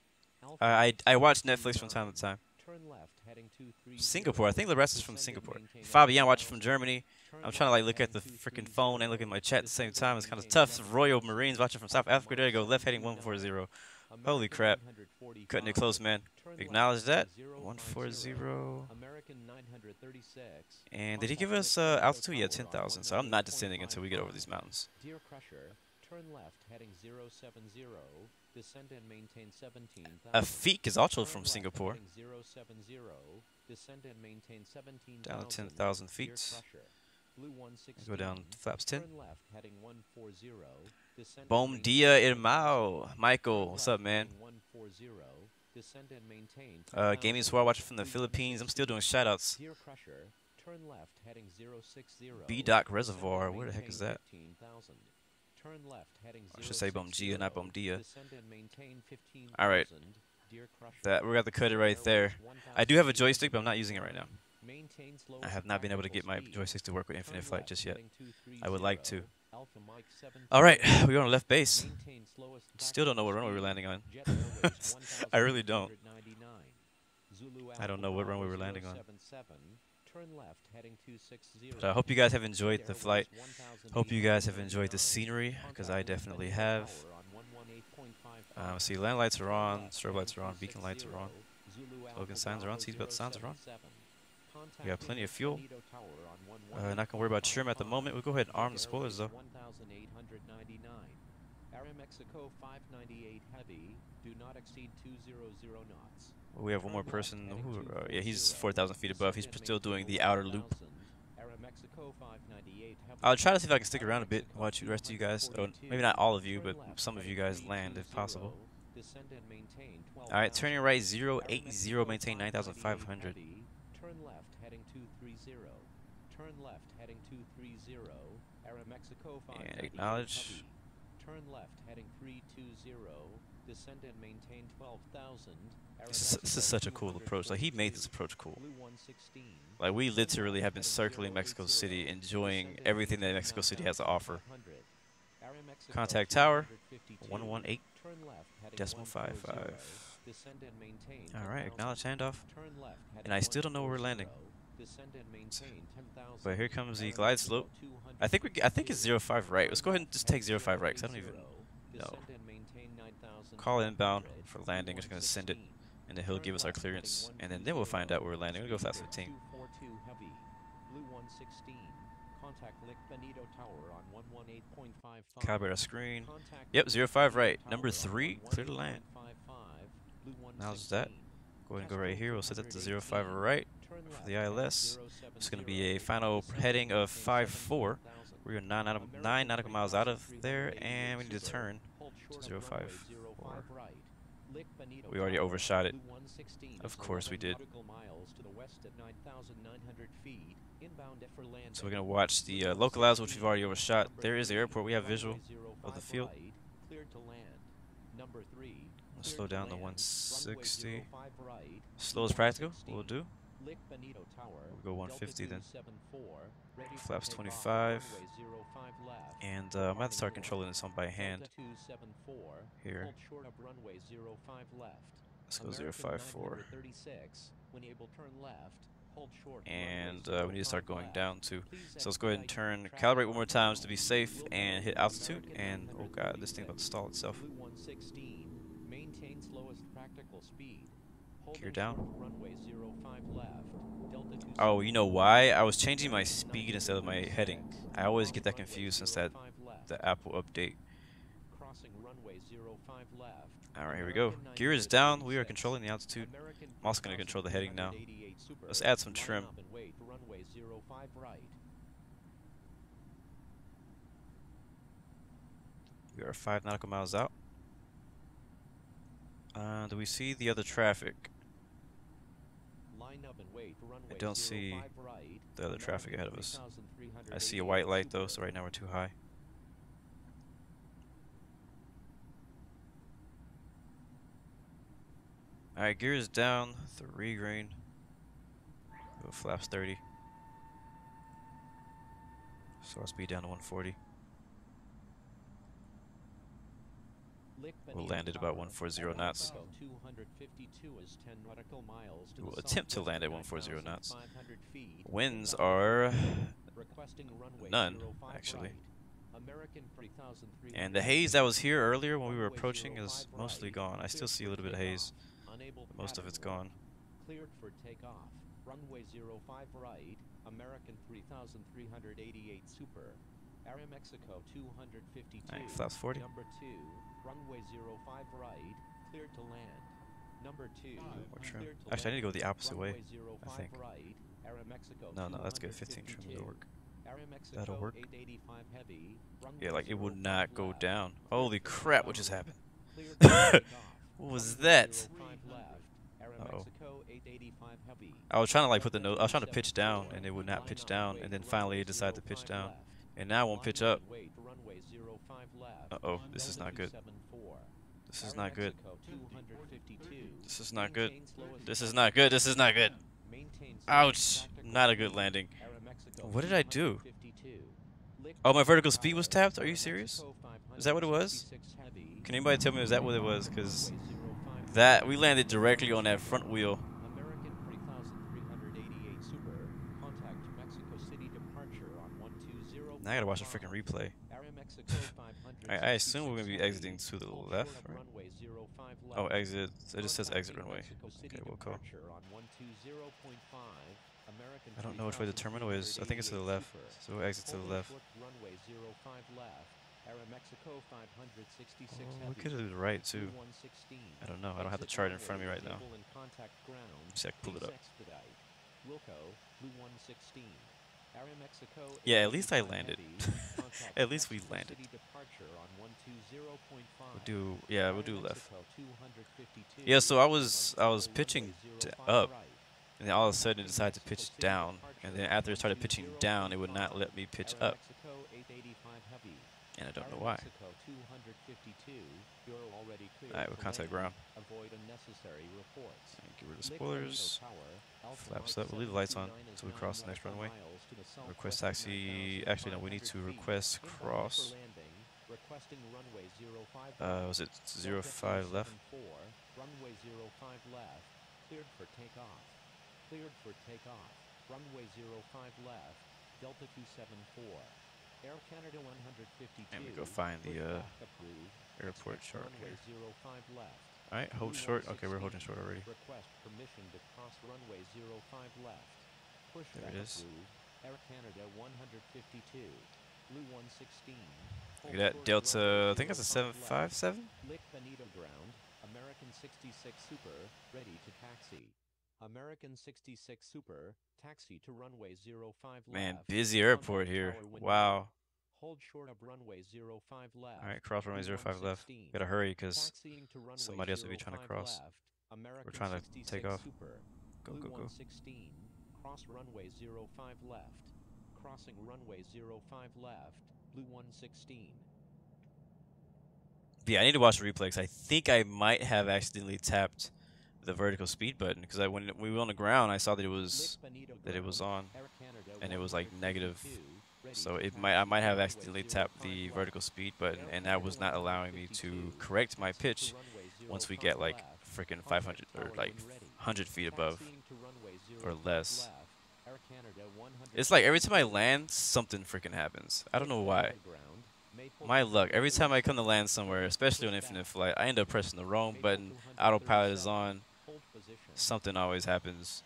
I watch Netflix from time to time. Turn left heading 230. Singapore. I think the rest is from Descend and Singapore. maintain Fabian 9,000. watching from Germany. Turn I'm trying to like look left at the heading freaking 230. phone and look at my chat at the same Descend time. and It's kind of maintain tough. 11,000. Royal Marines watching from South Africa. There you go. Left heading 140. Holy crap. Cutting it close, man. Acknowledge that. 140. American 936. And did he give us altitude? Yeah, 10,000. So I'm not descending until we get over these mountains. Deer Crusher, turn left heading 070. Descend and maintain 17,000. Afik is also Turn from left Singapore. heading 070. Descend and maintain 17,000. Down to 10,000 feet. Deer Crusher, Blue 116. Go down flaps 10. Turn left heading 140. Descend Bom and dia, maintain irmão. 10,000. Michael, Turn what's left up, man? heading 140. Descend and maintain Gaming 10,000. Swar watching from the Philippines. I'm still doing shoutouts. Deer Crusher, turn left heading 060. B-Doc Reservoir. Where the heck is that? 15,000. Turn left heading I should say Bom Dia, not Bom Dia. Descend and maintain 15,000. All right. Deer Crusher, That we're going to cut it right there. I do have a joystick, but I'm not using it right now. maintain slow I have not been able to get my speed. joysticks to work with Infinite Turn Flight left just yet. heading 230. I would like to. Alpha Mike 17. All right, we're on left base. Maintain slowest Still don't know what runway we're speed. landing on. Jet Airways I really don't. 1,299. Zulu I don't know what Alpha runway we're Bravo landing on. 077. Turn left heading 260. But I hope you guys have enjoyed the Airways flight. Hope you guys have 1,899. enjoyed the scenery, because I definitely have. Tower on 118.55. See, land lights are on, Left strobe lights heading are on, beacon lights are on. 260. Zulu Slogan Alpha signs are on, Bravo seatbelt signs are on. 077. We got plenty of fuel. Bonito Tower on Not gonna worry about trim at the 118.55. moment. We'll go ahead and arm the spoilers though. 1,899. Aeromexico 598 heavy. Do not exceed 200 knots. We have one more person. Ooh, yeah, he's 4,000 feet above. He's still doing the outer loop. Aeromexico 598 heavy. I'll try to see if I can stick around a bit. Watch the rest of you guys. Oh, maybe not all of you, but some of you guys land if possible. Descend and maintain All right, turning right 080, maintain 9,500. Turn left heading 230. Turn left heading 230. Aeromexico 598 And acknowledge. heavy. Turn left heading 320. Descend and maintain 12,000. This is such a cool approach. Like, he made this approach cool. Blue 116. Like, we literally have been circling Mexico City, enjoying everything that Mexico City has to offer. Contact tower, 118. Decimal 55. Descend and maintain All right, 10,000. acknowledge handoff. Turn left And I still don't know where we're landing. Descend and maintain 10,000. But here comes the glide slope. I think it's 05 right. Let's go ahead and just take 05 right, because I don't even know. Call inbound for landing. We're just going to send it, and then he'll give us our clearance, and then we'll find out where we're landing. We'll go flaps 15. 242 heavy. Blue 116. Contact Lick Benito Tower on 118.55. Calibrate our screen. Contact Yep, Benito 05 right. Tower Number on 3, clear to land. 118.55. Blue Now's that. 116. Go ahead and go right here. We'll set that to 05 right for the ILS. It's going to be a final heading of 54. We are 9 nautical miles out of there, and we need to turn to 05. We already overshot it. Of course we did. So we're going to watch the localize, which we've already overshot. There is the airport. We have visual of the field. We'll slow down to 160. Slow as practical. We'll do. We'll go 150 then. Flaps 25. And I'm going to have to start controlling this one by hand. Here. Let's go 054. And we need to start going down too. So let's go ahead and turn, calibrate one more time just to be safe, and hit altitude. And oh god, this thing about to stall itself. Gear down. Oh, you know why? I was changing my speed instead of my heading. I always get that confused since the Apple update. Alright, here we go. Gear is down. We are controlling the altitude. I'm also going to control the heading now. Let's add some trim. We are 5 nautical miles out. Do we see the other traffic? I don't see the other traffic ahead of us. I see a white light though, so right now we're too high. Alright, gears down, 3 green. Go flaps 30. So I'll speed down to 140. We'll land at about 140 knots. 252 is 10 nautical miles to We'll the attempt to south land at of 140 knots. 9,500 feet. Winds Takeoff are requesting runway none, 05 actually. right. American 3,300 And the haze that was here earlier when we were runway approaching is 05 mostly right. gone. I still see a little bit of haze. Unable Most of pattern it's work. gone. Cleared for takeoff. Runway 05 right. American 3,388 super. Aeromexico 252. Alright, flaps 40. Number 2. Runway 05 right. Cleared to land. Number 2. More trim. Cleared to Actually, I need to go the land. opposite way. Runway 05 I think. right. Aeromexico No, that's good. 15 trim, that'll work. Aeromexico That'll work. 885 heavy. Yeah, Runway like it would 05 not go left. down. Cleared Holy for crap, takeoff. what just happened? Cleared for takeoff. What was Runway that? 05 left. Uh-oh. Aeromexico 885 heavy. I was trying to like put the nose. I was trying to pitch down, and it would not pitch down. And then finally it decided to pitch down, and now it won't pitch up. Uh-oh, this is not good. This is not good. This is not good. This is not good. This is not good. Ouch! Not a good landing. What did I do? Oh, my vertical speed was tapped? Are you serious? Is that what it was? Can anybody tell me is that what it was? Because that we landed directly on that front wheel. American 3,388 super. Contact Mexico City departure on 120. Now I gotta watch the freaking replay. I assume we're gonna be exiting to the left, right? Oh, exit. It just says exit runway. Okay, we'll go. I don't know which way the terminal is. I think it's to the left. So we'll exit to the left. Runway 05 left. Aeromexico 566 Oh, we could do the right too. I don't know. I don't have the chart in front of me right now. See, I can pull it up. Yeah, at least I landed. At least we landed. We'll do, yeah, we'll do left. Yeah, so I was pitching up, and then all of a sudden it decided to pitch down, and then after it started pitching down, it would not let me pitch up, and I don't know why. Alright, we'll contact ground. Get rid of spoilers. Flaps up. We'll leave the lights on until we cross the next runway. Request taxi. Actually, no, we need to request cross. Was it 05 left? Runway 05 left. Cleared for takeoff. Cleared for takeoff. Runway 05 left. Delta 274. Air Canada 152. And we go find the airport chart here. Alright, hold short. Okay, we're holding short already. Request permission to cross runway 05 left. Push There it is. Air Canada 152. Blue 116. Look at that Delta. I think that's a 757. Lick Benito ground. American 66 Super ready to taxi. American 66 Super taxi to runway 05 left. Man, busy airport here. Wow. Hold short of runway 05 left. Alright, cross runway 05 left. Gotta hurry because somebody else will be trying to cross. We're trying to take off. Go, go, go. 116. Cross runway 05 left. Crossing runway 05 left. Blue 116. Yeah, I need to watch the replay because I think I might have accidentally tapped the vertical speed button because when we were on the ground, I saw that it was on, and it was like negative. So I might have accidentally tapped the vertical speed button, and that was not allowing me to correct my pitch once we get like freaking 500 or like 100 feet above or less. It's like every time I land, something freaking happens. I don't know why. My luck. Every time I come to land somewhere, especially on infinite flight, I end up pressing the wrong button. Autopilot is on. Something always happens.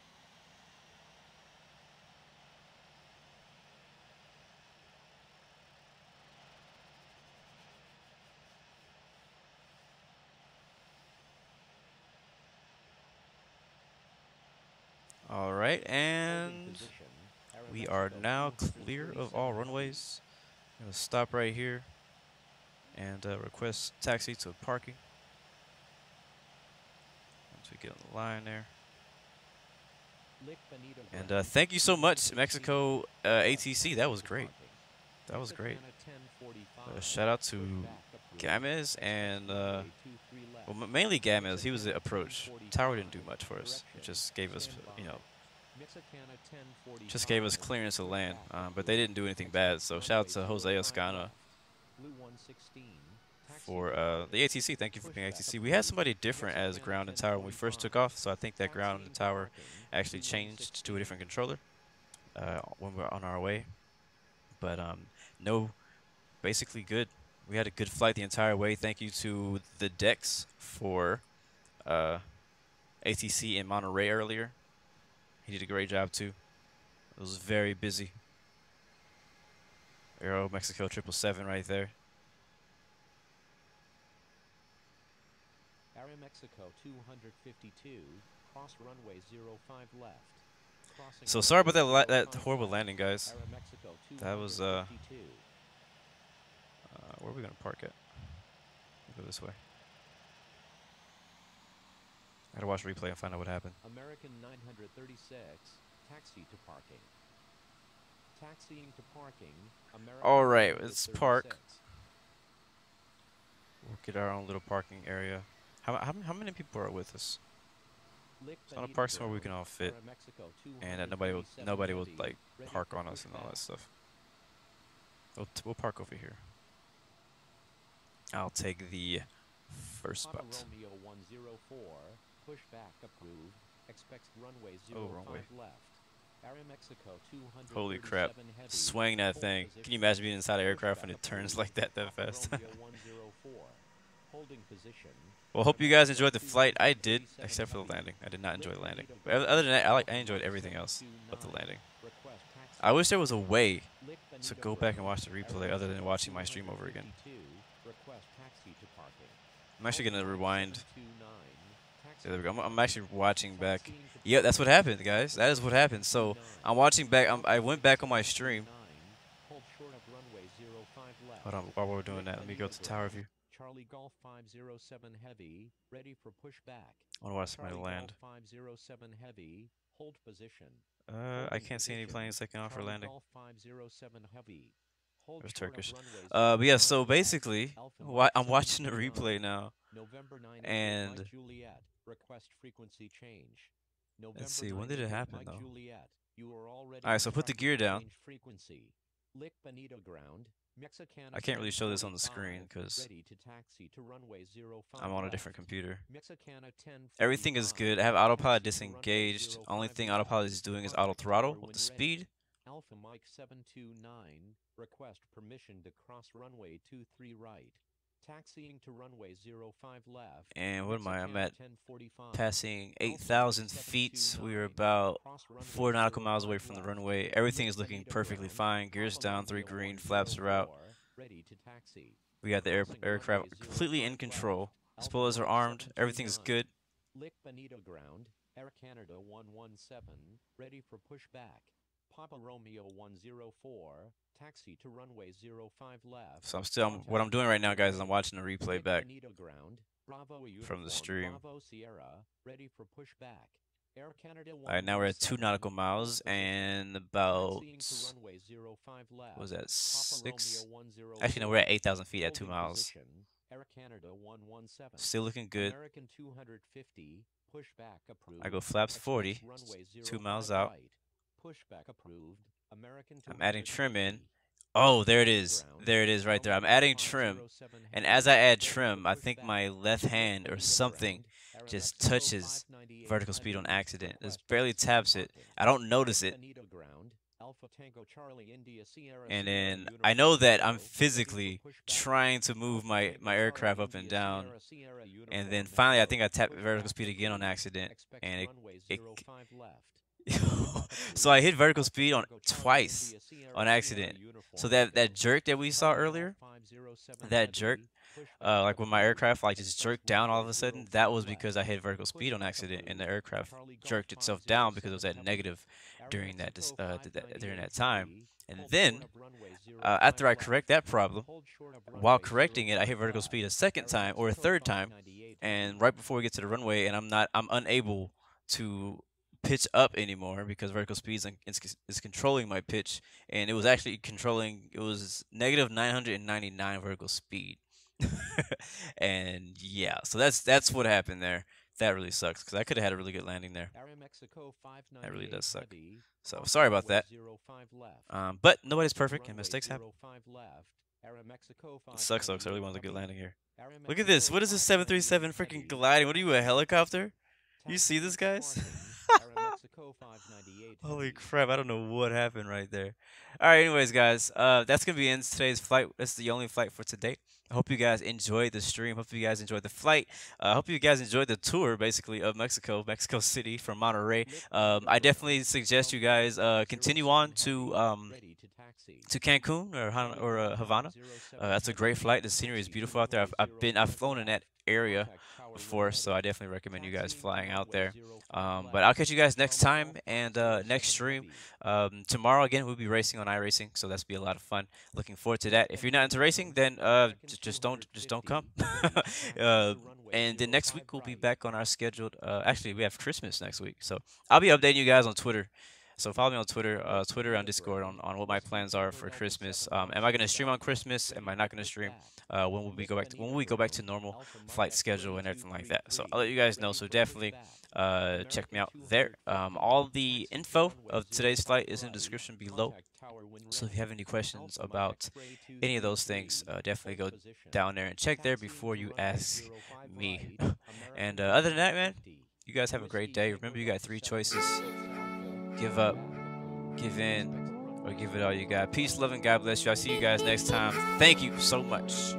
All right, and we are now clear of all runways. I'm gonna stop right here and request taxi to parking. Once we get on the line there. And thank you so much, Mexico ATC. That was great. That was great. Shout out to Gamez and Well, mainly Gamez. He was the approach. Tower didn't do much for us. It just gave us, just gave us clearance to land. But they didn't do anything bad. So shout out to Jose Oscana for the ATC. Thank you for being ATC. We had somebody different as ground and tower when we first took off. So I think that ground and tower actually changed to a different controller when we were on our way. But no, basically good. We had a good flight the entire way. Thank you to the decks for ATC in Monterrey earlier. He did a great job too. It was very busy. Aero Mexico 777 right there. Mexico 252, cross runway 05 left. So sorry about that horrible landing, guys. That was where are we gonna park at? Go this way. I gotta watch replay and find out what happened. American 936, taxi to parking. Taxiing to parking. All right, let's park. We'll get our own little parking area. How many people are with us? I want to park somewhere we can all fit, and that nobody will like park on us and all that stuff. We'll park over here. I'll take the first spot. Oh, wrong way. Holy crap! Swing that thing. Can you imagine being inside an aircraft when it turns like that fast? Well, hope you guys enjoyed the flight. I did, except for the landing. I did not enjoy the landing. But other than that, I enjoyed everything else but the landing. I wish there was a way to go back and watch the replay other than watching my stream over again. I'm actually going to rewind. Yeah, there we go. I'm actually watching back. Yeah, that's what happened, guys. That is what happened. So I'm watching back. I went back on my stream. Hold on, while we're doing that, let me go to tower view. Charlie Golf 507 Heavy, ready for pushback. I want to watch somebody land. 507 Heavy, hold position. I can't see any planes taking off or landing. 507 Heavy. There's Turkish. But yeah, so basically, I'm watching the replay now. And request frequency change. Let's see, when did it happen though? Alright, so put the gear down. I can't really show this on the screen because I'm on a different computer. Everything is good. I have autopilot disengaged. Only thing autopilot is doing is auto throttle with the speed. Alpha Mike 729, request permission to cross runway 23 right. Taxiing to runway 05 left. And what am I? I'm at passing 8,000 feet. We are about 4 nautical miles away from the runway. Everything is looking perfectly fine. Gears down, 3 green, flaps are out. We got the aircraft completely in control. Spoilers are armed. Everything's good. Lick Bonito ground. Air Canada 117, ready for pushback. Papa Romeo 104, taxi to runway 05 left. So what I'm doing right now, guys, is I'm watching the replay back from the stream. Alright, now we're at 2 nautical miles and about, what was that, 6? Actually, no, we're at 8,000 feet at 2 miles. Still looking good. I go flaps 40, 2 miles out. I'm adding trim in. Oh, there it is. There it is right there. I'm adding trim. And as I add trim, I think my left hand or something just touches vertical speed on accident. Just barely taps it. I don't notice it. And then I know that I'm physically trying to move my aircraft up and down. And then finally, I think I tapped vertical speed again on accident. And it so I hit vertical speed on twice on accident. So that jerk that we saw earlier, that jerk, like when my aircraft like just jerked down all of a sudden, that was because I hit vertical speed on accident, and the aircraft jerked itself down because it was at negative during that time. And then after I correct that problem, while correcting it, I hit vertical speed a second time or a third time, and right before we get to the runway, and I'm unable to pitch up anymore because vertical speed is controlling my pitch, and it was actually controlling. It was negative 999 vertical speed, And yeah, so that's what happened there. That really sucks because I could have had a really good landing there. Aeromexico That really 598 does suck. heavy, So off sorry about runway that. 05 left. But nobody's Approach perfect and runway mistakes happen. 05 left. Aeromexico It sucks though 'cause I really 598 wanted a good heavy. landing here. Look at this. Aeromexico What is this 737 598 freaking heavy, gliding? What are you, a taxi. helicopter? You see Taxi this, to guys? parking. Aeromexico 598 Holy heavy. crap, I don't know what happened right there. Alright, anyways, guys, that's gonna be in today's flight. That's the only flight for today. I hope you guys enjoyed the stream. Hope you guys enjoyed the flight. I hope you guys enjoyed the tour, basically, of Mexico City from Monterrey. I definitely suggest you guys continue on to Cancun or Havana. That's a great flight. The scenery is beautiful out there. I've flown in that area before, so I definitely recommend you guys flying out there. But I'll catch you guys next time and next stream. Tomorrow again we'll be racing on iRacing, so that's be a lot of fun. Looking forward to that. If you're not into racing, then just don't come. And then next week we'll be back on our scheduled. Actually, we have Christmas next week, so I'll be updating you guys on Twitter. So follow me on Twitter, and Discord on what my plans are for Christmas. Am I gonna stream on Christmas? Am I not gonna stream? When we go back to normal flight schedule and everything like that. So I'll let you guys know. So definitely check me out there. All the info of today's flight is in the description below. So if you have any questions about any of those things, definitely go down there and check there before you ask me. And other than that, man, you guys have a great day. Remember, you got 3 choices. Give up, give in, or give it all you got. Peace, love, and God bless you. I'll see you guys next time. Thank you so much.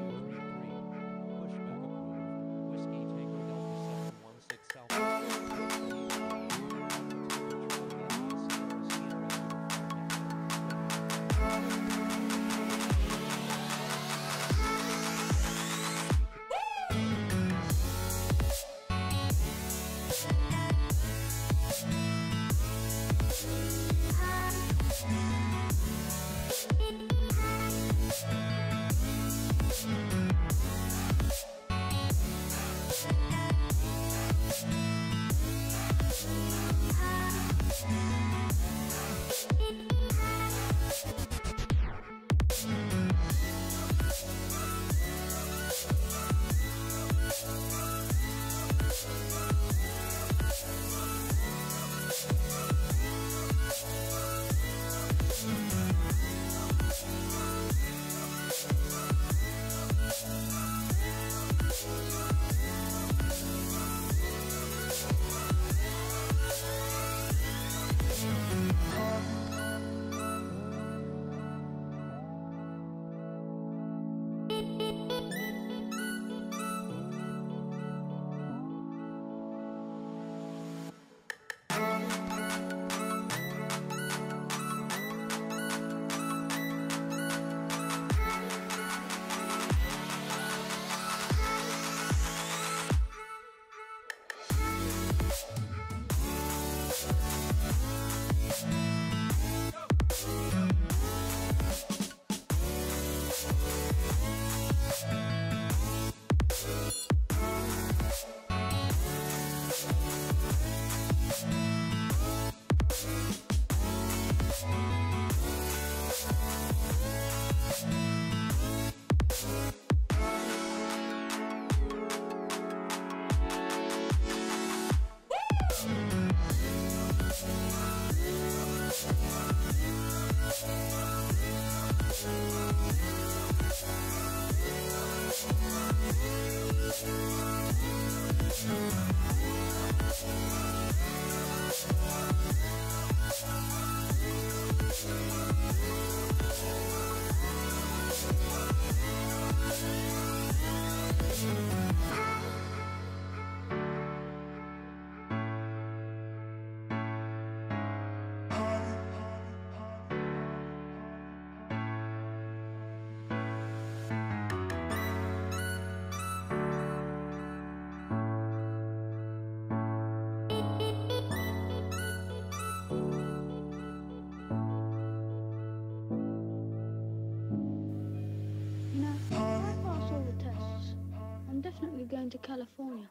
Going to California.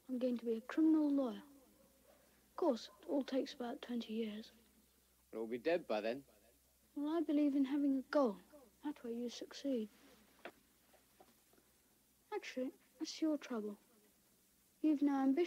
I'm going to be a criminal lawyer. Of course, it all takes about 20 years. We'll be dead by then. Well, I believe in having a goal. That way you succeed. Patrick, that's your trouble. You've no ambition.